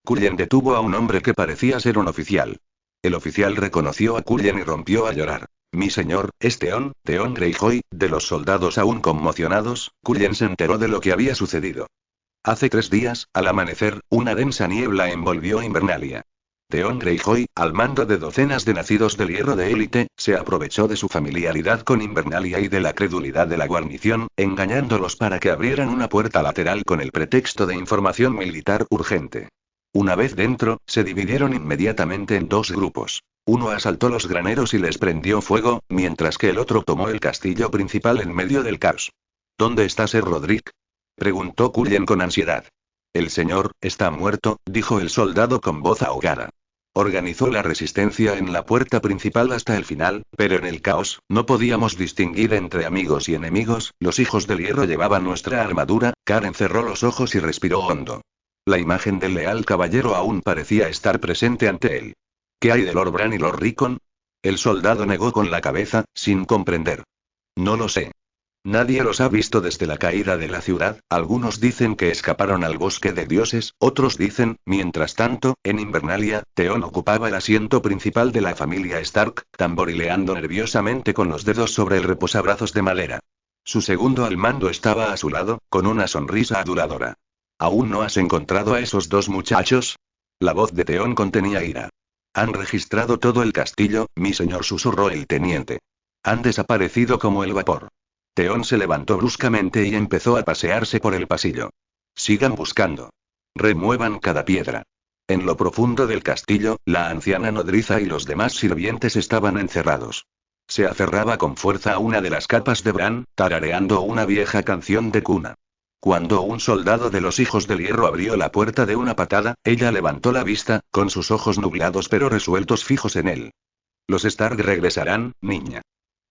Cullen detuvo a un hombre que parecía ser un oficial. El oficial reconoció a Cullen y rompió a llorar. Mi señor, es Theon Greyjoy. De los soldados aún conmocionados, Cullen se enteró de lo que había sucedido. Hace 3 días, al amanecer, una densa niebla envolvió Invernalia. Theon Greyjoy, al mando de docenas de nacidos del hierro de élite, se aprovechó de su familiaridad con Invernalia y de la credulidad de la guarnición, engañándolos para que abrieran una puerta lateral con el pretexto de información militar urgente. Una vez dentro, se dividieron inmediatamente en 2 grupos. Uno asaltó los graneros y les prendió fuego, mientras que el otro tomó el castillo principal en medio del caos. ¿Dónde está Ser Roderick?, preguntó Cullen con ansiedad. El señor está muerto, dijo el soldado con voz ahogada. Organizó la resistencia en la puerta principal hasta el final, pero en el caos, no podíamos distinguir entre amigos y enemigos. Los hijos del hierro llevaban nuestra armadura. Karen cerró los ojos y respiró hondo. La imagen del leal caballero aún parecía estar presente ante él. ¿Qué hay de Lord Bran y Lord Rickon? El soldado negó con la cabeza, sin comprender. No lo sé. Nadie los ha visto desde la caída de la ciudad. Algunos dicen que escaparon al bosque de dioses, otros dicen, mientras tanto, en Invernalia, Theon ocupaba el asiento principal de la familia Stark, tamborileando nerviosamente con los dedos sobre el reposabrazos de madera. Su segundo al mando estaba a su lado, con una sonrisa aduladora. ¿Aún no has encontrado a esos 2 muchachos? La voz de Theon contenía ira. Han registrado todo el castillo, mi señor, susurró el teniente. Han desaparecido como el vapor. Theon se levantó bruscamente y empezó a pasearse por el pasillo. Sigan buscando. Remuevan cada piedra. En lo profundo del castillo, la anciana nodriza y los demás sirvientes estaban encerrados. Se aferraba con fuerza a una de las capas de Bran, tarareando una vieja canción de cuna. Cuando un soldado de los hijos del hierro abrió la puerta de una patada, ella levantó la vista, con sus ojos nublados pero resueltos fijos en él. Los Stark regresarán, niña.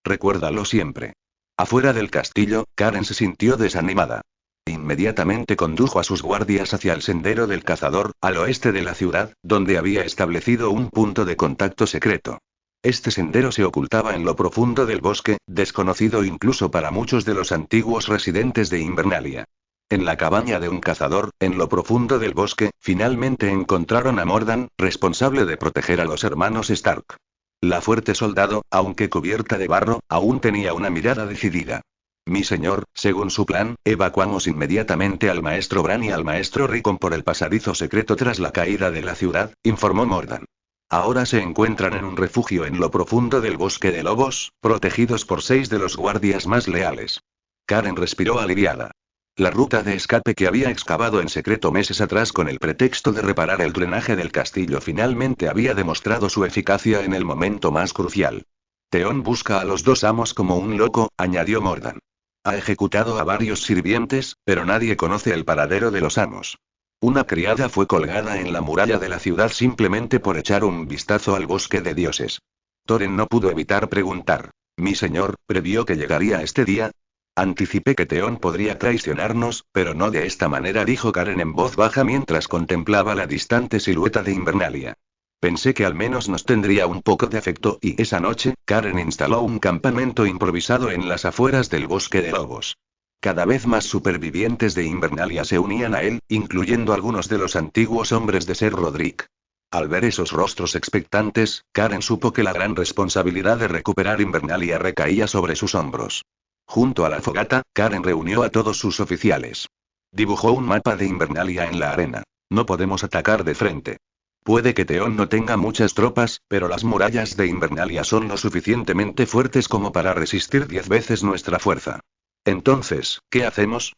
Recuérdalo siempre. Afuera del castillo, Karen se sintió desanimada. Inmediatamente condujo a sus guardias hacia el sendero del cazador, al oeste de la ciudad, donde había establecido un punto de contacto secreto. Este sendero se ocultaba en lo profundo del bosque, desconocido incluso para muchos de los antiguos residentes de Invernalia. En la cabaña de un cazador, en lo profundo del bosque, finalmente encontraron a Mordan, responsable de proteger a los hermanos Stark. La fuerte soldado, aunque cubierta de barro, aún tenía una mirada decidida. Mi señor, según su plan, evacuamos inmediatamente al maestro Bran y al maestro Rickon por el pasadizo secreto tras la caída de la ciudad, informó Mordan. Ahora se encuentran en un refugio en lo profundo del bosque de lobos, protegidos por 6 de los guardias más leales. Karen respiró aliviada. La ruta de escape que había excavado en secreto meses atrás con el pretexto de reparar el drenaje del castillo finalmente había demostrado su eficacia en el momento más crucial. Theon busca a los 2 amos como un loco, añadió Mordan. Ha ejecutado a varios sirvientes, pero nadie conoce el paradero de los amos. Una criada fue colgada en la muralla de la ciudad simplemente por echar un vistazo al bosque de dioses. Thoren no pudo evitar preguntar. Mi señor, ¿previó que llegaría este día? Anticipé que Theon podría traicionarnos, pero no de esta manera, dijo Karen en voz baja mientras contemplaba la distante silueta de Invernalia. Pensé que al menos nos tendría un poco de afecto y esa noche, Karen instaló un campamento improvisado en las afueras del bosque de lobos. Cada vez más supervivientes de Invernalia se unían a él, incluyendo algunos de los antiguos hombres de Ser Roderick. Al ver esos rostros expectantes, Karen supo que la gran responsabilidad de recuperar Invernalia recaía sobre sus hombros. Junto a la fogata, Karen reunió a todos sus oficiales. Dibujó un mapa de Invernalia en la arena. No podemos atacar de frente. Puede que Theon no tenga muchas tropas, pero las murallas de Invernalia son lo suficientemente fuertes como para resistir 10 veces nuestra fuerza. Entonces, ¿qué hacemos?,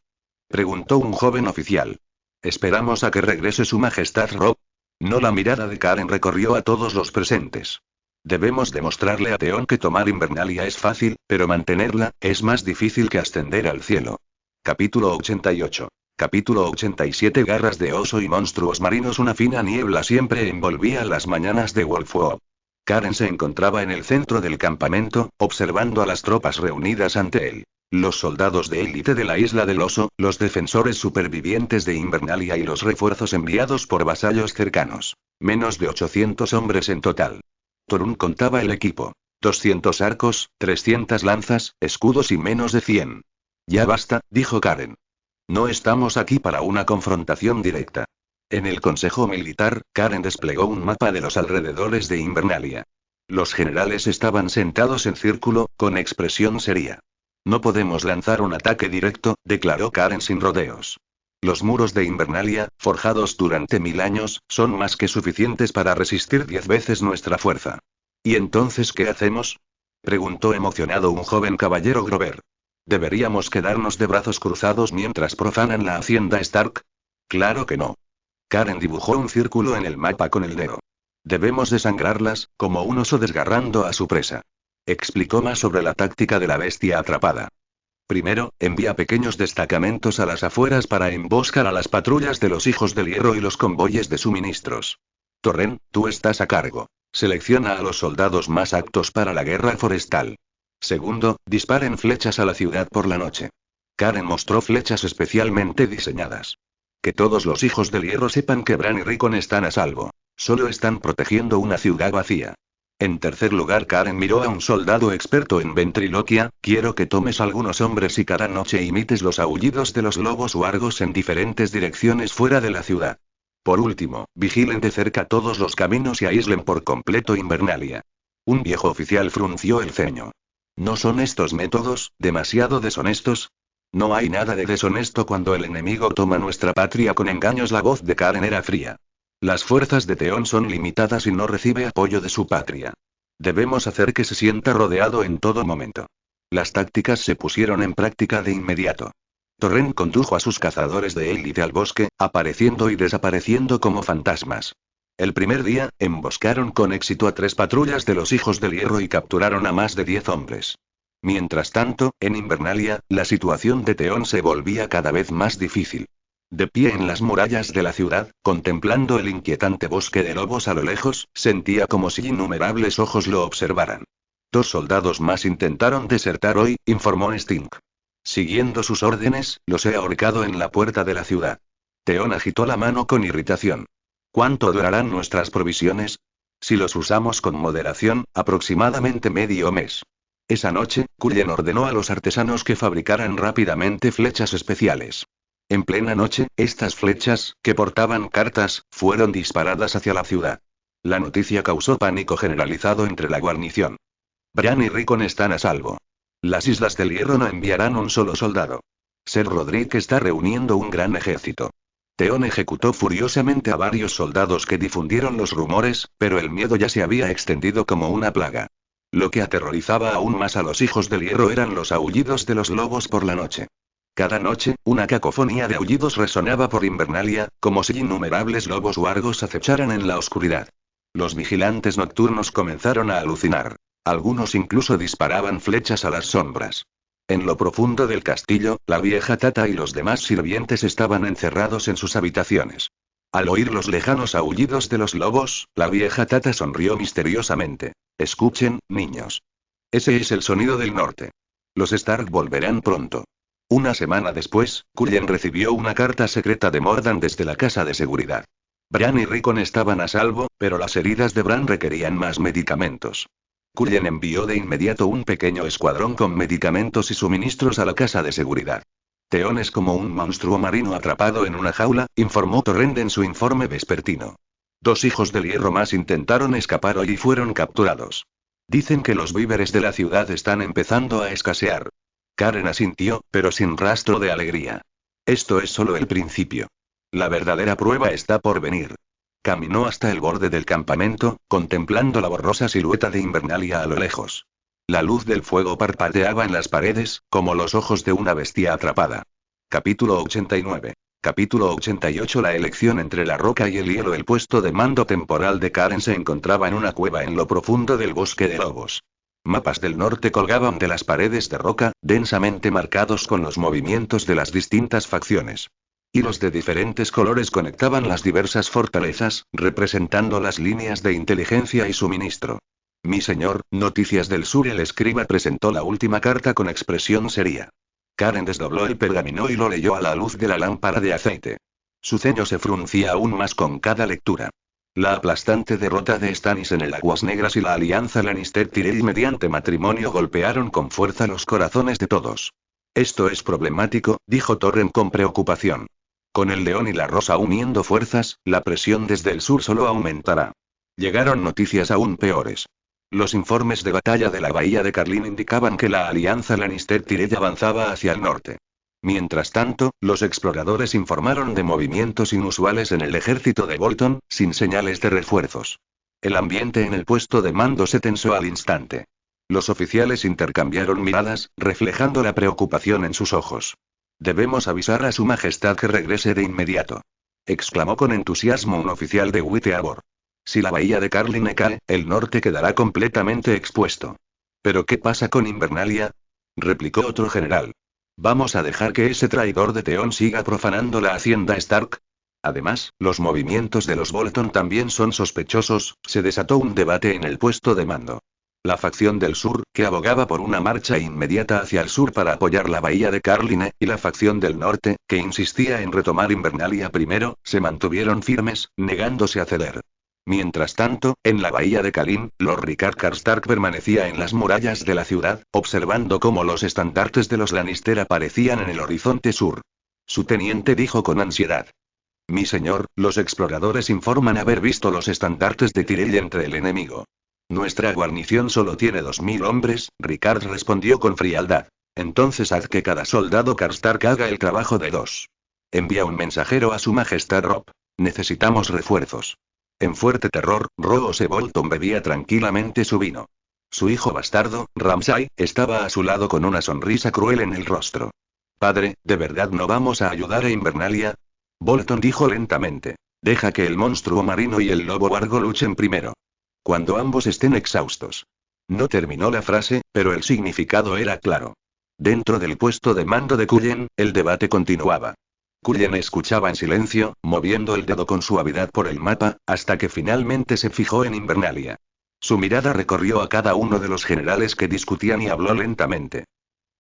preguntó un joven oficial. ¿Esperamos a que regrese su majestad Robb? No, la mirada de Karen recorrió a todos los presentes. Debemos demostrarle a Theon que tomar Invernalia es fácil, pero mantenerla, es más difícil que ascender al cielo. Capítulo 88. Capítulo 87. Garras de oso y monstruos marinos. Una fina niebla siempre envolvía las mañanas de Wolfwood. Karen se encontraba en el centro del campamento, observando a las tropas reunidas ante él. Los soldados de élite de la Isla del Oso, los defensores supervivientes de Invernalia y los refuerzos enviados por vasallos cercanos. Menos de 800 hombres en total. Torun contaba el equipo. 200 arcos, 300 lanzas, escudos y menos de 100. Ya basta, dijo Karen. No estamos aquí para una confrontación directa. En el Consejo Militar, Karen desplegó un mapa de los alrededores de Invernalia. Los generales estaban sentados en círculo, con expresión seria. No podemos lanzar un ataque directo, declaró Karen sin rodeos. Los muros de Invernalia, forjados durante 1000 años, son más que suficientes para resistir 10 veces nuestra fuerza. ¿Y entonces qué hacemos? Preguntó emocionado un joven caballero Grover. ¿Deberíamos quedarnos de brazos cruzados mientras profanan la hacienda Stark? Claro que no. Karen dibujó un círculo en el mapa con el dedo. Debemos desangrarlas, como un oso desgarrando a su presa. Explicó más sobre la táctica de la bestia atrapada. Primero, envía pequeños destacamentos a las afueras para emboscar a las patrullas de los Hijos del Hierro y los convoyes de suministros. Torren, tú estás a cargo. Selecciona a los soldados más aptos para la guerra forestal. Segundo, disparen flechas a la ciudad por la noche. Karen mostró flechas especialmente diseñadas. Que todos los Hijos del Hierro sepan que Bran y Rickon están a salvo. Solo están protegiendo una ciudad vacía. En tercer lugar, Karen miró a un soldado experto en ventriloquia. Quiero que tomes algunos hombres y cada noche imites los aullidos de los lobos huargos en diferentes direcciones fuera de la ciudad. Por último, vigilen de cerca todos los caminos y aíslen por completo Invernalia. Un viejo oficial frunció el ceño. ¿No son estos métodos demasiado deshonestos? No hay nada de deshonesto cuando el enemigo toma nuestra patria con engaños. La voz de Karen era fría. Las fuerzas de Theon son limitadas y no recibe apoyo de su patria. Debemos hacer que se sienta rodeado en todo momento. Las tácticas se pusieron en práctica de inmediato. Torren condujo a sus cazadores de élite al bosque, apareciendo y desapareciendo como fantasmas. El primer día, emboscaron con éxito a 3 patrullas de los Hijos del Hierro y capturaron a más de 10 hombres. Mientras tanto, en Invernalia, la situación de Theon se volvía cada vez más difícil. De pie en las murallas de la ciudad, contemplando el inquietante bosque de lobos a lo lejos, sentía como si innumerables ojos lo observaran. 2 soldados más intentaron desertar hoy, informó Sting. Siguiendo sus órdenes, los he ahorcado en la puerta de la ciudad. Theon agitó la mano con irritación. ¿Cuánto durarán nuestras provisiones? Si los usamos con moderación, aproximadamente medio mes. Esa noche, Cullen ordenó a los artesanos que fabricaran rápidamente flechas especiales. En plena noche, estas flechas, que portaban cartas, fueron disparadas hacia la ciudad. La noticia causó pánico generalizado entre la guarnición. Bran y Rickon están a salvo. Las Islas del Hierro no enviarán un solo soldado. Ser Roderick está reuniendo un gran ejército. Theon ejecutó furiosamente a varios soldados que difundieron los rumores, pero el miedo ya se había extendido como una plaga. Lo que aterrorizaba aún más a los Hijos del Hierro eran los aullidos de los lobos por la noche. Cada noche, una cacofonía de aullidos resonaba por Invernalia, como si innumerables lobos huargos acecharan en la oscuridad. Los vigilantes nocturnos comenzaron a alucinar. Algunos incluso disparaban flechas a las sombras. En lo profundo del castillo, la vieja Tata y los demás sirvientes estaban encerrados en sus habitaciones. Al oír los lejanos aullidos de los lobos, la vieja Tata sonrió misteriosamente. Escuchen, niños. Ese es el sonido del norte. Los Stark volverán pronto. Una semana después, Cullen recibió una carta secreta de Mordan desde la casa de seguridad. Bran y Rickon estaban a salvo, pero las heridas de Bran requerían más medicamentos. Cullen envió de inmediato un pequeño escuadrón con medicamentos y suministros a la casa de seguridad. Theon es como un monstruo marino atrapado en una jaula, informó Torrent en su informe vespertino. 2 Hijos del Hierro más intentaron escapar hoy y fueron capturados. Dicen que los víveres de la ciudad están empezando a escasear. Karen asintió, pero sin rastro de alegría. Esto es solo el principio. La verdadera prueba está por venir. Caminó hasta el borde del campamento, contemplando la borrosa silueta de Invernalia a lo lejos. La luz del fuego parpadeaba en las paredes, como los ojos de una bestia atrapada. Capítulo 89. Capítulo 88. La elección entre la roca y el hielo. El puesto de mando temporal de Karen se encontraba en una cueva en lo profundo del bosque de lobos. Mapas del norte colgaban de las paredes de roca, densamente marcados con los movimientos de las distintas facciones. Hilos de diferentes colores conectaban las diversas fortalezas, representando las líneas de inteligencia y suministro. Mi señor, Noticias del Sur. El escriba presentó la última carta con expresión seria. Karen desdobló el pergamino y lo leyó a la luz de la lámpara de aceite. Su ceño se fruncía aún más con cada lectura. La aplastante derrota de Stannis en el Aguas Negras y la alianza Lannister-Tyrell mediante matrimonio golpearon con fuerza los corazones de todos. Esto es problemático, dijo Torren con preocupación. Con el León y la Rosa uniendo fuerzas, la presión desde el sur solo aumentará. Llegaron noticias aún peores. Los informes de batalla de la bahía de Carlin indicaban que la alianza Lannister-Tyrell avanzaba hacia el norte. Mientras tanto, los exploradores informaron de movimientos inusuales en el ejército de Bolton, sin señales de refuerzos. El ambiente en el puesto de mando se tensó al instante. Los oficiales intercambiaron miradas, reflejando la preocupación en sus ojos. Debemos avisar a Su Majestad que regrese de inmediato. Exclamó con entusiasmo un oficial de Whiteabor. Si la bahía de Carlin cae, el norte quedará completamente expuesto. ¿Pero qué pasa con Invernalia?, replicó otro general. ¿Vamos a dejar que ese traidor de Theon siga profanando la hacienda Stark? Además, los movimientos de los Bolton también son sospechosos. Se desató un debate en el puesto de mando. La facción del sur, que abogaba por una marcha inmediata hacia el sur para apoyar la bahía de Carline, y la facción del norte, que insistía en retomar Invernalia primero, se mantuvieron firmes, negándose a ceder. Mientras tanto, en la bahía de Kalin, Lord Rickard Karstark permanecía en las murallas de la ciudad, observando cómo los estandartes de los Lannister aparecían en el horizonte sur. Su teniente dijo con ansiedad. Mi señor, los exploradores informan haber visto los estandartes de Tyrell entre el enemigo. Nuestra guarnición solo tiene 2000 hombres, Rickard respondió con frialdad. Entonces haz que cada soldado Karstark haga el trabajo de 2. Envía un mensajero a Su Majestad Robb. Necesitamos refuerzos. En fuerte terror, Roose Bolton bebía tranquilamente su vino. Su hijo bastardo, Ramsay, estaba a su lado con una sonrisa cruel en el rostro. Padre, ¿de verdad no vamos a ayudar a Invernalia? Bolton dijo lentamente. Deja que el monstruo marino y el lobo vargo luchen primero. Cuando ambos estén exhaustos. No terminó la frase, pero el significado era claro. Dentro del puesto de mando de Cullen, el debate continuaba. Cullen escuchaba en silencio, moviendo el dedo con suavidad por el mapa, hasta que finalmente se fijó en Invernalia. Su mirada recorrió a cada uno de los generales que discutían y habló lentamente.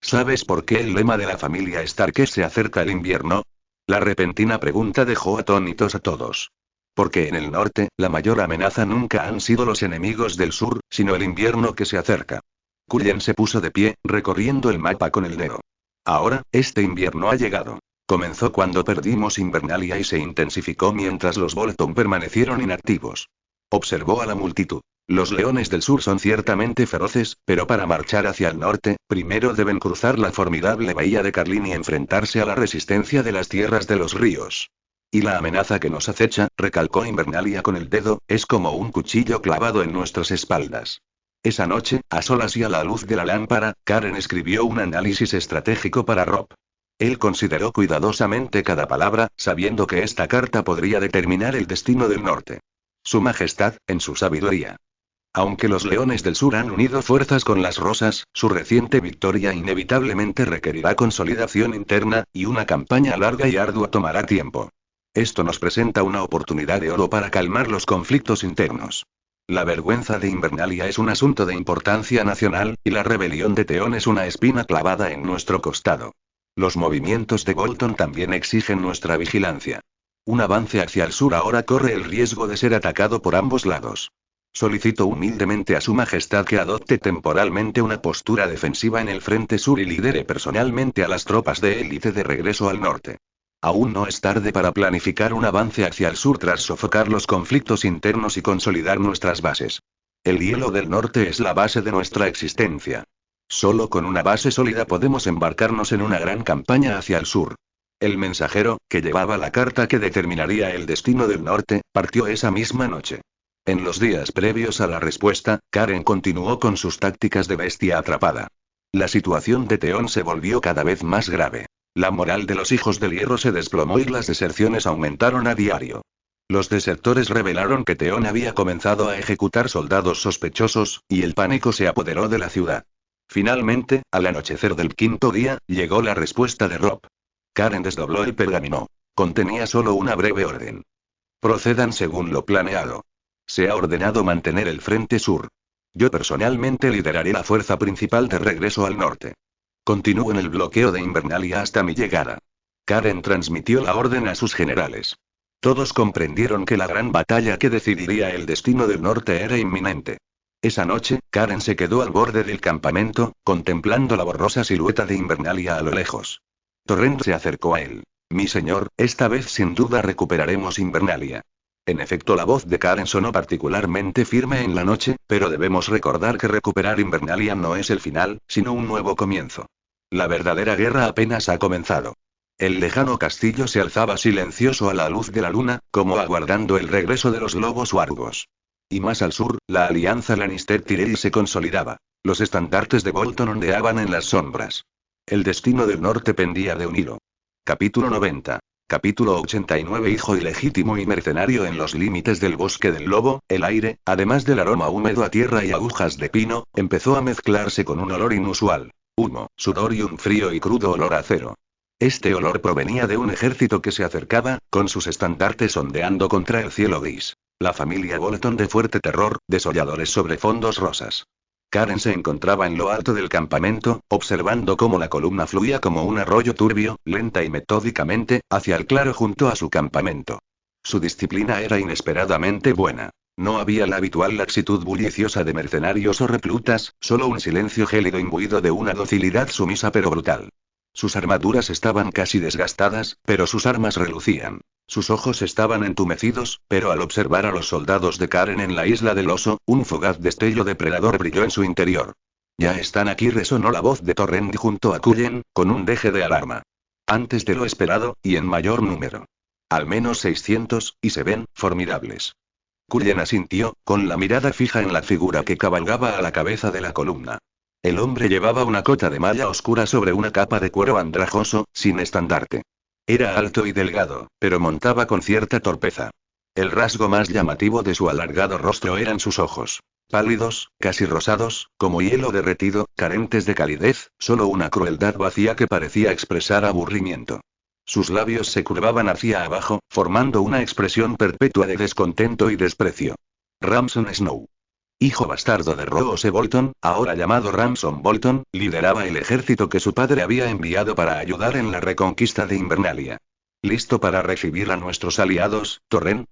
¿Sabes por qué el lema de la familia Stark es "se acerca el invierno"? La repentina pregunta dejó atónitos a todos. Porque en el norte, la mayor amenaza nunca han sido los enemigos del sur, sino el invierno que se acerca. Cullen se puso de pie, recorriendo el mapa con el dedo. Ahora, este invierno ha llegado. Comenzó cuando perdimos Invernalia y se intensificó mientras los Bolton permanecieron inactivos. Observó a la multitud. Los leones del sur son ciertamente feroces, pero para marchar hacia el norte, primero deben cruzar la formidable bahía de Carlin y enfrentarse a la resistencia de las tierras de los ríos. Y la amenaza que nos acecha, recalcó Invernalia con el dedo, es como un cuchillo clavado en nuestras espaldas. Esa noche, a solas y a la luz de la lámpara, Karen escribió un análisis estratégico para Robb. Él consideró cuidadosamente cada palabra, sabiendo que esta carta podría determinar el destino del norte. Su Majestad, en su sabiduría. Aunque los leones del sur han unido fuerzas con las rosas, su reciente victoria inevitablemente requerirá consolidación interna, y una campaña larga y ardua tomará tiempo. Esto nos presenta una oportunidad de oro para calmar los conflictos internos. La vergüenza de Invernalia es un asunto de importancia nacional, y la rebelión de Theon es una espina clavada en nuestro costado. Los movimientos de Bolton también exigen nuestra vigilancia. Un avance hacia el sur ahora corre el riesgo de ser atacado por ambos lados. Solicito humildemente a Su Majestad que adopte temporalmente una postura defensiva en el frente sur y lidere personalmente a las tropas de élite de regreso al norte. Aún no es tarde para planificar un avance hacia el sur tras sofocar los conflictos internos y consolidar nuestras bases. El hielo del norte es la base de nuestra existencia. Solo con una base sólida podemos embarcarnos en una gran campaña hacia el sur. El mensajero, que llevaba la carta que determinaría el destino del norte, partió esa misma noche. En los días previos a la respuesta, Karen continuó con sus tácticas de bestia atrapada. La situación de Theon se volvió cada vez más grave. La moral de los hijos del hierro se desplomó y las deserciones aumentaron a diario. Los desertores revelaron que Theon había comenzado a ejecutar soldados sospechosos, y el pánico se apoderó de la ciudad. Finalmente, al anochecer del quinto día, llegó la respuesta de Robb. Karen desdobló el pergamino. Contenía solo una breve orden. Procedan según lo planeado. Se ha ordenado mantener el frente sur. Yo personalmente lideraré la fuerza principal de regreso al norte. Continúen el bloqueo de Invernalia hasta mi llegada. Karen transmitió la orden a sus generales. Todos comprendieron que la gran batalla que decidiría el destino del norte era inminente. Esa noche, Karen se quedó al borde del campamento, contemplando la borrosa silueta de Invernalia a lo lejos. Torrent se acercó a él. Mi señor, esta vez sin duda recuperaremos Invernalia. En efecto, la voz de Karen sonó particularmente firme en la noche, pero debemos recordar que recuperar Invernalia no es el final, sino un nuevo comienzo. La verdadera guerra apenas ha comenzado. El lejano castillo se alzaba silencioso a la luz de la luna, como aguardando el regreso de los lobos wargos. Y más al sur, la alianza Lannister-Tyrell se consolidaba. Los estandartes de Bolton ondeaban en las sombras. El destino del norte pendía de un hilo. Capítulo 90. Capítulo 89. Hijo ilegítimo y mercenario. En los límites del bosque del lobo, el aire, además del aroma húmedo a tierra y agujas de pino, empezó a mezclarse con un olor inusual. Humo, sudor y un frío y crudo olor a acero. Este olor provenía de un ejército que se acercaba, con sus estandartes ondeando contra el cielo gris. La familia Bolton de fuerte terror, desolladores sobre fondos rosas. Karen se encontraba en lo alto del campamento, observando cómo la columna fluía como un arroyo turbio, lenta y metódicamente, hacia el claro junto a su campamento. Su disciplina era inesperadamente buena. No había la habitual laxitud bulliciosa de mercenarios o reclutas, solo un silencio gélido imbuido de una docilidad sumisa pero brutal. Sus armaduras estaban casi desgastadas, pero sus armas relucían. Sus ojos estaban entumecidos, pero al observar a los soldados de Karen en la isla del oso, un fugaz destello depredador brilló en su interior. Ya están aquí, resonó la voz de Torrent junto a Cullen, con un deje de alarma. Antes de lo esperado, y en mayor número. Al menos 600, y se ven formidables. Cullen asintió, con la mirada fija en la figura que cabalgaba a la cabeza de la columna. El hombre llevaba una cota de malla oscura sobre una capa de cuero andrajoso, sin estandarte. Era alto y delgado, pero montaba con cierta torpeza. El rasgo más llamativo de su alargado rostro eran sus ojos. Pálidos, casi rosados, como hielo derretido, carentes de calidez, solo una crueldad vacía que parecía expresar aburrimiento. Sus labios se curvaban hacia abajo, formando una expresión perpetua de descontento y desprecio. Ramson Snow. Hijo bastardo de Roose Bolton, ahora llamado Ramson Bolton, lideraba el ejército que su padre había enviado para ayudar en la reconquista de Invernalia. ¿Listo para recibir a nuestros aliados, Torrent?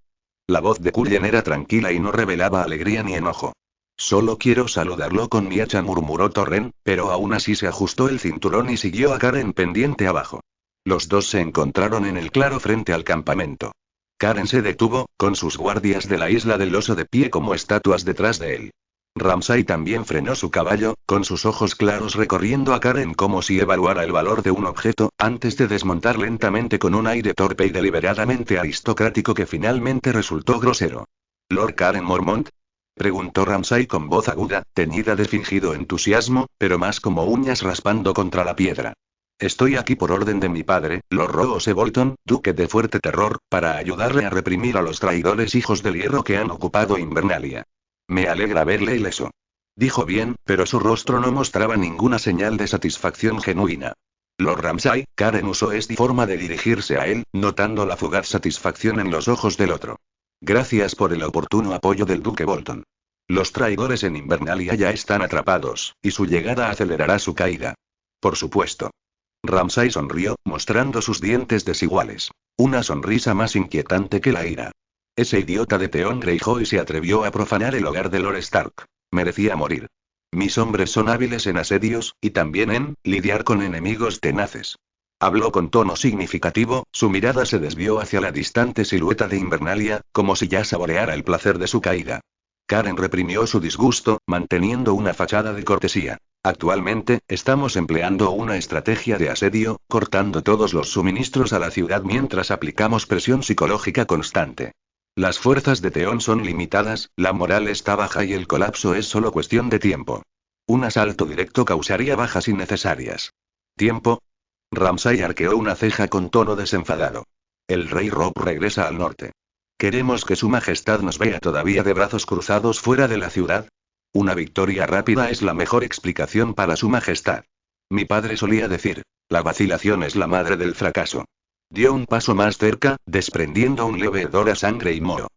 La voz de Cullen era tranquila y no revelaba alegría ni enojo. Solo quiero saludarlo con mi hacha, murmuró Torrent, pero aún así se ajustó el cinturón y siguió a Karen pendiente abajo. Los dos se encontraron en el claro frente al campamento. Karen se detuvo, con sus guardias de la isla del oso de pie como estatuas detrás de él. Ramsay también frenó su caballo, con sus ojos claros recorriendo a Karen como si evaluara el valor de un objeto, antes de desmontar lentamente con un aire torpe y deliberadamente aristocrático que finalmente resultó grosero. ¿Lord Karen Mormont? Preguntó Ramsay con voz aguda, teñida de fingido entusiasmo, pero más como uñas raspando contra la piedra. Estoy aquí por orden de mi padre, Lord Roose Bolton, duque de fuerte terror, para ayudarle a reprimir a los traidores hijos del hierro que han ocupado Invernalia. Me alegra verle ileso. Dijo bien, pero su rostro no mostraba ninguna señal de satisfacción genuina. Lord Ramsay, Karen usó esta forma de dirigirse a él, notando la fugaz satisfacción en los ojos del otro. Gracias por el oportuno apoyo del duque Bolton. Los traidores en Invernalia ya están atrapados, y su llegada acelerará su caída. Por supuesto. Ramsay sonrió, mostrando sus dientes desiguales. Una sonrisa más inquietante que la ira. Ese idiota de Theon Greyjoy se atrevió a profanar el hogar de Lord Stark. Merecía morir. Mis hombres son hábiles en asedios, y también en lidiar con enemigos tenaces. Habló con tono significativo, su mirada se desvió hacia la distante silueta de Invernalia, como si ya saboreara el placer de su caída. Karen reprimió su disgusto, manteniendo una fachada de cortesía. Actualmente, estamos empleando una estrategia de asedio, cortando todos los suministros a la ciudad mientras aplicamos presión psicológica constante. Las fuerzas de Theon son limitadas, la moral está baja y el colapso es solo cuestión de tiempo. Un asalto directo causaría bajas innecesarias. ¿Tiempo? Ramsay arqueó una ceja con tono desenfadado. El rey Robb regresa al norte. ¿Queremos que su majestad nos vea todavía de brazos cruzados fuera de la ciudad? Una victoria rápida es la mejor explicación para su majestad. Mi padre solía decir, la vacilación es la madre del fracaso. Dio un paso más cerca, desprendiendo un leve hedor a sangre y moho.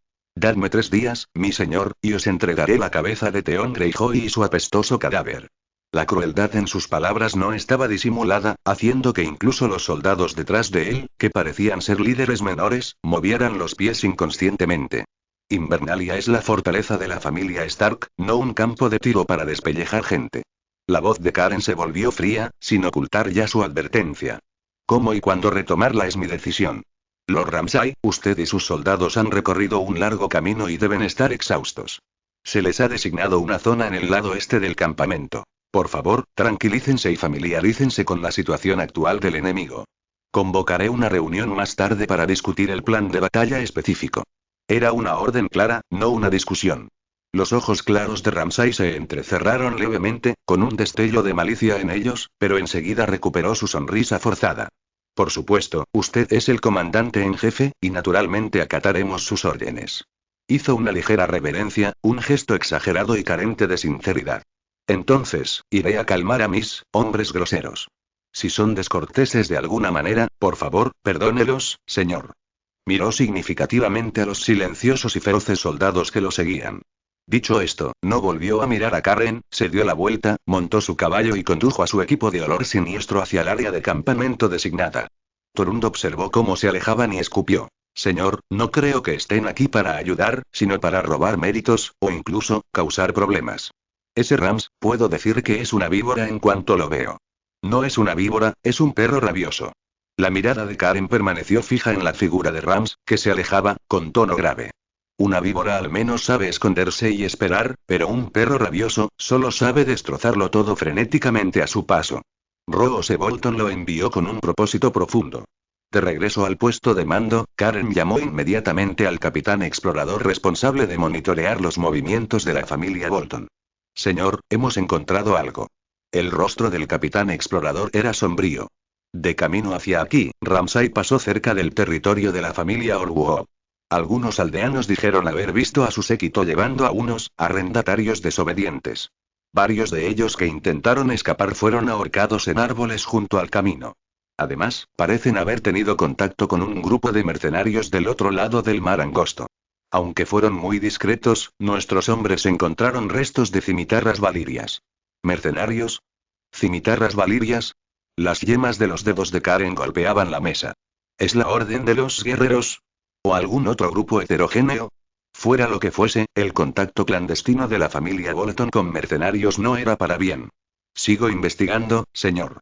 Dadme 3 días, mi señor, y os entregaré la cabeza de Theon Greyjoy y su apestoso cadáver. La crueldad en sus palabras no estaba disimulada, haciendo que incluso los soldados detrás de él, que parecían ser líderes menores, movieran los pies inconscientemente. Invernalia es la fortaleza de la familia Stark, no un campo de tiro para despellejar gente. La voz de Karen se volvió fría, sin ocultar ya su advertencia. ¿Cómo y cuándo retomarla es mi decisión? Lord Ramsay, usted y sus soldados han recorrido un largo camino y deben estar exhaustos. Se les ha designado una zona en el lado este del campamento. Por favor, tranquilícense y familiarícense con la situación actual del enemigo. Convocaré una reunión más tarde para discutir el plan de batalla específico. Era una orden clara, no una discusión. Los ojos claros de Ramsay se entrecerraron levemente, con un destello de malicia en ellos, pero enseguida recuperó su sonrisa forzada. Por supuesto, usted es el comandante en jefe, y naturalmente acataremos sus órdenes. Hizo una ligera reverencia, un gesto exagerado y carente de sinceridad. Entonces, iré a calmar a mis hombres groseros. Si son descorteses de alguna manera, por favor, perdónelos, señor. Miró significativamente a los silenciosos y feroces soldados que lo seguían. Dicho esto, no volvió a mirar a Karen, se dio la vuelta, montó su caballo y condujo a su equipo de olor siniestro hacia el área de campamento designada. Torund observó cómo se alejaban y escupió. Señor, no creo que estén aquí para ayudar, sino para robar méritos, o incluso, causar problemas. Ese Rams, puedo decir que es una víbora en cuanto lo veo. No es una víbora, es un perro rabioso. La mirada de Karen permaneció fija en la figura de Rams, que se alejaba, con tono grave. Una víbora al menos sabe esconderse y esperar, pero un perro rabioso, solo sabe destrozarlo todo frenéticamente a su paso. Roose Bolton lo envió con un propósito profundo. De regreso al puesto de mando, Karen llamó inmediatamente al capitán explorador responsable de monitorear los movimientos de la familia Bolton. Señor, hemos encontrado algo. El rostro del capitán explorador era sombrío. De camino hacia aquí, Ramsay pasó cerca del territorio de la familia Orwell. Algunos aldeanos dijeron haber visto a su séquito llevando a unos arrendatarios desobedientes. Varios de ellos que intentaron escapar fueron ahorcados en árboles junto al camino. Además, parecen haber tenido contacto con un grupo de mercenarios del otro lado del mar angosto. Aunque fueron muy discretos, nuestros hombres encontraron restos de cimitarras valirias. ¿Mercenarios? ¿Cimitarras valirias? Las yemas de los dedos de Karen golpeaban la mesa. ¿Es la orden de los guerreros? ¿O algún otro grupo heterogéneo? Fuera lo que fuese, el contacto clandestino de la familia Bolton con mercenarios no era para bien. Sigo investigando, señor.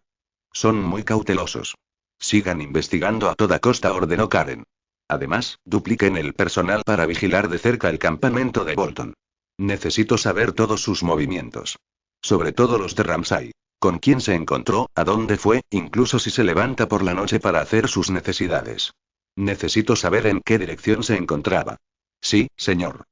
Son muy cautelosos. Sigan investigando a toda costa, ordenó Karen. Además, dupliquen el personal para vigilar de cerca el campamento de Bolton. Necesito saber todos sus movimientos. Sobre todo los de Ramsay. Con quién se encontró, a dónde fue, incluso si se levanta por la noche para hacer sus necesidades. Necesito saber en qué dirección se encontraba. Sí, señor.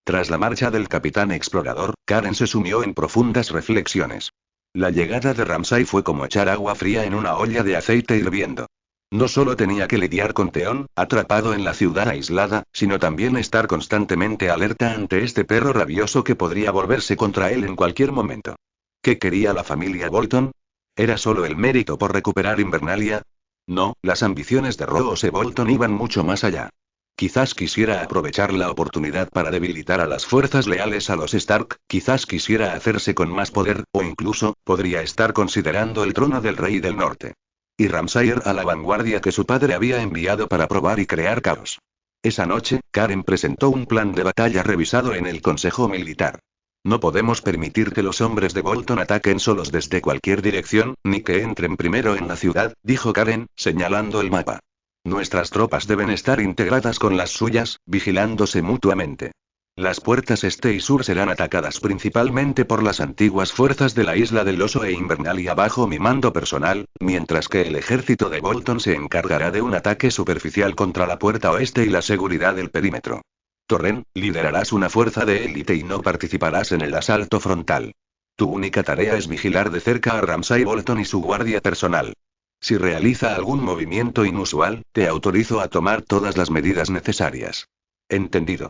Tras la marcha del capitán explorador, Karen se sumió en profundas reflexiones. La llegada de Ramsay fue como echar agua fría en una olla de aceite hirviendo. No solo tenía que lidiar con Theon, atrapado en la ciudad aislada, sino también estar constantemente alerta ante este perro rabioso que podría volverse contra él en cualquier momento. ¿Qué quería la familia Bolton? ¿Era solo el mérito por recuperar Invernalia? No, las ambiciones de Roose Bolton iban mucho más allá. Quizás quisiera aprovechar la oportunidad para debilitar a las fuerzas leales a los Stark, quizás quisiera hacerse con más poder, o incluso, podría estar considerando el trono del rey del norte. Y Ramsay a la vanguardia que su padre había enviado para probar y crear caos. Esa noche, Karen presentó un plan de batalla revisado en el Consejo Militar. No podemos permitir que los hombres de Bolton ataquen solos desde cualquier dirección, ni que entren primero en la ciudad, dijo Karen, señalando el mapa. Nuestras tropas deben estar integradas con las suyas, vigilándose mutuamente. Las puertas este y sur serán atacadas principalmente por las antiguas fuerzas de la Isla del Oso e Invernalia bajo mi mando personal, mientras que el ejército de Bolton se encargará de un ataque superficial contra la puerta oeste y la seguridad del perímetro. Torren, liderarás una fuerza de élite y no participarás en el asalto frontal. Tu única tarea es vigilar de cerca a Ramsay Bolton y su guardia personal. Si realiza algún movimiento inusual, te autorizo a tomar todas las medidas necesarias. Entendido.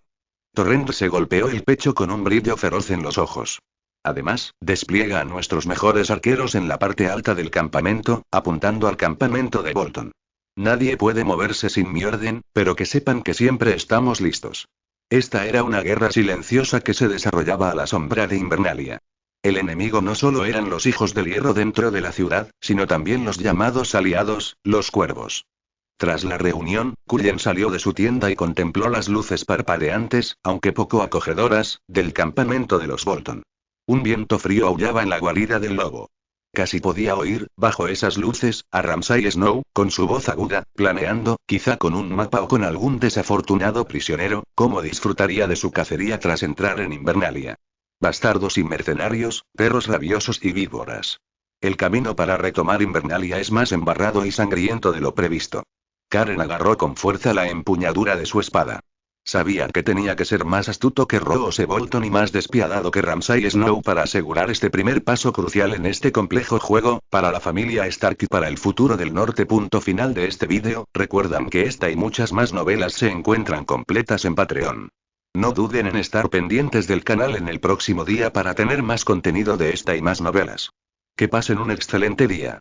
Torrent se golpeó el pecho con un brillo feroz en los ojos. Además, despliega a nuestros mejores arqueros en la parte alta del campamento, apuntando al campamento de Bolton. Nadie puede moverse sin mi orden, pero que sepan que siempre estamos listos. Esta era una guerra silenciosa que se desarrollaba a la sombra de Invernalia. El enemigo no solo eran los hijos del hierro dentro de la ciudad, sino también los llamados aliados, los cuervos. Tras la reunión, Cullen salió de su tienda y contempló las luces parpadeantes, aunque poco acogedoras, del campamento de los Bolton. Un viento frío aullaba en la guarida del lobo. Casi podía oír, bajo esas luces, a Ramsay Snow, con su voz aguda, planeando, quizá con un mapa o con algún desafortunado prisionero, cómo disfrutaría de su cacería tras entrar en Invernalia. Bastardos y mercenarios, perros rabiosos y víboras. El camino para retomar Invernalia es más embarrado y sangriento de lo previsto. Karen agarró con fuerza la empuñadura de su espada. Sabía que tenía que ser más astuto que Roose Bolton y más despiadado que Ramsay Snow para asegurar este primer paso crucial en este complejo juego, para la familia Stark y para el futuro del norte. Punto final de este vídeo. Recuerdan que esta y muchas más novelas se encuentran completas en Patreon. No duden en estar pendientes del canal en el próximo día para tener más contenido de esta y más novelas. Que pasen un excelente día.